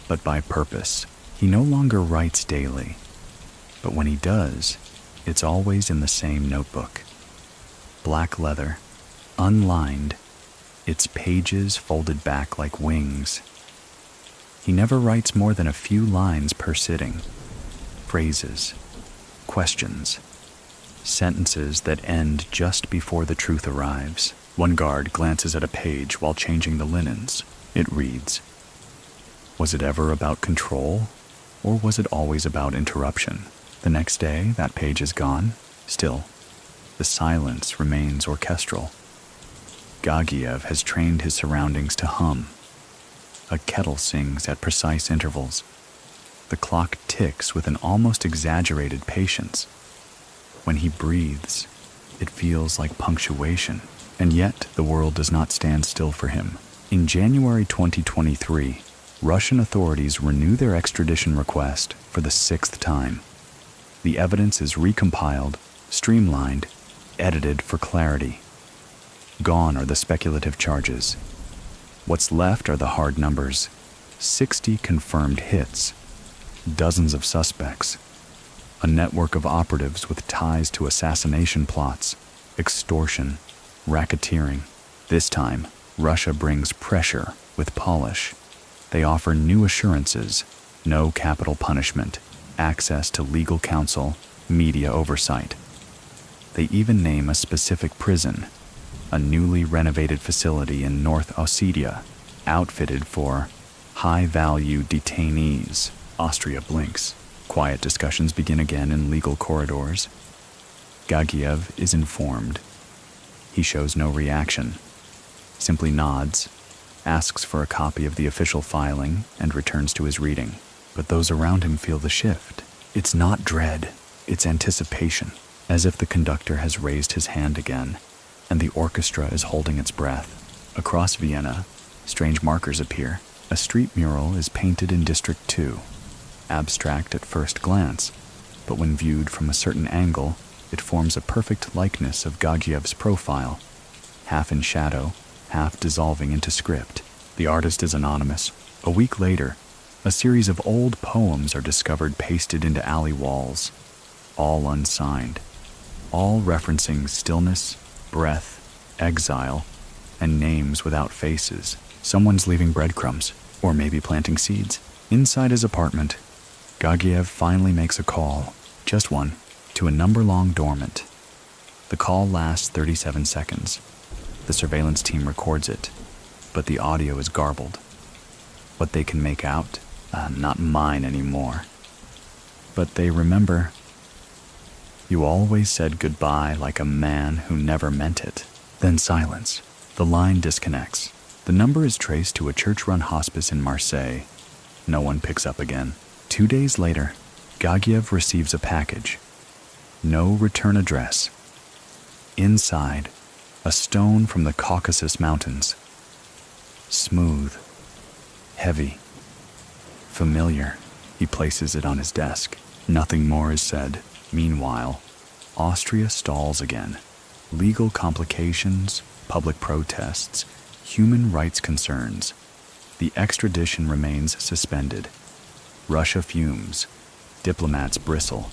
but by purpose. He no longer writes daily, but when he does, it's always in the same notebook. Black leather, unlined, its pages folded back like wings. He never writes more than a few lines per sitting. Phrases, questions, sentences that end just before the truth arrives. One guard glances at a page while changing the linens. It reads, "Was it ever about control, or was it always about interruption?" The next day, that page is gone. Still, the silence remains orchestral. Gagiev has trained his surroundings to hum. A kettle sings at precise intervals. The clock ticks with an almost exaggerated patience. When he breathes, it feels like punctuation. And yet, the world does not stand still for him. In January 2023, Russian authorities renew their extradition request for the 6th time. The evidence is recompiled, streamlined, edited for clarity. Gone are the speculative charges. What's left are the hard numbers. 60 confirmed hits, dozens of suspects, a network of operatives with ties to assassination plots, extortion, racketeering. This time, Russia brings pressure with polish. They offer new assurances, no capital punishment, access to legal counsel, media oversight. They even name a specific prison, a newly renovated facility in North Ossetia, outfitted for high-value detainees. Austria blinks. Quiet discussions begin again in legal corridors. Gagiev is informed. He shows no reaction, simply nods, asks for a copy of the official filing, and returns to his reading. But those around him feel the shift. It's not dread, it's anticipation, as if the conductor has raised his hand again, and the orchestra is holding its breath. Across Vienna, strange markers appear. A street mural is painted in District 2, abstract at first glance, but when viewed from a certain angle, it forms a perfect likeness of Gagiev's profile, half in shadow, half dissolving into script. The artist is anonymous. A week later, a series of old poems are discovered pasted into alley walls, all unsigned, all referencing stillness, breath, exile, and names without faces. Someone's leaving breadcrumbs, or maybe planting seeds. Inside his apartment, Gagiev finally makes a call, just one, to a number-long dormant. The call lasts 37 seconds. The surveillance team records it, but the audio is garbled. What they can make out, not mine anymore. But they remember, "You always said goodbye like a man who never meant it." Then silence. The line disconnects. The number is traced to a church-run hospice in Marseille. No one picks up again. 2 days later, Gagiev receives a package. No return address. Inside, a stone from the Caucasus Mountains. Smooth, heavy, familiar. He places it on his desk. Nothing more is said. Meanwhile, Austria stalls again. Legal complications, public protests, human rights concerns. The extradition remains suspended. Russia fumes. Diplomats bristle.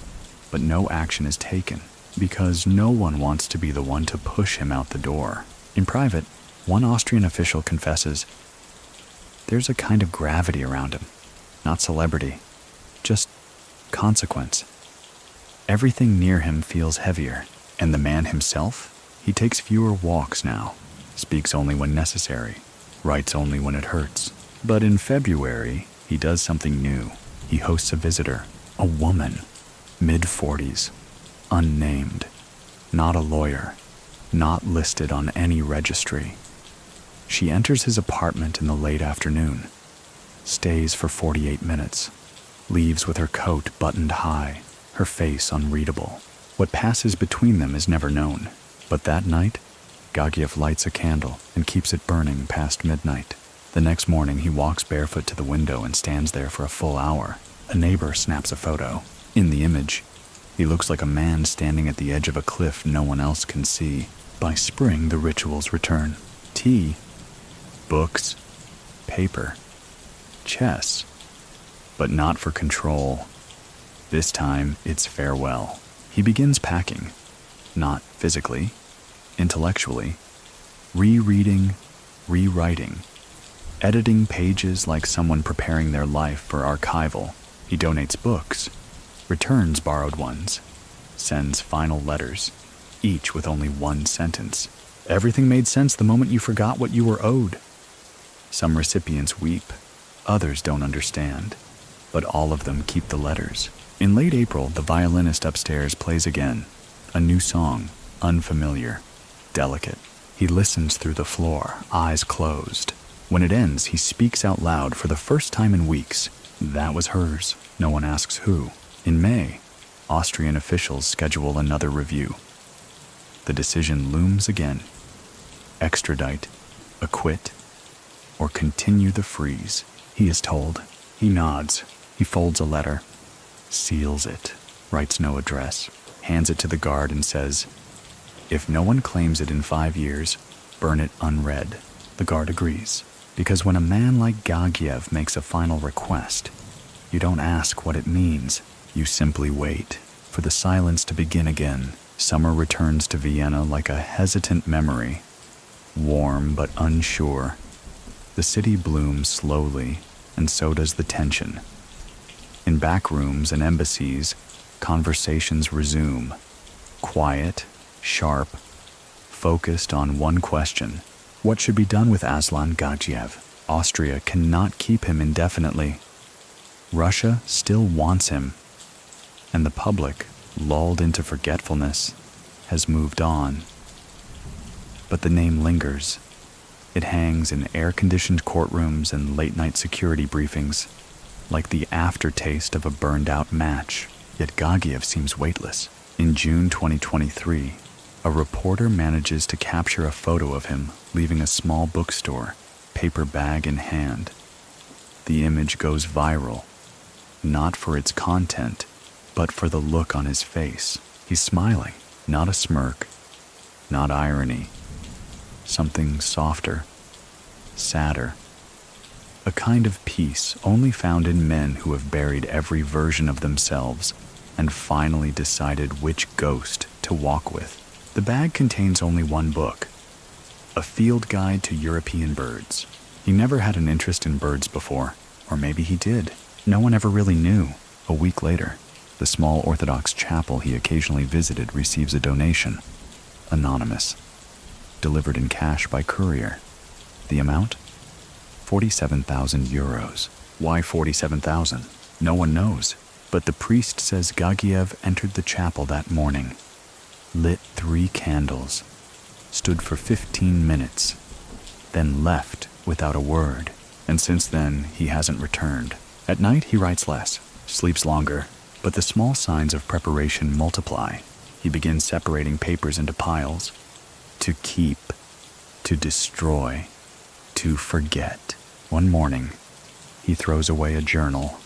But no action is taken, because no one wants to be the one to push him out the door. In private, one Austrian official confesses, there's a kind of gravity around him. Not celebrity, just consequence. Everything near him feels heavier, and the man himself, he takes fewer walks now, speaks only when necessary, writes only when it hurts. But in February, he does something new. He hosts a visitor, a woman, mid-40s, unnamed, not a lawyer, not listed on any registry. She enters his apartment in the late afternoon, stays for 48 minutes, leaves with her coat buttoned high, her face unreadable. What passes between them is never known, but that night, Gagiev lights a candle and keeps it burning past midnight. The next morning, he walks barefoot to the window and stands there for a full hour. A neighbor snaps a photo. In the image, he looks like a man standing at the edge of a cliff no one else can see. By spring, the rituals return. Tea, books, paper, chess, but not for control. This time, it's farewell. He begins packing, not physically, intellectually, rereading, rewriting, editing pages like someone preparing their life for archival. He donates books, returns borrowed ones, sends final letters, each with only one sentence. Everything made sense the moment you forgot what you were owed. Some recipients weep, others don't understand, but all of them keep the letters. In late April, the violinist upstairs plays again, a new song, unfamiliar, delicate. He listens through the floor, eyes closed. When it ends, he speaks out loud for the first time in weeks. That was hers. No one asks who. In May, Austrian officials schedule another review. The decision looms again. Extradite, acquit, or continue the freeze. He is told. He nods. He folds a letter, seals it, writes no address, hands it to the guard and says, if no one claims it in 5 years, burn it unread. The guard agrees, because when a man like Gagiev makes a final request, you don't ask what it means. You simply wait for the silence to begin again. Summer returns to Vienna like a hesitant memory, warm but unsure. The city blooms slowly, and so does the tension. In back rooms and embassies, conversations resume, quiet, sharp, focused on one question. What should be done with Aslan Gagiev? Austria cannot keep him indefinitely. Russia still wants him, and the public, lulled into forgetfulness, has moved on. But the name lingers. It hangs in air-conditioned courtrooms and late-night security briefings, like the aftertaste of a burned-out match. Yet Gagiev seems weightless. In June 2023, a reporter manages to capture a photo of him leaving a small bookstore, paper bag in hand. The image goes viral, not for its content, but for the look on his face. He's smiling, not a smirk, not irony. Something softer, sadder. A kind of peace only found in men who have buried every version of themselves and finally decided which ghost to walk with. The bag contains only one book, a field guide to European birds. He never had an interest in birds before, or maybe he did. No one ever really knew. A week later, the small Orthodox chapel he occasionally visited receives a donation, anonymous, delivered in cash by courier. The amount? 47,000 euros. Why 47,000? No one knows. But the priest says Gagiev entered the chapel that morning, lit 3 candles, stood for 15 minutes, then left without a word. And since then, he hasn't returned. At night, he writes less, sleeps longer, but the small signs of preparation multiply. He begins separating papers into piles. To keep, to destroy, to forget. One morning, he throws away a journal,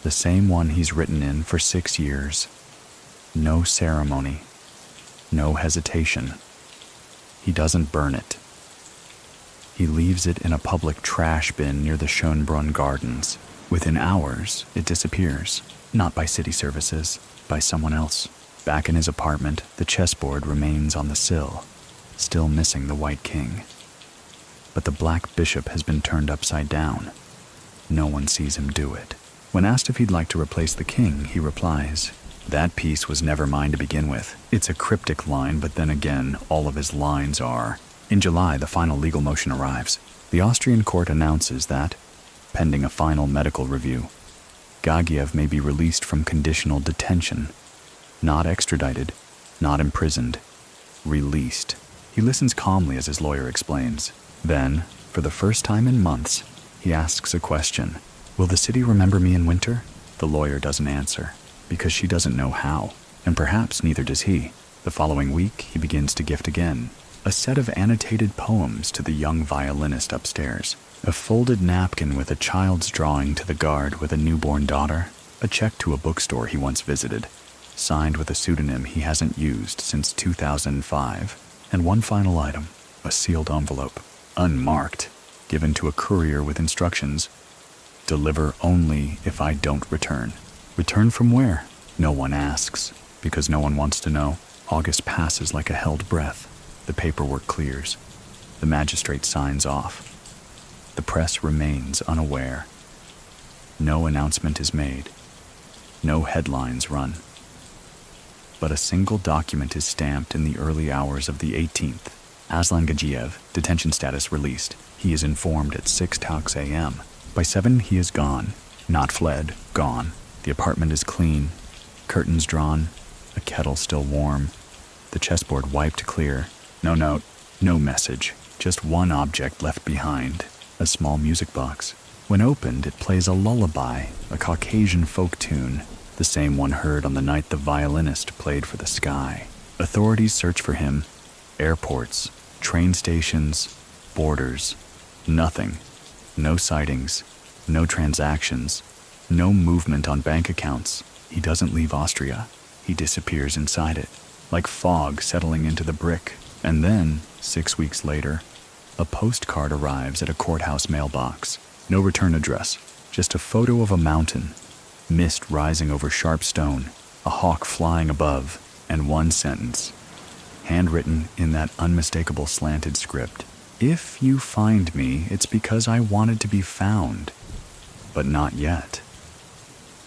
the same one he's written in for 6 years. No ceremony, no hesitation. He doesn't burn it. He leaves it in a public trash bin near the Schönbrunn Gardens. Within hours, it disappears. Not by city services, by someone else. Back in his apartment, the chessboard remains on the sill, still missing the white king. But the black bishop has been turned upside down. No one sees him do it. When asked if he'd like to replace the king, he replies, "That piece was never mine to begin with." It's a cryptic line, but then again, all of his lines are. In July, the final legal motion arrives. The Austrian court announces that, pending a final medical review, Gagiev may be released from conditional detention. Not extradited, not imprisoned. Released. He listens calmly as his lawyer explains. Then, for the first time in months, he asks a question. "Will the city remember me in winter?" The lawyer doesn't answer, because she doesn't know how, and perhaps neither does he. The following week, he begins to gift again. A set of annotated poems to the young violinist upstairs. A folded napkin with a child's drawing to the guard with a newborn daughter. A check to a bookstore he once visited, signed with a pseudonym he hasn't used since 2005. And one final item, a sealed envelope, unmarked, given to a courier with instructions. "Deliver only if I don't return." Return from where? No one asks, because no one wants to know. August passes like a held breath. The paperwork clears. The magistrate signs off. The press remains unaware. No announcement is made. No headlines run. But a single document is stamped in the early hours of the 18th. Aslan Gagiev, detention status released. He is informed at 6:00 a.m. By 7, he is gone. Not fled, gone. The apartment is clean. Curtains drawn. A kettle still warm. The chessboard wiped clear. No note, no message. Just one object left behind. A small music box. When opened, it plays a lullaby, a Caucasian folk tune, the same one heard on the night the violinist played for the sky. Authorities search for him. Airports, train stations, borders. Nothing. No sightings. No transactions. No movement on bank accounts. He doesn't leave Austria. He disappears inside it, like fog settling into the brick. And then, 6 weeks later, a postcard arrives at a courthouse mailbox. No return address, just a photo of a mountain, mist rising over sharp stone, a hawk flying above, and one sentence, handwritten in that unmistakable slanted script. "If you find me, it's because I wanted to be found, but not yet."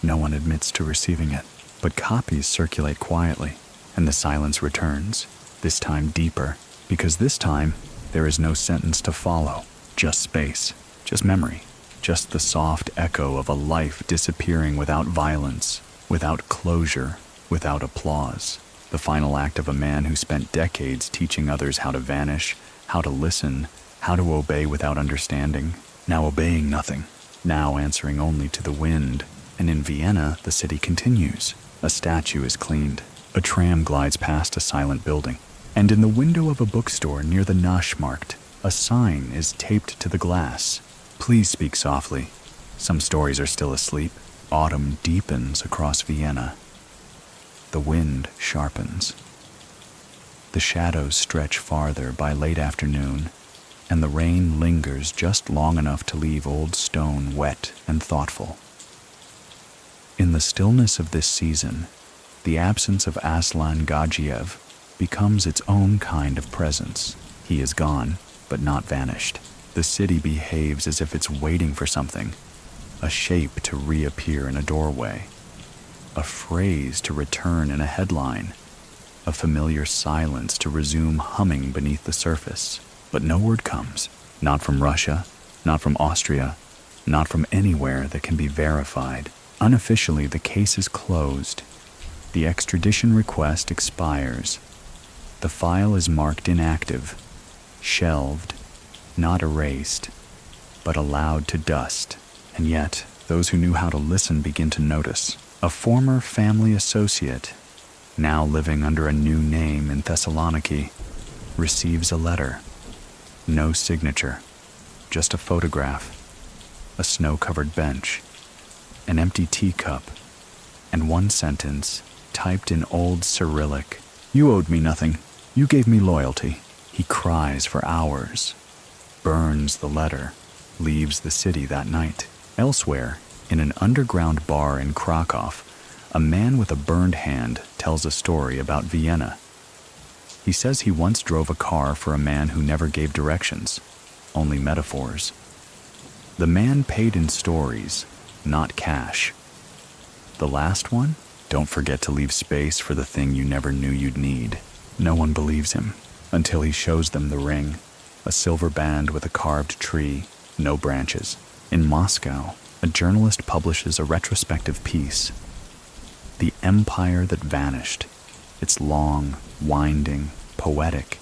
No one admits to receiving it, but copies circulate quietly, and the silence returns, this time deeper, because this time there is no sentence to follow, just space, just memory, just the soft echo of a life disappearing without violence, without closure, without applause. The final act of a man who spent decades teaching others how to vanish, how to listen, how to obey without understanding, now obeying nothing, now answering only to the wind. And in Vienna, the city continues. A statue is cleaned. A tram glides past a silent building. And in the window of a bookstore near the Naschmarkt, a sign is taped to the glass. "Please speak softly. Some stories are still asleep." Autumn deepens across Vienna. The wind sharpens. The shadows stretch farther by late afternoon, and the rain lingers just long enough to leave Old Stone wet and thoughtful. In the stillness of this season, the absence of Aslan Gagiev becomes its own kind of presence. He is gone, but not vanished. The city behaves as if it's waiting for something, a shape to reappear in a doorway, a phrase to return in a headline, a familiar silence to resume humming beneath the surface. But no word comes, not from Russia, not from Austria, not from anywhere that can be verified. Unofficially, the case is closed. The extradition request expires. The file is marked inactive, shelved, not erased, but allowed to dust. And yet, those who knew how to listen begin to notice. A former family associate, now living under a new name in Thessaloniki, receives a letter. No signature, just a photograph, a snow-covered bench, an empty teacup, and one sentence typed in old Cyrillic. "You owed me nothing. You gave me loyalty." He cries for hours, burns the letter, leaves the city that night. Elsewhere, In an underground bar in Krakow, a man with a burned hand tells a story about Vienna. He says he once drove a car for a man who never gave directions, only metaphors. The man paid in stories, not cash. The last one? Don't forget to leave space for the thing you never knew you'd need. No one believes him until he shows them the ring, a silver band with a carved tree, no branches. In Moscow, a journalist publishes a retrospective piece. The Empire That Vanished. It's long, winding, poetic,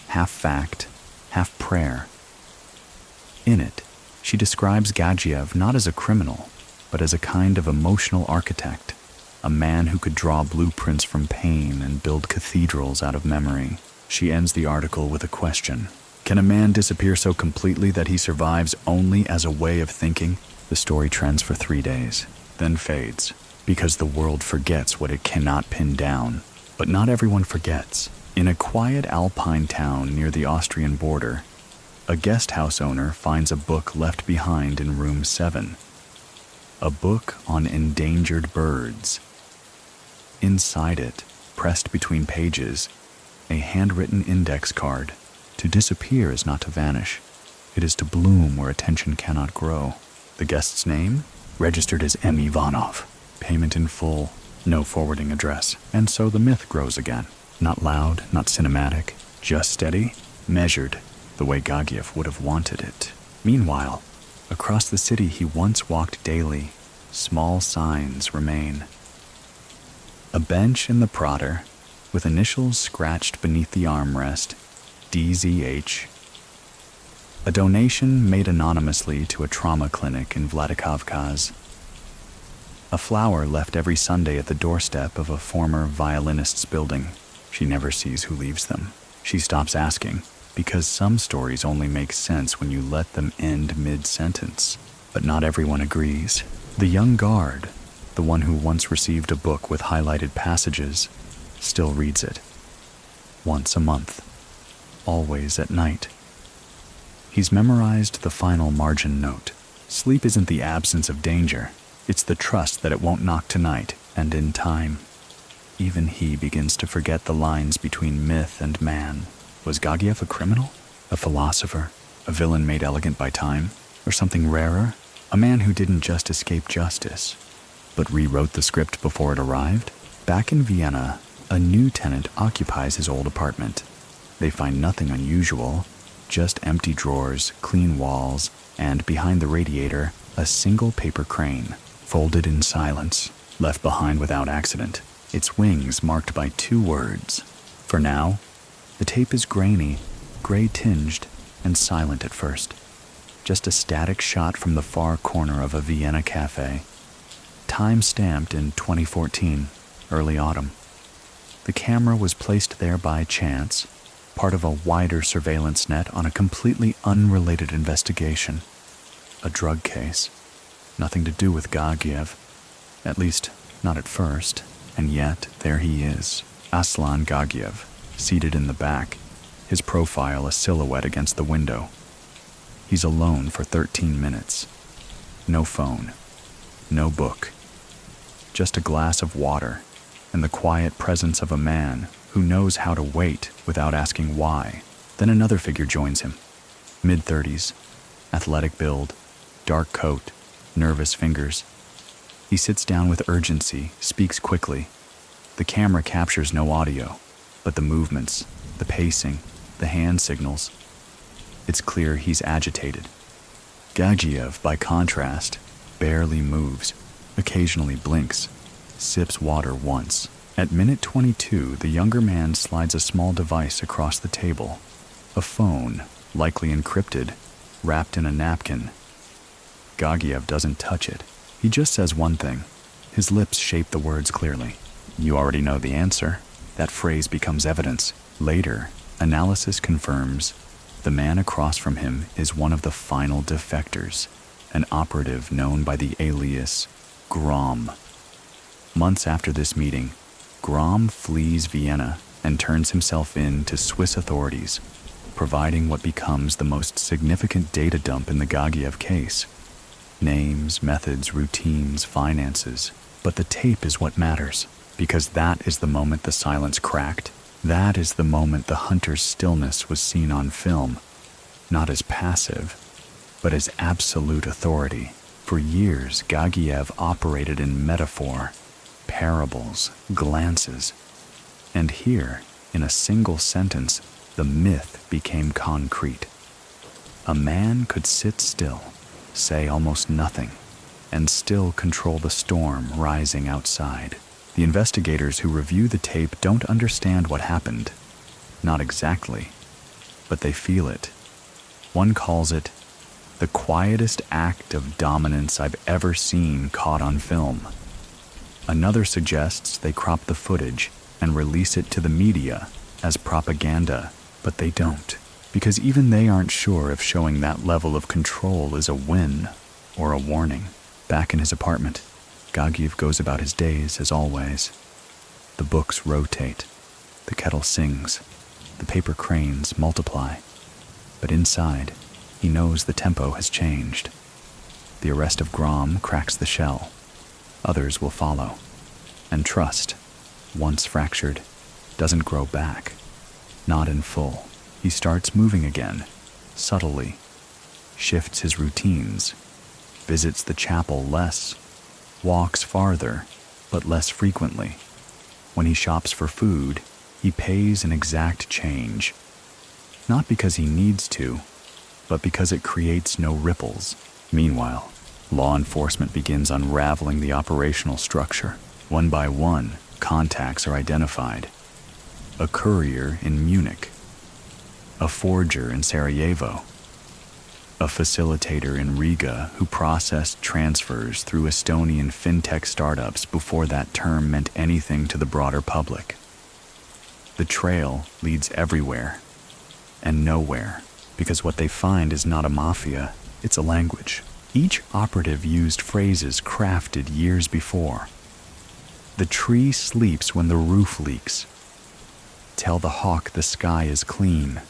half fact, half prayer. In it, she describes Gagiev not as a criminal, but as a kind of emotional architect, a man who could draw blueprints from pain and build cathedrals out of memory. She ends the article with a question. Can a man disappear so completely that he survives only as a way of thinking? The story trends for 3 days, then fades, because the world forgets what it cannot pin down. But not everyone forgets. In a quiet alpine town near the Austrian border, a guest house owner finds a book left behind in room 7. A book on endangered birds. Inside it, pressed between pages, a handwritten index card. To disappear is not to vanish. It is to bloom where attention cannot grow. The guest's name? Registered as M. Ivanov. Payment in full. No forwarding address. And so the myth grows again. Not loud, not cinematic. Just steady, measured, the way Gagiev would have wanted it. Meanwhile, across the city he once walked daily, small signs remain. A bench in the Prater, with initials scratched beneath the armrest, DZH. A donation made anonymously to a trauma clinic in Vladikavkaz. A flower left every Sunday at the doorstep of a former violinist's building. She never sees who leaves them. She stops asking, because some stories only make sense when you let them end mid-sentence. But not everyone agrees. The young guard, the one who once received a book with highlighted passages, still reads it. Once a month. Always at night. He's memorized the final margin note. Sleep isn't the absence of danger. It's the trust that it won't knock tonight and in time. Even he begins to forget the lines between myth and man. Was Gagiev a criminal? A philosopher? A villain made elegant by time? Or something rarer? A man who didn't just escape justice, but rewrote the script before it arrived? Back in Vienna, a new tenant occupies his old apartment. They find nothing unusual, just empty drawers, clean walls, and behind the radiator, a single paper crane, folded in silence, left behind without accident, its wings marked by 2 words. For now, the tape is grainy, gray-tinged, and silent at first. Just a static shot from the far corner of a Vienna cafe. Time stamped in 2014, early autumn. The camera was placed there by chance, part of a wider surveillance net on a completely unrelated investigation. A drug case. Nothing to do with Gagiev. At least, not at first. And yet, there he is, Aslan Gagiev, seated in the back, his profile a silhouette against the window. He's alone for 13 minutes. No phone. No book. Just a glass of water, and the quiet presence of a man who knows how to wait without asking why. Then another figure joins him. Mid-30s, athletic build, dark coat, nervous fingers. He sits down with urgency, speaks quickly. The camera captures no audio, but the movements, the pacing, the hand signals. It's clear he's agitated. Gagiev, by contrast, barely moves, occasionally blinks, sips water once. At minute 22, the younger man slides a small device across the table. A phone, likely encrypted, wrapped in a napkin. Gagiev doesn't touch it. He just says one thing. His lips shape the words clearly. You already know the answer. That phrase becomes evidence. Later, analysis confirms the man across from him is one of the final defectors, an operative known by the alias Grom. Months after this meeting, Grom flees Vienna and turns himself in to Swiss authorities, providing what becomes the most significant data dump in the Gagiev case. Names, methods, routines, finances. But the tape is what matters, because that is the moment the silence cracked. That is the moment the hunter's stillness was seen on film, not as passive, but as absolute authority. For years, Gagiev operated in metaphor, parables, glances. And here, in a single sentence, the myth became concrete. A man could sit still, say almost nothing, and still control the storm rising outside. The investigators who review the tape don't understand what happened. Not exactly, but they feel it. One calls it the quietest act of dominance I've ever seen caught on film. Another suggests they crop the footage and release it to the media as propaganda, but they don't, because even they aren't sure if showing that level of control is a win or a warning. Back in his apartment, Gagiev goes about his days as always. The books rotate, the kettle sings, the paper cranes multiply. But inside, he knows the tempo has changed. The arrest of Grom cracks the shell. Others will follow. And trust, once fractured, doesn't grow back. Not in full. He starts moving again, subtly, shifts his routines, visits the chapel less, walks farther, but less frequently. When he shops for food, he pays an exact change. Not because he needs to, but because it creates no ripples. Meanwhile, law enforcement begins unraveling the operational structure. One by one, contacts are identified. A courier in Munich, a forger in Sarajevo, a facilitator in Riga who processed transfers through Estonian fintech startups before that term meant anything to the broader public. The trail leads everywhere and nowhere, because what they find is not a mafia, it's a language. Each operative used phrases crafted years before. The tree sleeps when the roof leaks. Tell the hawk the sky is clean.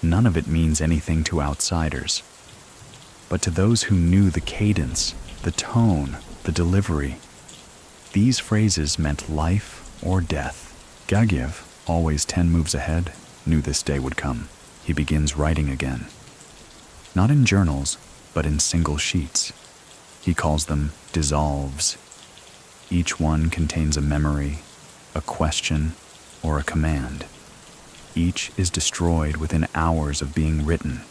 None of it means anything to outsiders. But to those who knew the cadence, the tone, the delivery, these phrases meant life or death. Gagiev, always 10 moves ahead, knew this day would come. He begins writing again. Not in journals, but in single sheets. He calls them dissolves. Each one contains a memory, a question, or a command. Each is destroyed within hours of being written,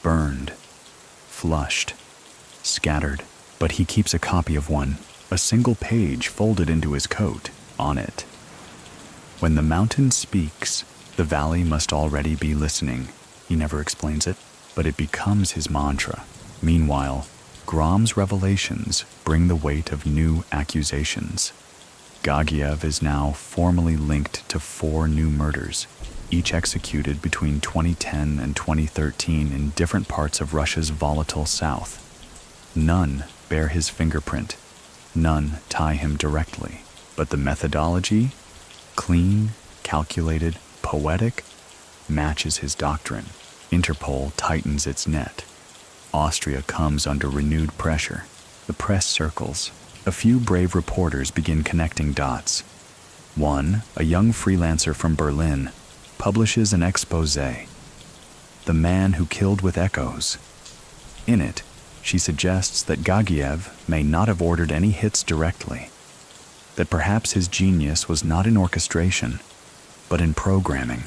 burned, flushed, scattered. But he keeps a copy of one, a single page folded into his coat. On it, when the mountain speaks, the valley must already be listening. He never explains it, but it becomes his mantra. Meanwhile, Grom's revelations bring the weight of new accusations. Gagiev is now formally linked to 4 new murders, each executed between 2010 and 2013 in different parts of Russia's volatile south. None bear his fingerprint. None tie him directly. But the methodology, clean, calculated, poetic, matches his doctrine. Interpol tightens its net. Austria comes under renewed pressure. The press circles. A few brave reporters begin connecting dots. One, a young freelancer from Berlin, publishes an exposé. The Man Who Killed with Echoes. In it, she suggests that Gagiev may not have ordered any hits directly, that perhaps his genius was not in orchestration, but in programming,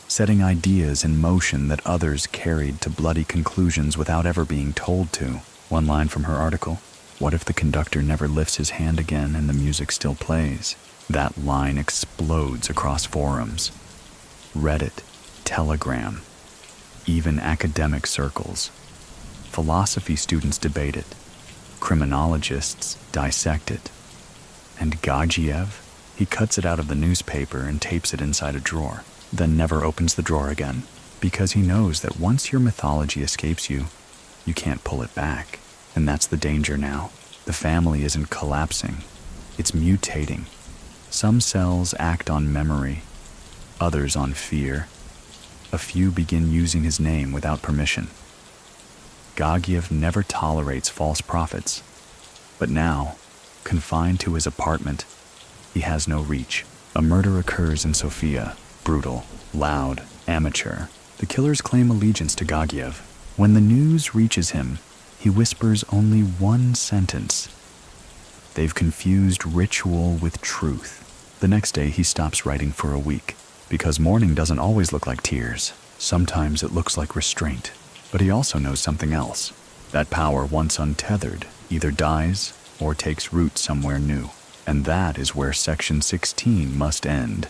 setting ideas in motion that others carried to bloody conclusions without ever being told to. One line from her article, "What if the conductor never lifts his hand again and the music still plays?" That line explodes across forums. Reddit, Telegram, even academic circles. Philosophy students debate it. Criminologists dissect it. And Gagiev, he cuts it out of the newspaper and tapes it inside a drawer, then never opens the drawer again, because he knows that once your mythology escapes you, you can't pull it back. And that's the danger now. The family isn't collapsing. It's mutating. Some cells act on memory, others on fear. A few begin using his name without permission. Gagiev never tolerates false prophets. But now, confined to his apartment, he has no reach. A murder occurs in Sofia, brutal, loud, amateur. The killers claim allegiance to Gagiev. When the news reaches him, he whispers only one sentence. They've confused ritual with truth. The next day he stops writing for a week, because mourning doesn't always look like tears. Sometimes it looks like restraint. But he also knows something else. That power, once untethered, either dies or takes root somewhere new. And that is where Section 16 must end,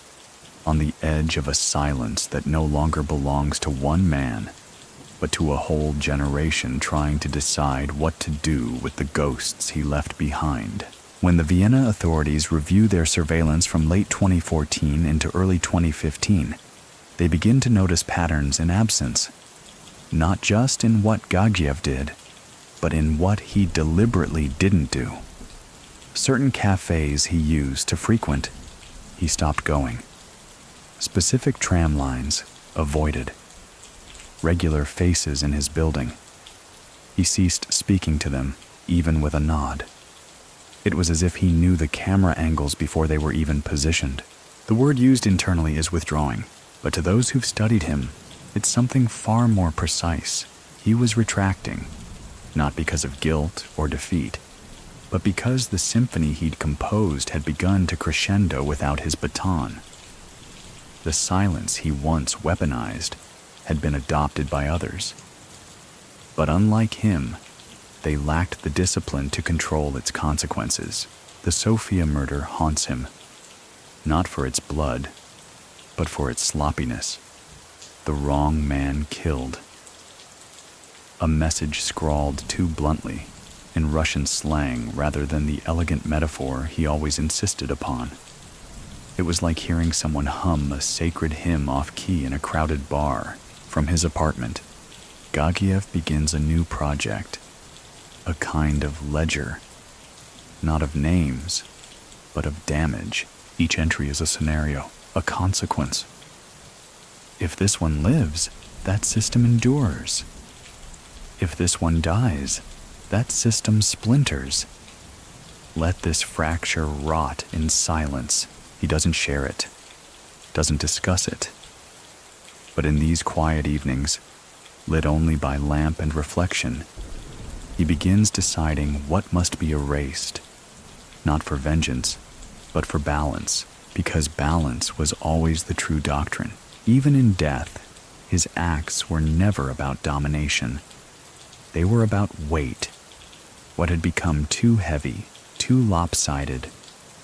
on the edge of a silence that no longer belongs to one man, but to a whole generation trying to decide what to do with the ghosts he left behind. When the Vienna authorities review their surveillance from late 2014 into early 2015, they begin to notice patterns in absence, not just in what Gagiev did, but in what he deliberately didn't do. Certain cafes he used to frequent, he stopped going. Specific tram lines, avoided. Regular faces in his building, he ceased speaking to them, even with a nod. It was as if he knew the camera angles before they were even positioned. The word used internally is withdrawing, but to those who've studied him, it's something far more precise. He was retracting, not because of guilt or defeat, but because the symphony he'd composed had begun to crescendo without his baton. The silence he once weaponized had been adopted by others. But unlike him, they lacked the discipline to control its consequences. The Sofia murder haunts him, not for its blood, but for its sloppiness. The wrong man killed. A message scrawled too bluntly, in Russian slang rather than the elegant metaphor he always insisted upon. It was like hearing someone hum a sacred hymn off-key in a crowded bar. From his apartment, Gagiev begins a new project, a kind of ledger, not of names, but of damage. Each entry is a scenario, a consequence. If this one lives, that system endures. If this one dies, that system splinters. Let this fracture rot in silence. He doesn't share it, doesn't discuss it. But in these quiet evenings, lit only by lamp and reflection, he begins deciding what must be erased, not for vengeance, but for balance, because balance was always the true doctrine. Even in death, his acts were never about domination. They were about weight. What had become too heavy, too lopsided,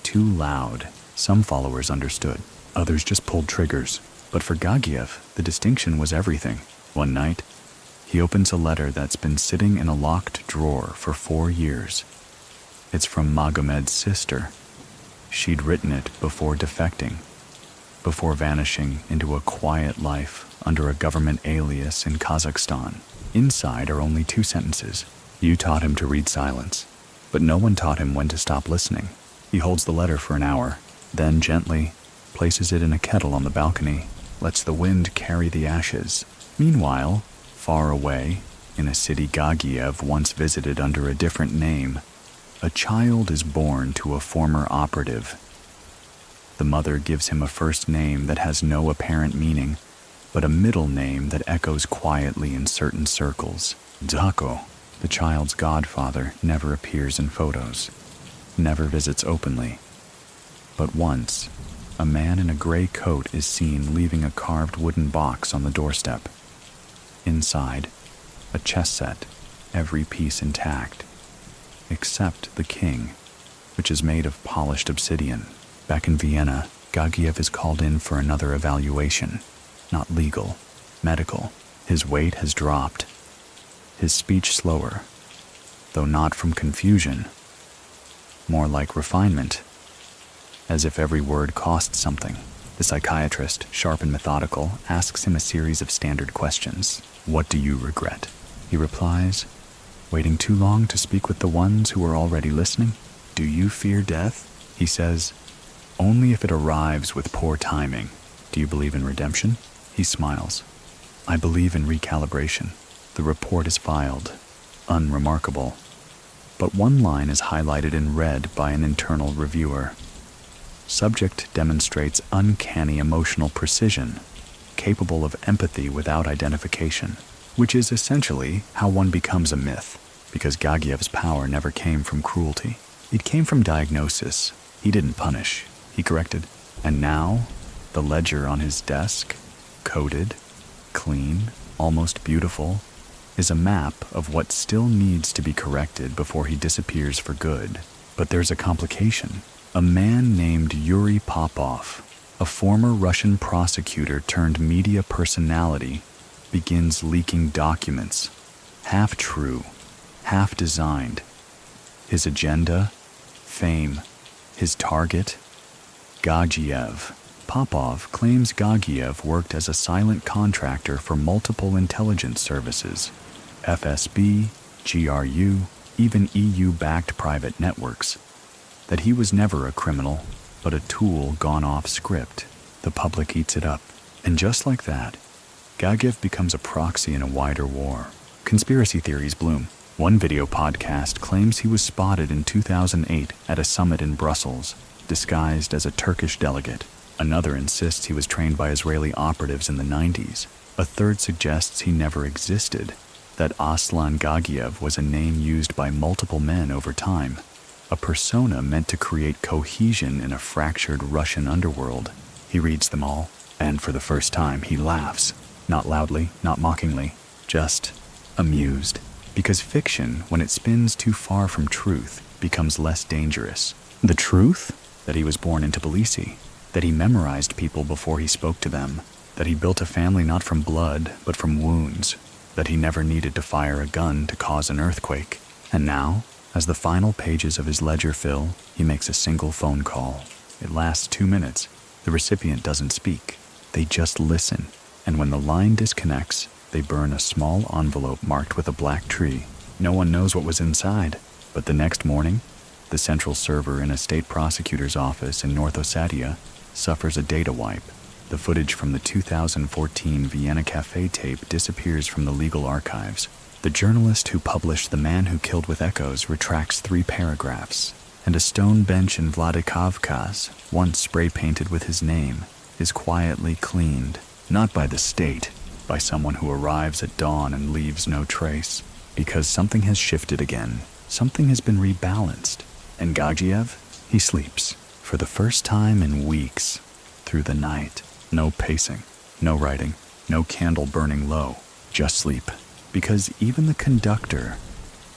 too loud. Some followers understood, others just pulled triggers. But for Gagiev, the distinction was everything. One night, he opens a letter that's been sitting in a locked drawer for 4 years. It's from Magomed's sister. She'd written it before defecting, before vanishing into a quiet life under a government alias in Kazakhstan. Inside are only 2 sentences. You taught him to read silence, but no one taught him when to stop listening. He holds the letter for an hour, then gently places it in a kettle on the balcony, lets the wind carry the ashes. Meanwhile, far away, in a city Gagiev once visited under a different name, a child is born to a former operative. The mother gives him a first name that has no apparent meaning, but a middle name that echoes quietly in certain circles. Dzako, the child's godfather, never appears in photos, never visits openly. But once, a man in a gray coat is seen leaving a carved wooden box on the doorstep. Inside, a chess set, every piece intact, except the king, which is made of polished obsidian. Back in Vienna, Gagiev is called in for another evaluation. Not legal, medical. His weight has dropped, his speech slower, though not from confusion, more like refinement, as if every word cost something. The psychiatrist, sharp and methodical, asks him a series of standard questions. What do you regret? He replies, waiting too long to speak with the ones who are already listening. Do you fear death? He says, only if it arrives with poor timing. Do you believe in redemption? He smiles. I believe in recalibration. The report is filed. unremarkable. But one line is highlighted in red by an internal reviewer. Subject demonstrates uncanny emotional precision, capable of empathy without identification, which is essentially how one becomes a myth, because Gagiev's power never came from cruelty. It came from diagnosis. He didn't punish, he corrected. And now, the ledger on his desk, coded, clean, almost beautiful, is a map of what still needs to be corrected before he disappears for good. But there's a complication. A man named Yuri Popov, a former Russian prosecutor turned media personality, begins leaking documents, half true, half designed. His agenda, fame, his target, Gagiev. Popov claims Gagiev worked as a silent contractor for multiple intelligence services, FSB, GRU, even EU-backed private networks, that he was never a criminal, but a tool gone off script. The public eats it up. And just like that, Gagiev becomes a proxy in a wider war. Conspiracy theories bloom. One video podcast claims he was spotted in 2008 at a summit in Brussels, disguised as a Turkish delegate. Another insists he was trained by Israeli operatives in the 90s. A third suggests he never existed, that Aslan Gagiev was a name used by multiple men over time, a persona meant to create cohesion in a fractured Russian underworld. He reads them all, and for the first time he laughs, not loudly, not mockingly, just amused. Because fiction, when it spins too far from truth, becomes less dangerous. The truth? That he was born into Tbilisi, that he memorized people before he spoke to them, that he built a family not from blood, but from wounds, that he never needed to fire a gun to cause an earthquake. And now, as the final pages of his ledger fill, he makes a single phone call. It lasts 2 minutes. The recipient doesn't speak. They just listen. And when the line disconnects, they burn a small envelope marked with a black tree. No one knows what was inside. But the next morning, the central server in a state prosecutor's office in North Ossetia suffers a data wipe. The footage from the 2014 Vienna Cafe tape disappears from the legal archives. The journalist who published The Man Who Killed with Echoes retracts 3 paragraphs, and a stone bench in Vladikavkaz, once spray-painted with his name, is quietly cleaned, not by the state, by someone who arrives at dawn and leaves no trace, because something has shifted again, something has been rebalanced, and Gagiev, he sleeps, for the first time in weeks, through the night. No pacing, no writing, no candle burning low, just sleep. Because even the conductor,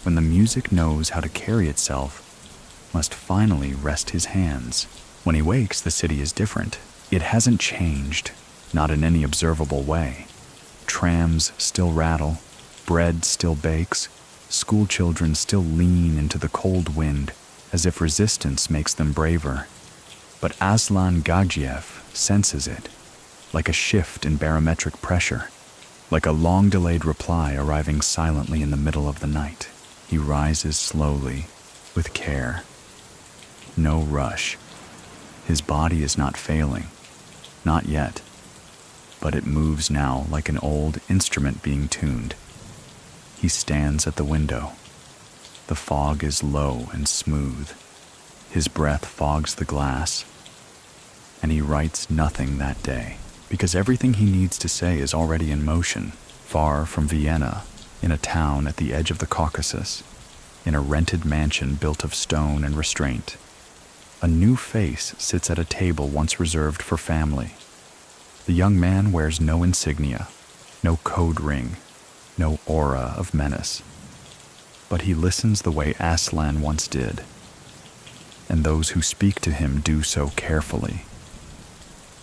when the music knows how to carry itself, must finally rest his hands. When he wakes, the city is different. It hasn't changed, not in any observable way. Trams still rattle, bread still bakes, school children still lean into the cold wind, as if resistance makes them braver. But Aslan Gagiev senses it, like a shift in barometric pressure, like a long-delayed reply arriving silently in the middle of the night. He rises slowly, with care. No rush. His body is not failing. Not yet. But it moves now like an old instrument being tuned. He stands at the window. The fog is low and smooth. His breath fogs the glass. And he writes nothing that day, because everything he needs to say is already in motion, far from Vienna, in a town at the edge of the Caucasus, in a rented mansion built of stone and restraint. A new face sits at a table once reserved for family. The young man wears no insignia, no code ring, no aura of menace. But he listens the way Aslan once did, and those who speak to him do so carefully,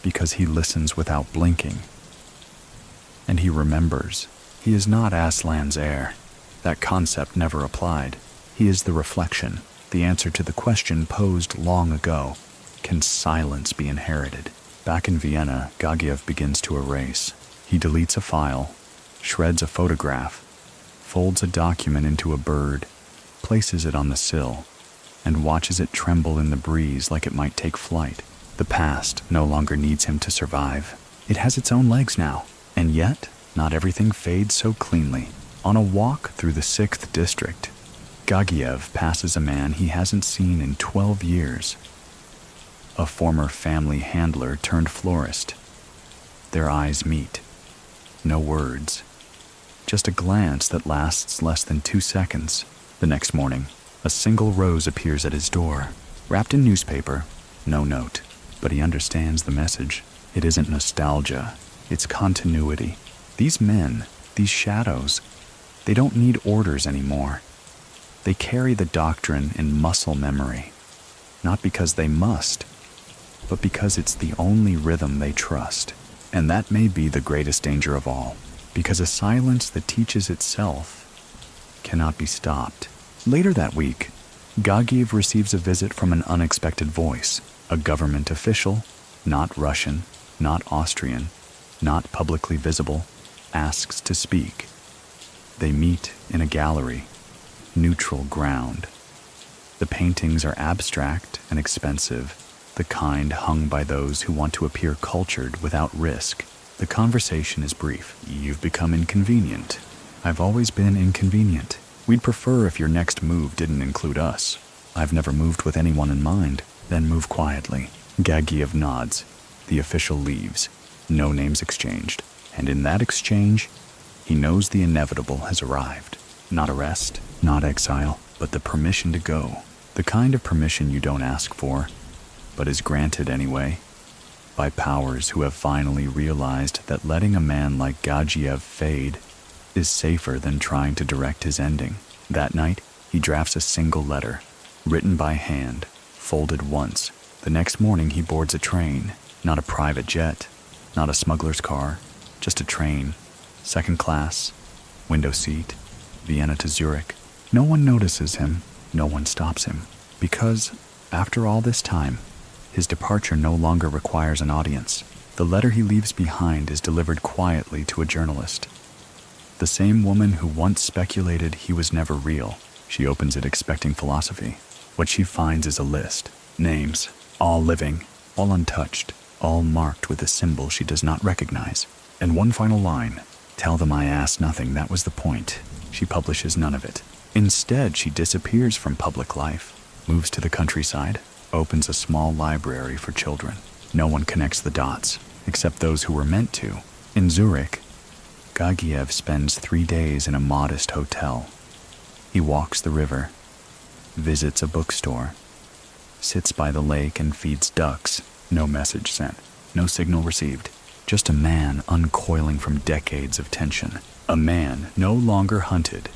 because he listens without blinking. And he remembers. He is not Aslan's heir. That concept never applied. He is the reflection, the answer to the question posed long ago. Can silence be inherited? Back in Vienna, Gagiev begins to erase. He deletes a file, shreds a photograph, folds a document into a bird, places it on the sill, and watches it tremble in the breeze like it might take flight. The past no longer needs him to survive. It has its own legs now, and yet not everything fades so cleanly. On a walk through the 6th district, Gagiev passes a man he hasn't seen in 12 years. A former family handler turned florist. Their eyes meet. No words. Just a glance that lasts less than 2 seconds. The next morning, a single rose appears at his door, wrapped in newspaper. No note, but he understands the message. It isn't nostalgia, it's continuity. These men, these shadows, they don't need orders anymore. They carry the doctrine in muscle memory, not because they must, but because it's the only rhythm they trust. And that may be the greatest danger of all, because a silence that teaches itself cannot be stopped. Later that week, Gagiev receives a visit from an unexpected voice, a government official, not Russian, not Austrian, not publicly visible, asks to speak. They meet in a gallery, neutral ground. The paintings are abstract and expensive, the kind hung by those who want to appear cultured without risk. The conversation is brief. You've become inconvenient. I've always been inconvenient. We'd prefer if your next move didn't include us. I've never moved with anyone in mind. Then move quietly. Gagiev nods. The official leaves. No names exchanged. And in that exchange, he knows the inevitable has arrived. Not arrest, not exile, but the permission to go. The kind of permission you don't ask for, but is granted anyway, by powers who have finally realized that letting a man like Gagiev fade is safer than trying to direct his ending. That night, he drafts a single letter, written by hand, folded once. The next morning, he boards a train, not a private jet, not a smuggler's car, just a train, second class, window seat, Vienna to Zurich. No one notices him, no one stops him, because, after all this time, his departure no longer requires an audience. The letter he leaves behind is delivered quietly to a journalist. The same woman who once speculated he was never real. She opens it expecting philosophy. What she finds is a list. Names, all living, all untouched, all marked with a symbol she does not recognize. And one final line. Tell them I asked nothing, that was the point. She publishes none of it. Instead, she disappears from public life, moves to the countryside, opens a small library for children. No one connects the dots, except those who were meant to. In Zurich, Gagiev spends 3 days in a modest hotel. He walks the river, visits a bookstore, sits by the lake and feeds ducks. No message sent, no signal received. Just a man uncoiling from decades of tension. A man no longer hunted,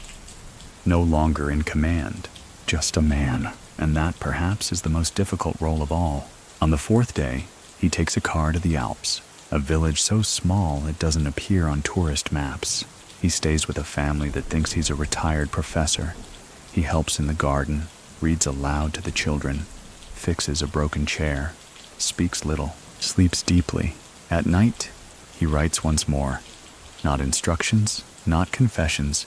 no longer in command. Just a man. And that, perhaps, is the most difficult role of all. On the 4th day, he takes a car to the Alps, a village so small it doesn't appear on tourist maps. He stays with a family that thinks he's a retired professor. He helps in the garden, reads aloud to the children, fixes a broken chair, speaks little, sleeps deeply. At night, he writes once more. Not instructions, not confessions,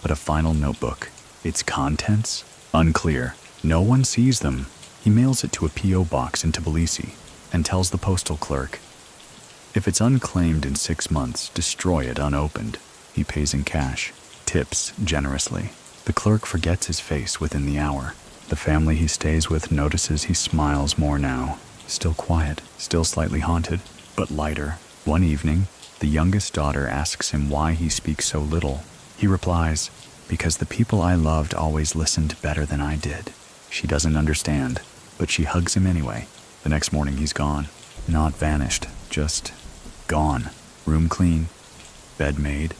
but a final notebook. Its contents? Unclear. No one sees them. He mails it to a P.O. box in Tbilisi and tells the postal clerk, if it's unclaimed in 6 months, destroy it unopened. He pays in cash, tips generously. The clerk forgets his face within the hour. The family he stays with notices he smiles more now. Still quiet, still slightly haunted, but lighter. One evening, the youngest daughter asks him why he speaks so little. He replies, because the people I loved always listened better than I did. She doesn't understand, but she hugs him anyway. The next morning he's gone. Not vanished, just gone. Room clean, bed made,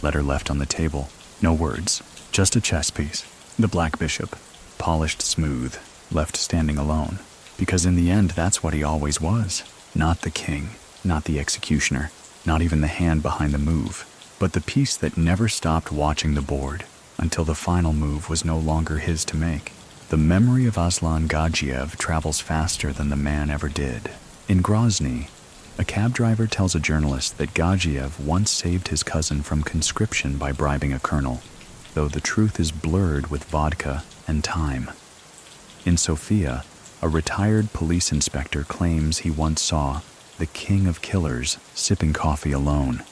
letter left on the table. No words, just a chess piece. The Black Bishop, polished smooth, left standing alone. Because in the end, that's what he always was. Not the king, not the executioner, not even the hand behind the move, but the piece that never stopped watching the board until the final move was no longer his to make. The memory of Aslan Gagiev travels faster than the man ever did. In Grozny, a cab driver tells a journalist that Gagiev once saved his cousin from conscription by bribing a colonel, though the truth is blurred with vodka and time. In Sofia, a retired police inspector claims he once saw the king of killers sipping coffee alone.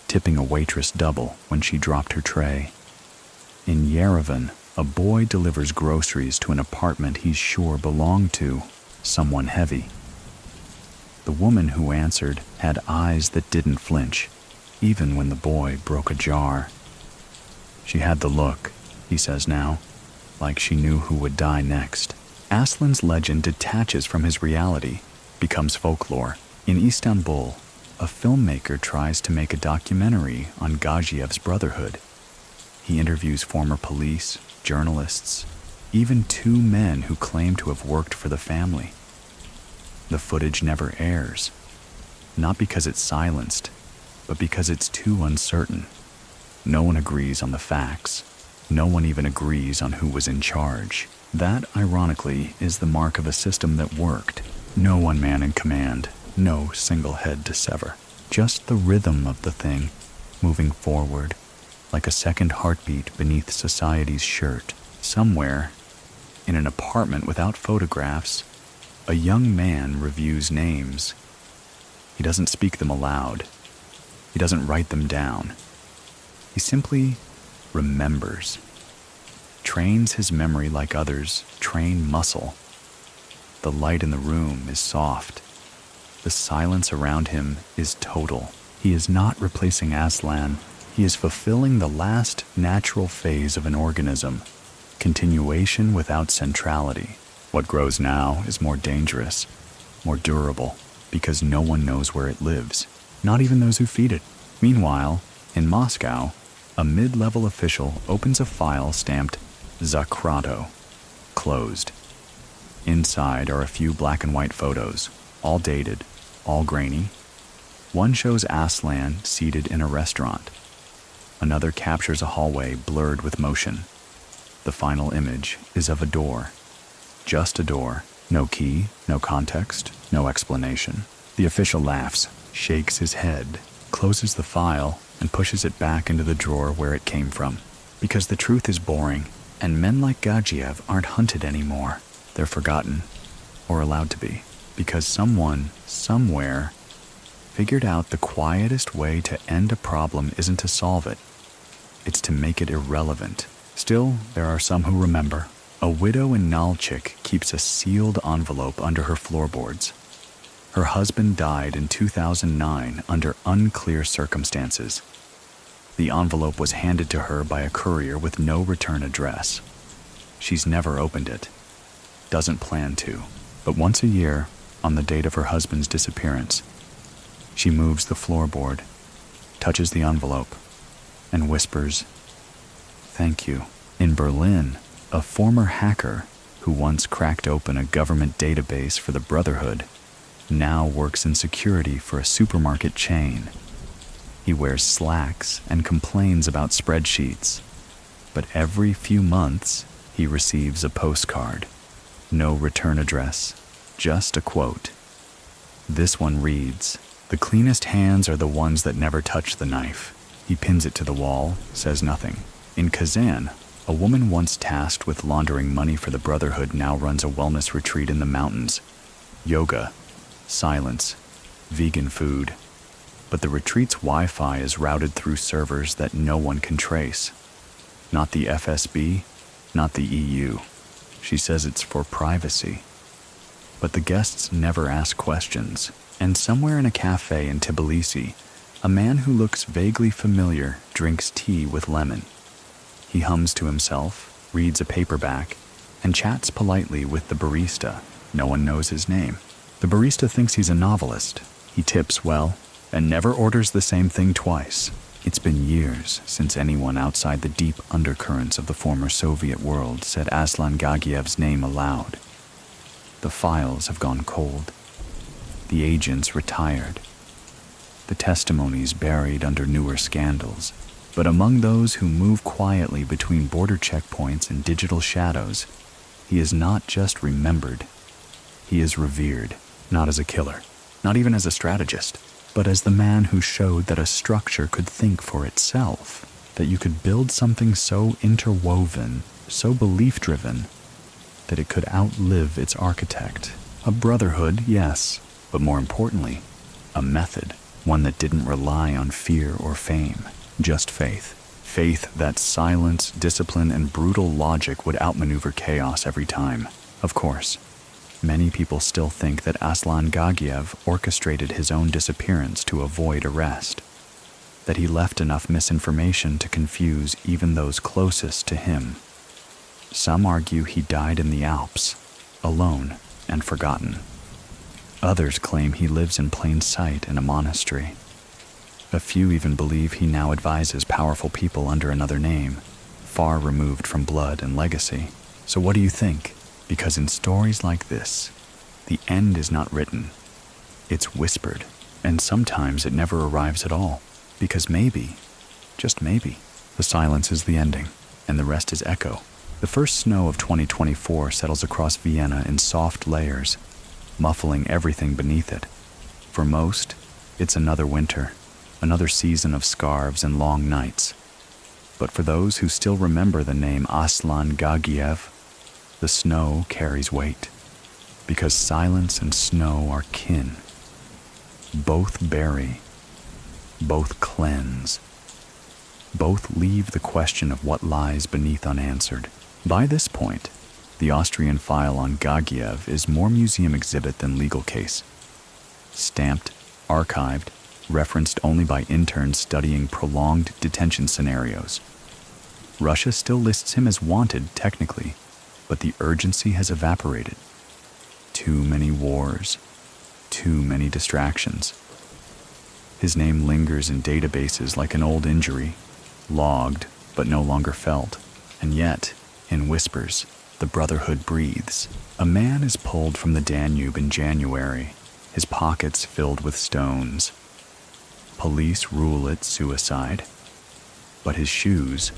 tipping a waitress double when she dropped her tray. In Yerevan, a boy delivers groceries to an apartment he's sure belonged to someone heavy. The woman who answered had eyes that didn't flinch, even when the boy broke a jar. She had the look, he says now, like she knew who would die next. Aslan's legend detaches from his reality, becomes folklore. In Istanbul, a filmmaker tries to make a documentary on Gagiev's Brotherhood. He interviews former police, journalists, even two men who claim to have worked for the family. The footage never airs, not because it's silenced, but because it's too uncertain. No one agrees on the facts. No one even agrees on who was in charge. That, ironically, is the mark of a system that worked. No one man in command, no single head to sever. Just the rhythm of the thing, moving forward, like a second heartbeat beneath society's shirt. Somewhere, in an apartment without photographs, a young man reviews names. He doesn't speak them aloud. He doesn't write them down. He simply remembers. Trains his memory like others train muscle. The light in the room is soft. The silence around him is total. He is not replacing Aslan. He is fulfilling the last natural phase of an organism. Continuation without centrality. What grows now is more dangerous, more durable, because no one knows where it lives, not even those who feed it. Meanwhile, in Moscow, a mid-level official opens a file stamped Zakrato, closed. Inside are a few black and white photos, all dated, all grainy. One shows Aslan seated in a restaurant. Another captures a hallway blurred with motion. The final image is of a door. Just a door. No key, no context, no explanation. The official laughs, shakes his head, closes the file, and pushes it back into the drawer where it came from. Because the truth is boring, and men like Gagiev aren't hunted anymore. They're forgotten, or allowed to be. Because someone, somewhere, figured out the quietest way to end a problem isn't to solve it. It's to make it irrelevant. Still, there are some who remember. A widow in Nalchik keeps a sealed envelope under her floorboards. Her husband died in 2009 under unclear circumstances. The envelope was handed to her by a courier with no return address. She's never opened it. Doesn't plan to. But once a year, on the date of her husband's disappearance, she moves the floorboard, touches the envelope, and whispers, "Thank you." In Berlin, a former hacker who once cracked open a government database for the Brotherhood now works in security for a supermarket chain. He wears slacks and complains about spreadsheets, but every few months he receives a postcard. No return address, just a quote. This one reads, "The cleanest hands are the ones that never touch the knife." He pins it to the wall, says nothing. In Kazan, a woman once tasked with laundering money for the Brotherhood now runs a wellness retreat in the mountains. Yoga, silence, vegan food. But the retreat's Wi-Fi is routed through servers that no one can trace. Not the FSB, not the EU. She says it's for privacy. But the guests never ask questions. And somewhere in a cafe in Tbilisi, a man who looks vaguely familiar drinks tea with lemon. He hums to himself, reads a paperback, and chats politely with the barista. No one knows his name. The barista thinks he's a novelist. He tips well, and never orders the same thing twice. It's been years since anyone outside the deep undercurrents of the former Soviet world said Aslan Gagiev's name aloud. The files have gone cold. The agents retired. The testimonies buried under newer scandals. But among those who move quietly between border checkpoints and digital shadows, he is not just remembered. He is revered, not as a killer, not even as a strategist, but as the man who showed that a structure could think for itself, that you could build something so interwoven, so belief-driven, that it could outlive its architect. A brotherhood, yes, but more importantly, a method. one that didn't rely on fear or fame, just faith. Faith that silence, discipline, and brutal logic would outmaneuver chaos every time. Of course, many people still think that Aslan Gagiev orchestrated his own disappearance to avoid arrest, that he left enough misinformation to confuse even those closest to him. Some argue he died in the Alps, alone and forgotten. Others claim he lives in plain sight in a monastery. A few even believe he now advises powerful people under another name, far removed from blood and legacy. So what do you think? Because in stories like this, the end is not written. It's whispered, and sometimes it never arrives at all. Because maybe, just maybe, the silence is the ending, and the rest is echo. The first snow of 2024 settles across Vienna in soft layers, muffling everything beneath it. For most, it's another winter, another season of scarves and long nights. But for those who still remember the name Aslan Gagiev, the snow carries weight, because silence and snow are kin. Both bury, both cleanse, both leave the question of what lies beneath unanswered. By this point, the Austrian file on Gagiev is more museum exhibit than legal case. Stamped, archived, referenced only by interns studying prolonged detention scenarios. Russia still lists him as wanted technically, but the urgency has evaporated. Too many wars, too many distractions. His name lingers in databases like an old injury, logged but no longer felt. And yet, in whispers, the Brotherhood breathes. A man is pulled from the Danube in January, his pockets filled with stones. Police rule it suicide, but his shoes,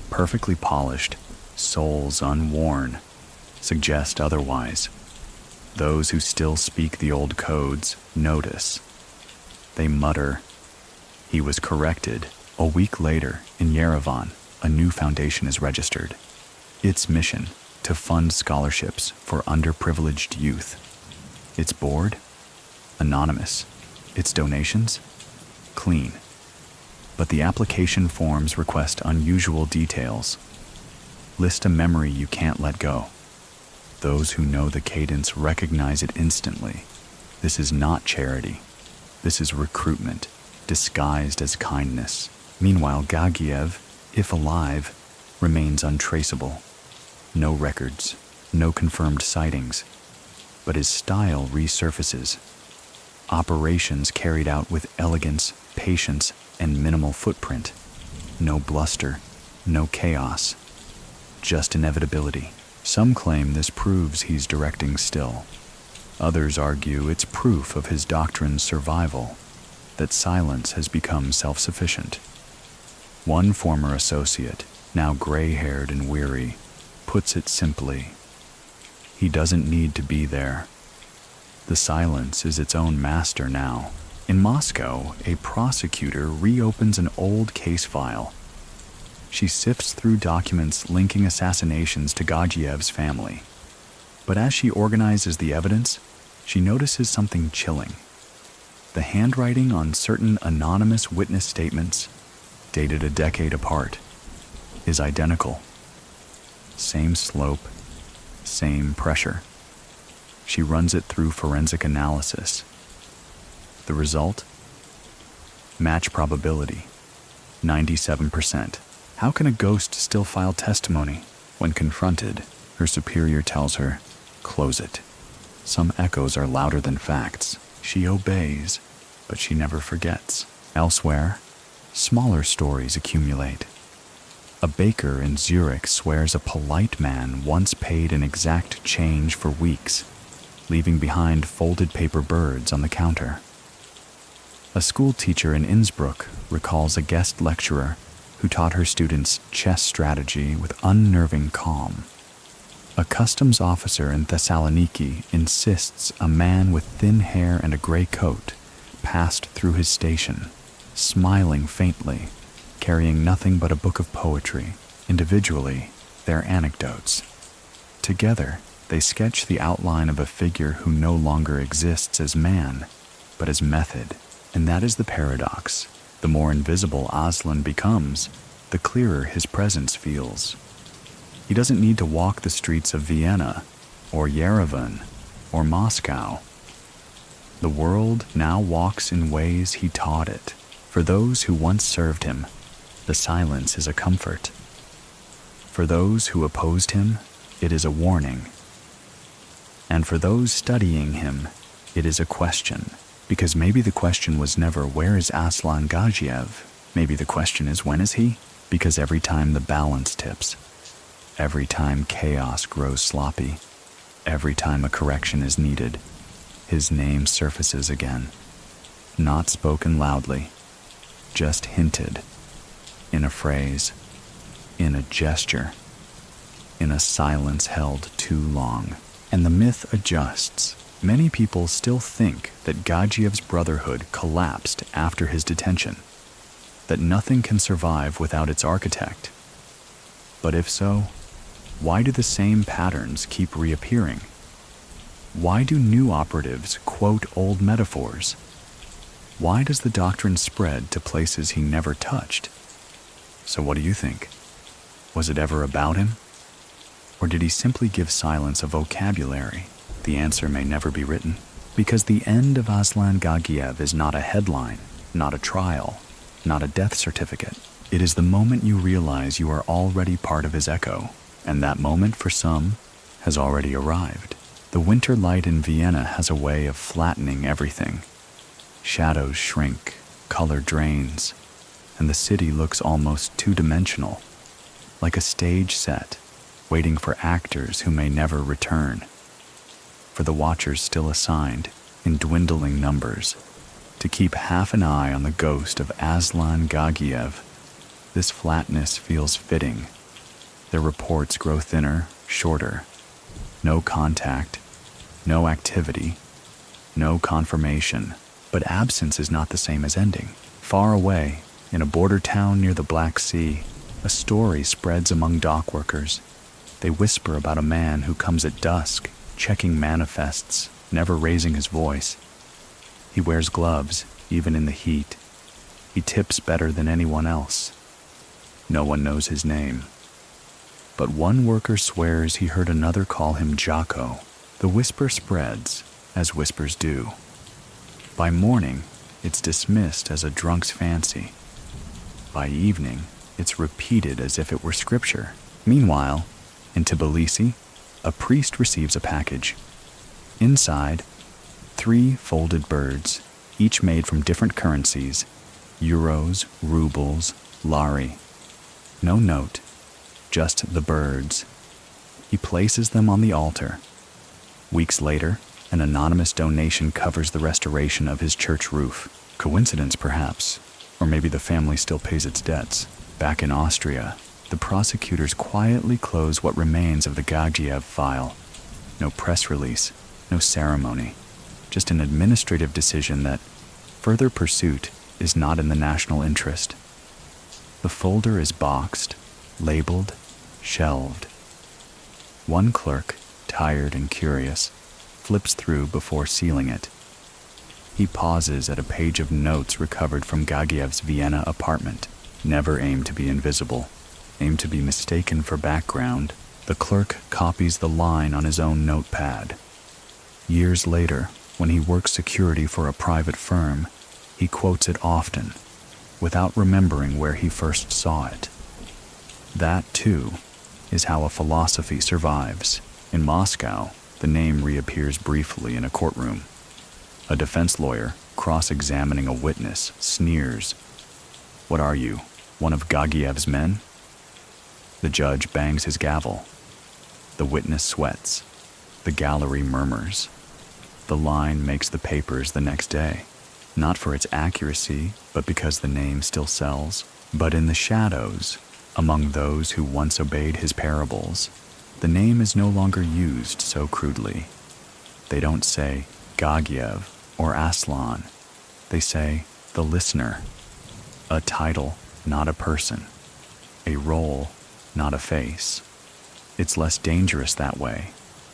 perfectly polished, soles unworn, suggest otherwise. Those who still speak the old codes notice. They mutter. He was corrected. A week later, in Yerevan, a new foundation is registered. Its mission, to fund scholarships for underprivileged youth. Its board? Anonymous. Its donations? Clean. But the application forms request unusual details. List a memory you can't let go. Those who know the cadence recognize it instantly. This is not charity. This is recruitment, disguised as kindness. Meanwhile, Gagiev, if alive, remains untraceable. No records, no confirmed sightings, but his style resurfaces. Operations carried out with elegance, patience, and minimal footprint. No bluster, no chaos, just inevitability. Some claim this proves he's directing still. Others argue it's proof of his doctrine's survival, that silence has become self-sufficient. One former associate, now gray-haired and weary, puts it simply. He doesn't need to be there. The silence is its own master now. In Moscow, a prosecutor reopens an old case file. She sifts through documents linking assassinations to Gagiev's family. But as she organizes the evidence, she notices something chilling. The handwriting on certain anonymous witness statements, dated a decade apart, is identical. Same slope, same pressure. She runs it through forensic analysis. The result? Match probability, 97%. How can a ghost still file testimony? When confronted, her superior tells her, "Close it." Some echoes are louder than facts. She obeys, but she never forgets. Elsewhere, smaller stories accumulate. A baker in Zurich swears a polite man once paid an exact change for weeks, leaving behind folded paper birds on the counter. A school teacher in Innsbruck recalls a guest lecturer who taught her students chess strategy with unnerving calm. A customs officer in Thessaloniki insists a man with thin hair and a gray coat passed through his station, smiling faintly, carrying nothing but a book of poetry. Individually, they're anecdotes. Together, they sketch the outline of a figure who no longer exists as man, but as method, And that is the paradox. The more invisible Aslan becomes, the clearer his presence feels. He doesn't need to walk the streets of Vienna, or Yerevan, or Moscow. The world now walks in ways he taught it. For those who once served him, the silence is a comfort. For those who opposed him, it is a warning. And for those studying him, it is a question. Because maybe the question was never, where is Aslan Gagiev? Maybe the question is, when is he? Because every time the balance tips, every time chaos grows sloppy, every time a correction is needed, his name surfaces again. Not spoken loudly, just hinted, in a phrase, in a gesture, in a silence held too long. And the myth adjusts. Many people still think that Gagiev's Brotherhood collapsed after his detention, that nothing can survive without its architect. But if so, why do the same patterns keep reappearing? Why do new operatives quote old metaphors? Why does the doctrine spread to places he never touched? So what do you think? Was it ever about him? Or did he simply give silence a vocabulary? The answer may never be written, because the end of Aslan Gagiev is not a headline, not a trial, not a death certificate. It is the moment you realize you are already part of his echo, and that moment for some has already arrived. The winter light in Vienna has a way of flattening everything. Shadows shrink, color drains, and the city looks almost two-dimensional, like a stage set, waiting for actors who may never return. For the watchers still assigned, in dwindling numbers, to keep half an eye on the ghost of Aslan Gagiev, this flatness feels fitting. Their reports grow thinner, shorter. No contact, no activity, no confirmation. But absence is not the same as ending. Far away, in a border town near the Black Sea, a story spreads among dock workers. They whisper about a man who comes at dusk, checking manifests, never raising his voice. He wears gloves, even in the heat. He tips better than anyone else. No one knows his name. But one worker swears he heard another call him Jocko. The whisper spreads, as whispers do. By morning, it's dismissed as a drunk's fancy. By evening, it's repeated as if it were scripture. Meanwhile, in Tbilisi, a priest receives a package. Inside, 3 folded birds, each made from different currencies: euros, rubles, lari. No note, just the birds. He places them on the altar. Weeks later, an anonymous donation covers the restoration of his church roof. Coincidence, perhaps, or maybe the family still pays its debts. Back in Austria, the prosecutors quietly close what remains of the Gagiev file. No press release, no ceremony, just an administrative decision that further pursuit is not in the national interest. The folder is boxed, labeled, shelved. One clerk, tired and curious, flips through before sealing it. He pauses at a page of notes recovered from Gagiev's Vienna apartment. Never aim to be invisible. Aim to be mistaken for background. The clerk copies the line on his own notepad. Years later, when he works security for a private firm, he quotes it often, without remembering where he first saw it. That, too, is how a philosophy survives. In Moscow, the name reappears briefly in a courtroom. A defense lawyer, cross-examining a witness, sneers. "What are you, one of Gagiev's men?" The judge bangs his gavel. The witness sweats. The gallery murmurs. The line makes the papers the next day, not for its accuracy, but because the name still sells. But in the shadows, among those who once obeyed his parables, the name is no longer used so crudely. They don't say Gagiev or Aslan. They say the listener. A title, not a person. A role, not a face. It's less dangerous that way,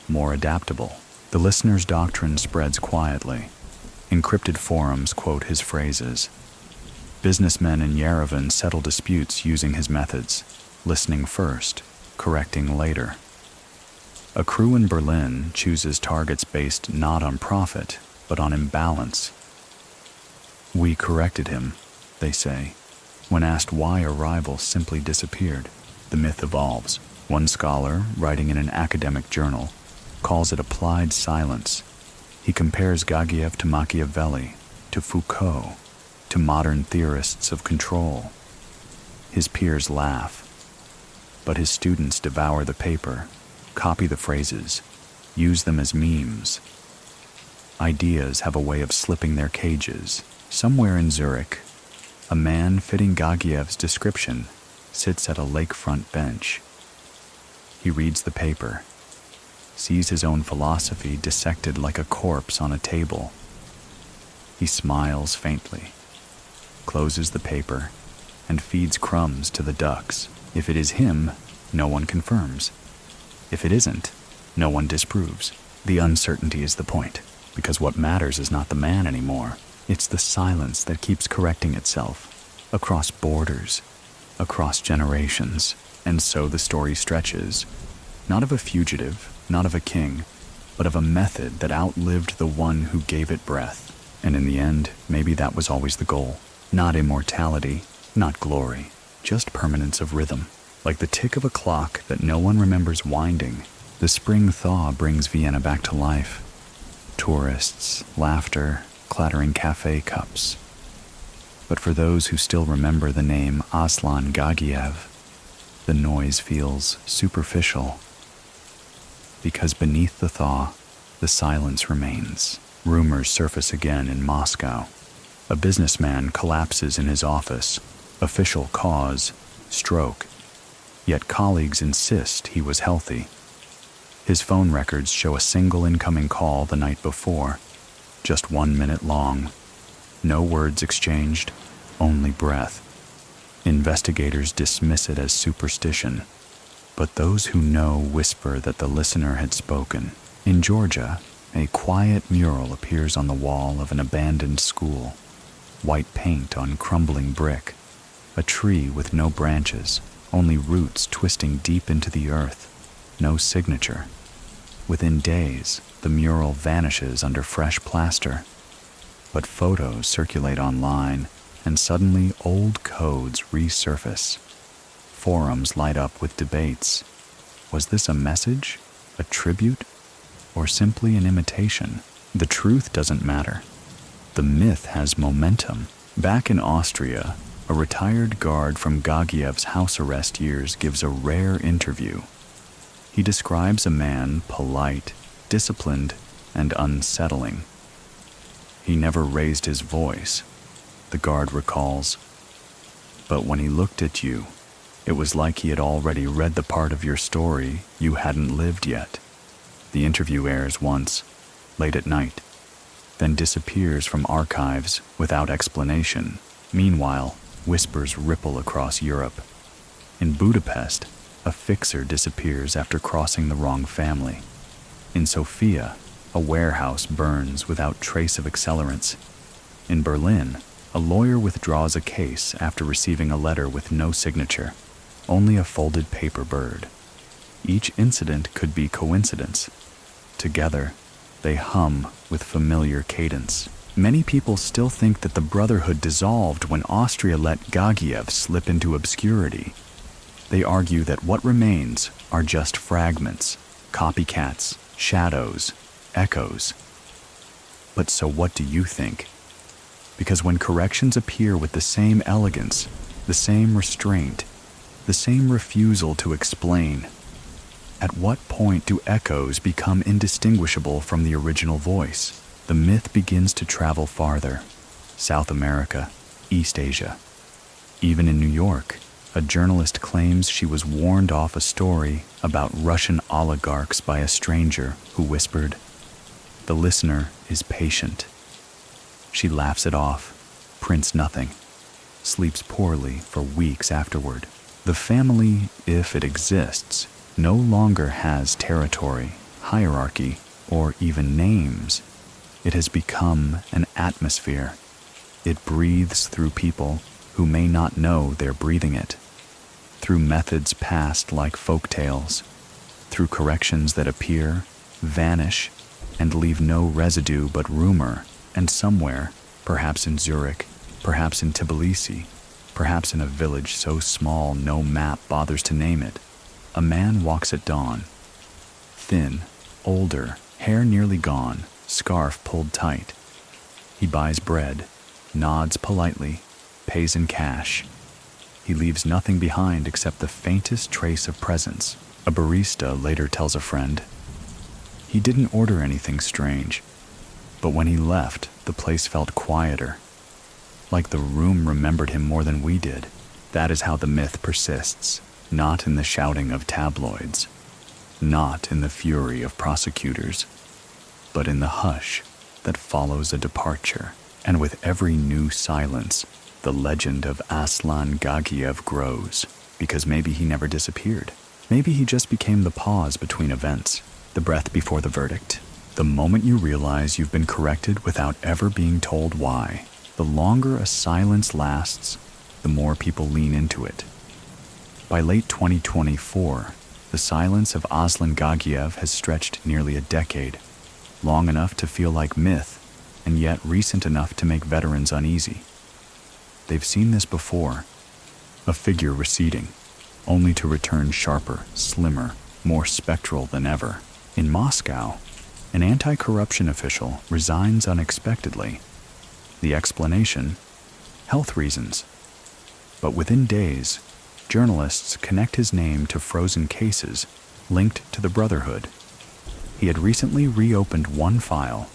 more adaptable. The listener's doctrine spreads quietly. Encrypted forums quote his phrases. Businessmen in Yerevan settle disputes using his methods, listening first, correcting later. A crew in Berlin chooses targets based not on profit, but on imbalance. We corrected him, they say. When asked why a rival simply disappeared, the myth evolves. One scholar, writing in an academic journal, calls it applied silence. He compares Gagiev to Machiavelli, to Foucault, to modern theorists of control. His peers laugh, but his students devour the paper, copy the phrases, use them as memes. Ideas have a way of slipping their cages. Somewhere in Zurich, a man fitting Gagiev's description sits at a lakefront bench. He reads the paper, sees his own philosophy dissected like a corpse on a table. He smiles faintly, closes the paper, and feeds crumbs to the ducks. If it is him, no one confirms. If it isn't, no one disproves. The uncertainty is the point, because what matters is not the man anymore. It's the silence that keeps correcting itself, across borders, across generations. And so the story stretches, not of a fugitive, not of a king, but of a method that outlived the one who gave it breath. And in the end, maybe that was always the goal. Not immortality, not glory, just permanence of rhythm. Like the tick of a clock that no one remembers winding, the spring thaw brings Vienna back to life. Tourists, laughter, clattering cafe cups. But for those who still remember the name Aslan Gagiev, the noise feels superficial. Because beneath the thaw, the silence remains. Rumors surface again in Moscow. A businessman collapses in his office. Official cause, stroke. Yet colleagues insist he was healthy. His phone records show a single incoming call the night before, just 1 minute long. No words exchanged, only breath. Investigators dismiss it as superstition, but those who know whisper that the listener had spoken. In Georgia, a quiet mural appears on the wall of an abandoned school. White paint on crumbling brick. A tree with no branches, only roots twisting deep into the earth. No signature. Within days, the mural vanishes under fresh plaster. But photos circulate online, and suddenly old codes resurface. Forums light up with debates. Was this a message, a tribute, or simply an imitation? The truth doesn't matter. The myth has momentum. Back in Austria, a retired guard from Gagiev's house arrest years gives a rare interview. He describes a man polite, disciplined, and unsettling. He never raised his voice, the guard recalls. But when he looked at you, it was like he had already read the part of your story you hadn't lived yet. The interview airs once, late at night, then disappears from archives without explanation. Meanwhile, whispers ripple across Europe. In Budapest, a fixer disappears after crossing the wrong family. In Sofia, a warehouse burns without trace of accelerants. In Berlin, a lawyer withdraws a case after receiving a letter with no signature, only a folded paper bird. Each incident could be coincidence. Together, they hum with familiar cadence. Many people still think that the Brotherhood dissolved when Austria let Gagiev slip into obscurity. They argue that what remains are just fragments, copycats, shadows, echoes. But so what do you think? Because when corrections appear with the same elegance, the same restraint, the same refusal to explain, at what point do echoes become indistinguishable from the original voice? The myth begins to travel farther. South America, East Asia. Even in New York, a journalist claims she was warned off a story about Russian oligarchs by a stranger who whispered. The listener is patient. She laughs it off, prints nothing, sleeps poorly for weeks afterward. The family, if it exists, no longer has territory, hierarchy, or even names. It has become an atmosphere. It breathes through people who may not know they're breathing it, through methods passed like folk tales, through corrections that appear, vanish, and leave no residue but rumor, and somewhere, perhaps in Zurich, perhaps in Tbilisi, perhaps in a village so small no map bothers to name it, a man walks at dawn. Thin, older, hair nearly gone, scarf pulled tight. He buys bread, nods politely, pays in cash. He leaves nothing behind except the faintest trace of presence. A barista later tells a friend, "He didn't order anything strange, but when he left, the place felt quieter, like the room remembered him more than we did." That is how the myth persists, not in the shouting of tabloids, not in the fury of prosecutors, but in the hush that follows a departure. And with every new silence, the legend of Aslan Gagiev grows, because maybe he never disappeared. Maybe he just became the pause between events, the breath before the verdict, the moment you realize you've been corrected without ever being told why. The longer a silence lasts, the more people lean into it. By late 2024, the silence of Aslan Gagiev has stretched nearly a decade, long enough to feel like myth, and yet recent enough to make veterans uneasy. They've seen this before, a figure receding, only to return sharper, slimmer, more spectral than ever. In Moscow, an anti-corruption official resigns unexpectedly. The explanation? Health reasons. But within days, journalists connect his name to frozen cases linked to the Brotherhood. He had recently reopened one file,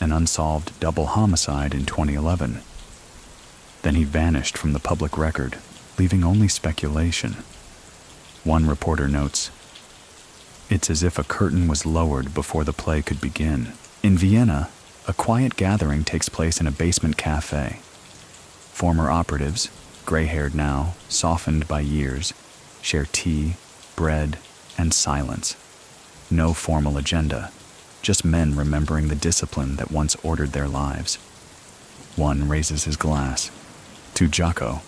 an unsolved double homicide in 2011. Then he vanished from the public record, leaving only speculation. One reporter notes, "It's as if a curtain was lowered before the play could begin." In Vienna, a quiet gathering takes place in a basement cafe. Former operatives, gray-haired now, softened by years, share tea, bread, and silence. No formal agenda, just men remembering the discipline that once ordered their lives. One raises his glass. To Jocko.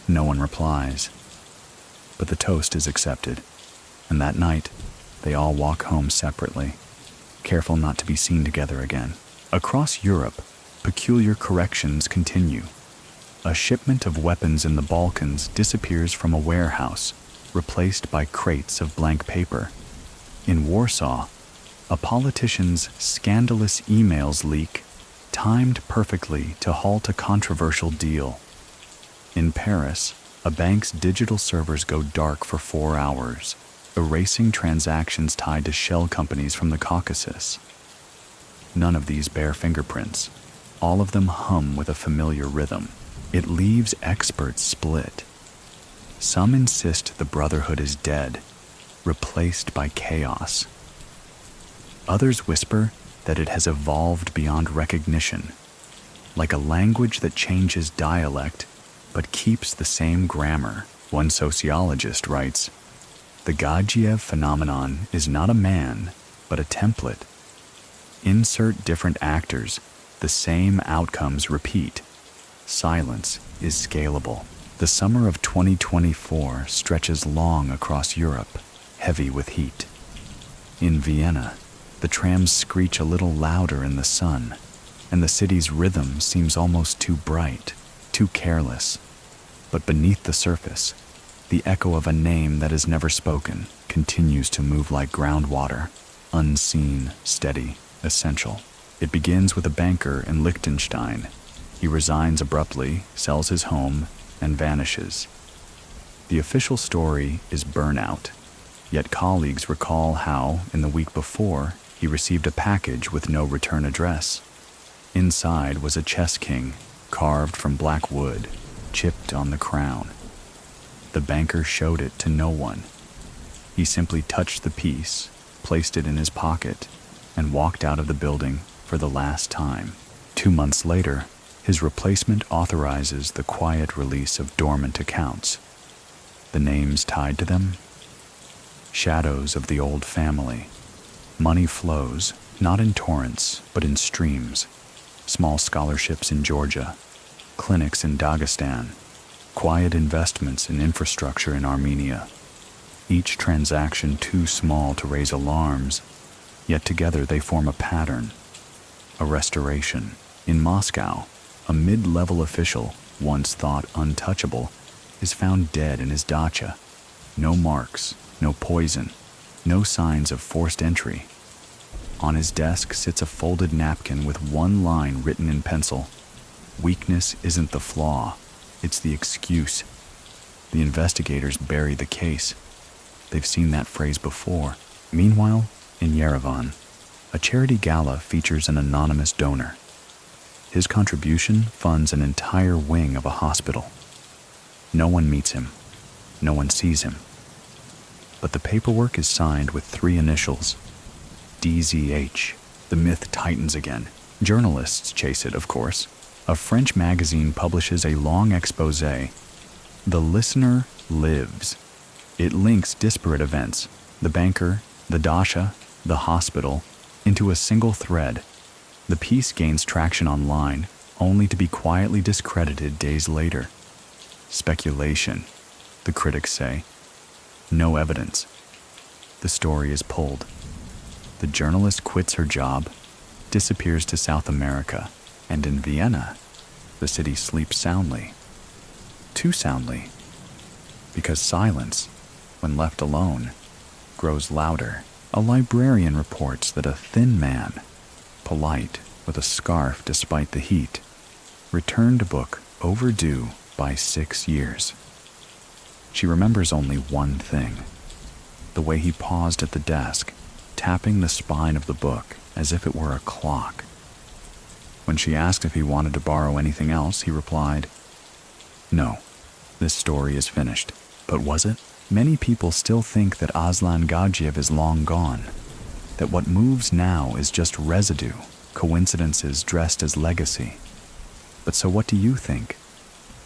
No one replies. But the toast is accepted, and that night, they all walk home separately, careful not to be seen together again. Across Europe, peculiar corrections continue. A shipment of weapons in the Balkans disappears from a warehouse, replaced by crates of blank paper. In Warsaw, a politician's scandalous emails leak, timed perfectly to halt a controversial deal. In Paris, a bank's digital servers go dark for 4 hours, erasing transactions tied to shell companies from the Caucasus. None of these bear fingerprints. All of them hum with a familiar rhythm. It leaves experts split. Some insist the Brotherhood is dead, replaced by chaos. Others whisper that it has evolved beyond recognition, like a language that changes dialect but keeps the same grammar. One sociologist writes, "The Gagiev phenomenon is not a man, but a template. Insert different actors, the same outcomes repeat. Silence is scalable." The summer of 2024 stretches long across Europe, heavy with heat. In Vienna, the trams screech a little louder in the sun, and the city's rhythm seems almost too bright, too careless. But beneath the surface, the echo of a name that is never spoken continues to move like groundwater, unseen, steady, essential. It begins with a banker in Liechtenstein. He resigns abruptly, sells his home, and vanishes. The official story is burnout, yet colleagues recall how, in the week before, he received a package with no return address. Inside was a chess king, carved from black wood, chipped on the crown. The banker showed it to no one. He simply touched the piece, placed it in his pocket, and walked out of the building for the last time. 2 months later, his replacement authorizes the quiet release of dormant accounts. The names tied to them? Shadows of the old family. Money flows, not in torrents, but in streams. Small scholarships in Georgia, clinics in Dagestan, quiet investments in infrastructure in Armenia. Each transaction too small to raise alarms, yet together they form a pattern, a restoration. In Moscow, a mid-level official, once thought untouchable, is found dead in his dacha. No marks, no poison, no signs of forced entry. On his desk sits a folded napkin with one line written in pencil. Weakness isn't the flaw, it's the excuse. The investigators bury the case. They've seen that phrase before. Meanwhile, in Yerevan, a charity gala features an anonymous donor. His contribution funds an entire wing of a hospital. No one meets him. No one sees him. But the paperwork is signed with 3 initials. DZH. The myth tightens again. Journalists chase it, of course. A French magazine publishes a long expose. The listener lives. It links disparate events, the banker, the dacha, the hospital, into a single thread. The piece gains traction online, only to be quietly discredited days later. Speculation, the critics say. No evidence. The story is pulled. The journalist quits her job, disappears to South America, and in Vienna, the city sleeps soundly. Too soundly. Because silence, when left alone, grows louder. A librarian reports that a thin man, polite, with a scarf despite the heat, returned a book overdue by 6 years. She remembers only one thing: the way he paused at the desk, tapping the spine of the book as if it were a clock. When she asked if he wanted to borrow anything else, he replied, "No, this story is finished." But was it? Many people still think that Aslan Gagiev is long gone, that what moves now is just residue, coincidences dressed as legacy. But so what do you think?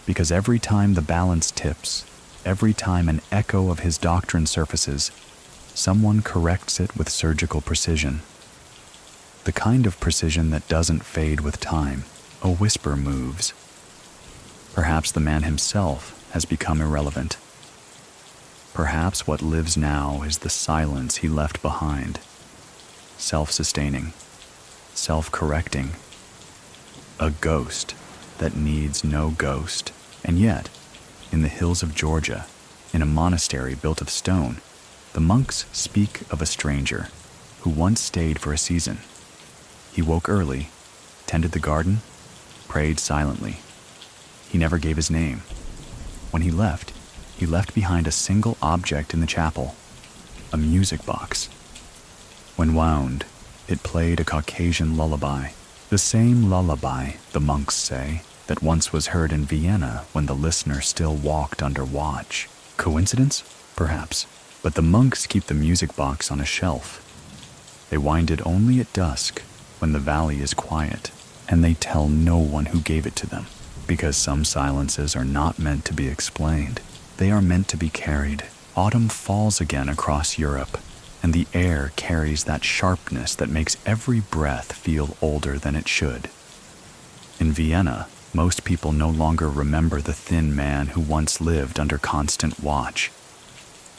Because every time the balance tips, every time an echo of his doctrine surfaces, someone corrects it with surgical precision. The kind of precision that doesn't fade with time. A whisper moves. Perhaps the man himself has become irrelevant. Perhaps what lives now is the silence he left behind. Self-sustaining, self-correcting. A ghost that needs no ghost. And yet, in the hills of Georgia, in a monastery built of stone, the monks speak of a stranger who once stayed for a season. He woke early, tended the garden, prayed silently. He never gave his name. When he left behind a single object in the chapel, a music box. When wound, it played a Caucasian lullaby, the same lullaby, the monks say, that once was heard in Vienna when the listener still walked under watch. Coincidence? Perhaps. But the monks keep the music box on a shelf. They wind it only at dusk, when the valley is quiet, and they tell no one who gave it to them, because some silences are not meant to be explained. They are meant to be carried. Autumn falls again across Europe, and the air carries that sharpness that makes every breath feel older than it should. In Vienna, most people no longer remember the thin man who once lived under constant watch.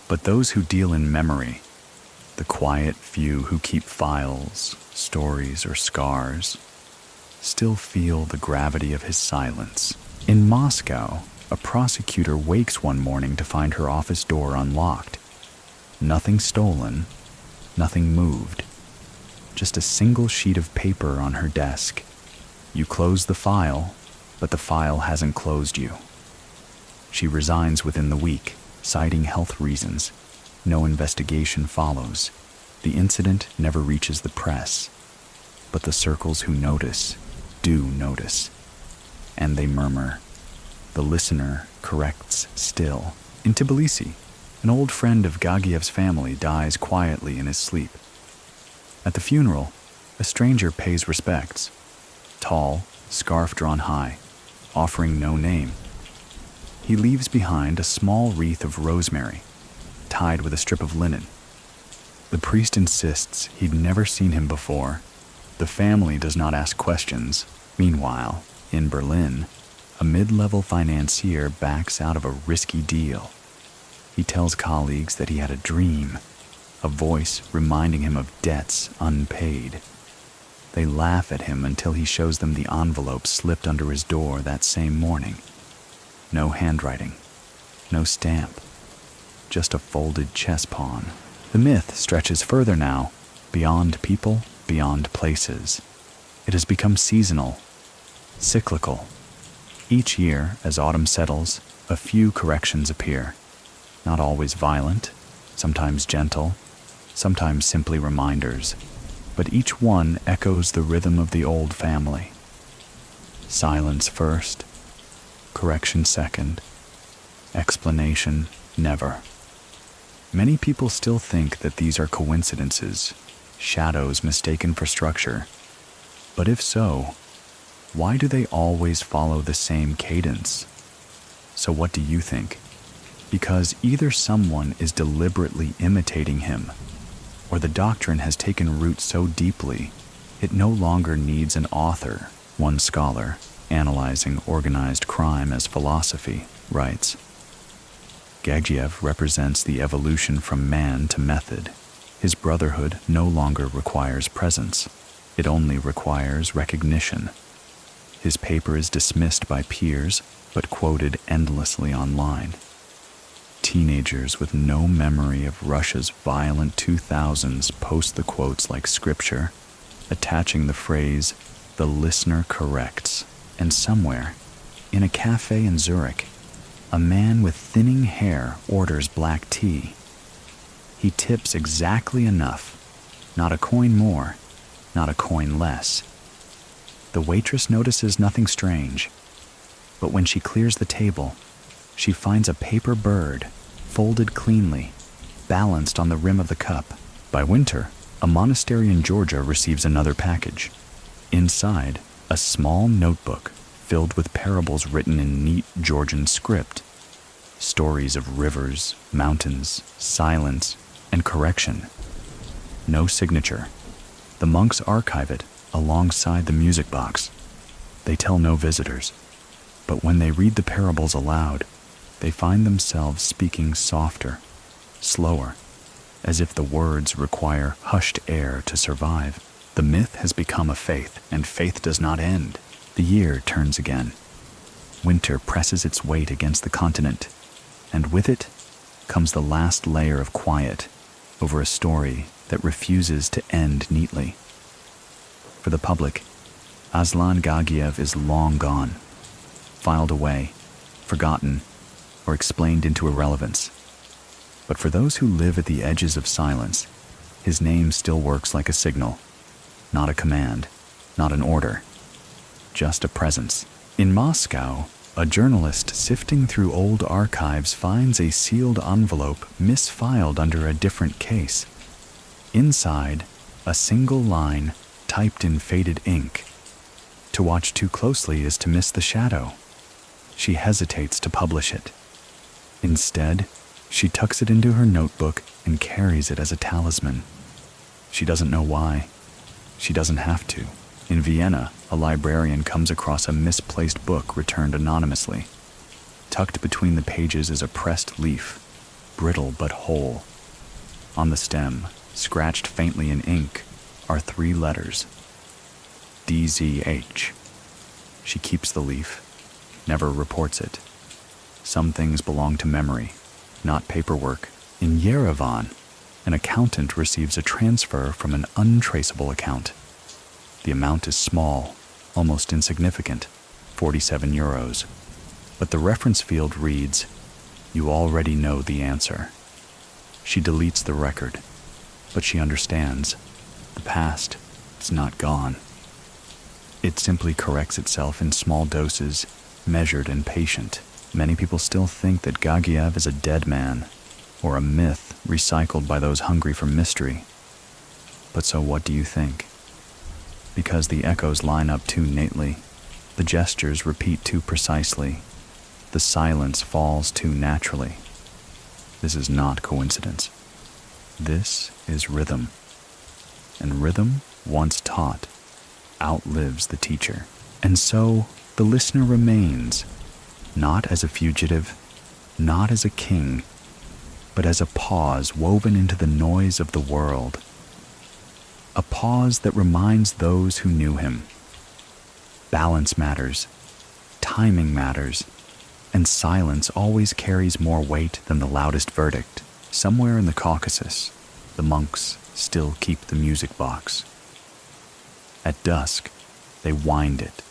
But those who deal in memory, the quiet few who keep files, stories, or scars, still feel the gravity of his silence. In Moscow, a prosecutor wakes one morning to find her office door unlocked. Nothing stolen, nothing moved. Just a single sheet of paper on her desk. You close the file, but the file hasn't closed you. She resigns within the week, citing health reasons. No investigation follows. The incident never reaches the press. But the circles who notice do notice. And they murmur. The listener corrects still. In Tbilisi, an old friend of Gagiev's family dies quietly in his sleep. At the funeral, a stranger pays respects. Tall, scarf drawn high, offering no name. He leaves behind a small wreath of rosemary, tied with a strip of linen. The priest insists he'd never seen him before. The family does not ask questions. Meanwhile, in Berlin, a mid-level financier backs out of a risky deal. He tells colleagues that he had a dream, a voice reminding him of debts unpaid. They laugh at him until he shows them the envelope slipped under his door that same morning. No handwriting, no stamp, just a folded chess pawn. The myth stretches further now, beyond people, beyond places. It has become seasonal, cyclical. Each year, as autumn settles, a few corrections appear. Not always violent, sometimes gentle, sometimes simply reminders, but each one echoes the rhythm of the old family. Silence first, correction second, explanation never. Many people still think that these are coincidences, shadows mistaken for structure. But if so, why do they always follow the same cadence? So what do you think? Because either someone is deliberately imitating him, or the doctrine has taken root so deeply it no longer needs an author. One scholar, analyzing organized crime as philosophy, writes, Gagiev represents the evolution from man to method. His brotherhood no longer requires presence. It only requires recognition. His paper is dismissed by peers, but quoted endlessly online. Teenagers with no memory of Russia's violent 2000s post the quotes like scripture, attaching the phrase, "the listener corrects." And somewhere, in a cafe in Zurich, a man with thinning hair orders black tea. He tips exactly enough, not a coin more, not a coin less. The waitress notices nothing strange, but when she clears the table, she finds a paper bird, folded cleanly, balanced on the rim of the cup. By winter, a monastery in Georgia receives another package. Inside, a small notebook filled with parables written in neat Georgian script. Stories of rivers, mountains, silence, and correction. No signature. The monks archive it alongside the music box. They tell no visitors, but when they read the parables aloud, they find themselves speaking softer, slower, as if the words require hushed air to survive. The myth has become a faith, and faith does not end. The year turns again. Winter presses its weight against the continent, and with it comes the last layer of quiet over a story that refuses to end neatly. For the public, Aslan Gagiev is long gone, filed away, forgotten, or explained into irrelevance. But for those who live at the edges of silence, his name still works like a signal, not a command, not an order, just a presence. In Moscow, a journalist sifting through old archives finds a sealed envelope misfiled under a different case. Inside, a single line typed in faded ink. To watch too closely is to miss the shadow. She hesitates to publish it. Instead, she tucks it into her notebook and carries it as a talisman. She doesn't know why. She doesn't have to. In Vienna, a librarian comes across a misplaced book returned anonymously. Tucked between the pages is a pressed leaf, brittle but whole. On the stem, scratched faintly in ink, are 3 letters. DZH. She keeps the leaf, never reports it. Some things belong to memory, not paperwork. In Yerevan, an accountant receives a transfer from an untraceable account. The amount is small, almost insignificant, 47 euros. But the reference field reads, "You already know the answer." She deletes the record, but she understands. The past is not gone. It simply corrects itself in small doses, measured and patient. Many people still think that Gagiev is a dead man, or a myth recycled by those hungry for mystery. But so what do you think? Because the echoes line up too neatly, the gestures repeat too precisely, the silence falls too naturally. This is not coincidence. This is rhythm. And rhythm, once taught, outlives the teacher. And so the listener remains, not as a fugitive, not as a king, but as a pause woven into the noise of the world. A pause that reminds those who knew him. Balance matters, timing matters, and silence always carries more weight than the loudest verdict. Somewhere in the Caucasus, the monks still keep the music box. At dusk, they wind it.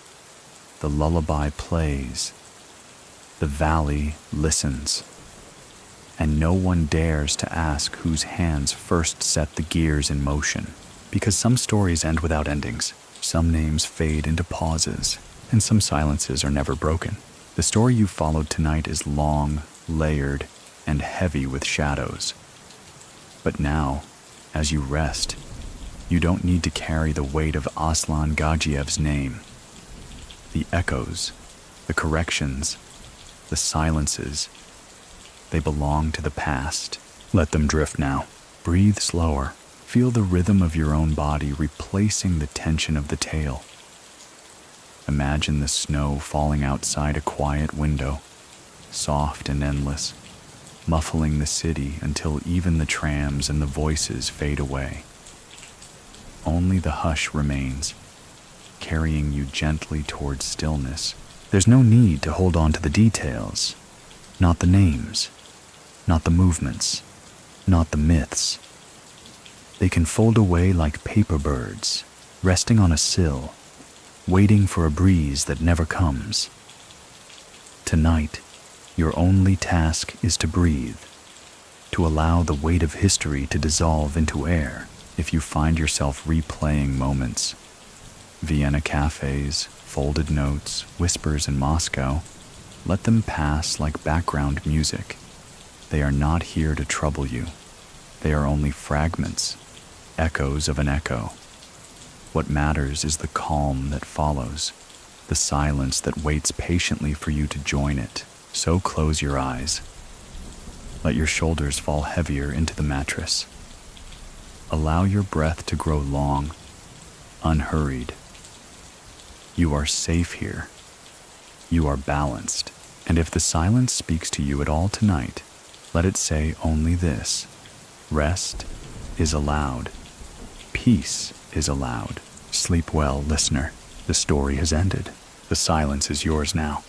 The lullaby plays. The valley listens. And no one dares to ask whose hands first set the gears in motion, because some stories end without endings, some names fade into pauses, and some silences are never broken. The story you followed tonight is long, layered, and heavy with shadows. But now, as you rest, you don't need to carry the weight of Aslan Gagiev's name. The echoes, the corrections, the silences, they belong to the past. Let them drift now. Breathe slower. Feel the rhythm of your own body replacing the tension of the tale. Imagine the snow falling outside a quiet window, soft and endless, muffling the city until even the trams and the voices fade away. Only the hush remains, carrying you gently towards stillness. There's no need to hold on to the details, not the names, not the movements, not the myths. They can fold away like paper birds, resting on a sill, waiting for a breeze that never comes. Tonight, your only task is to breathe, to allow the weight of history to dissolve into air. If you find yourself replaying moments, Vienna cafes, folded notes, whispers in Moscow, let them pass like background music. They are not here to trouble you. They are only fragments, echoes of an echo. What matters is the calm that follows, the silence that waits patiently for you to join it. So close your eyes. Let your shoulders fall heavier into the mattress. Allow your breath to grow long, unhurried. You are safe here. You are balanced. And if the silence speaks to you at all tonight, let it say only this: rest is allowed. Peace is allowed. Sleep well, listener. The story has ended. The silence is yours now.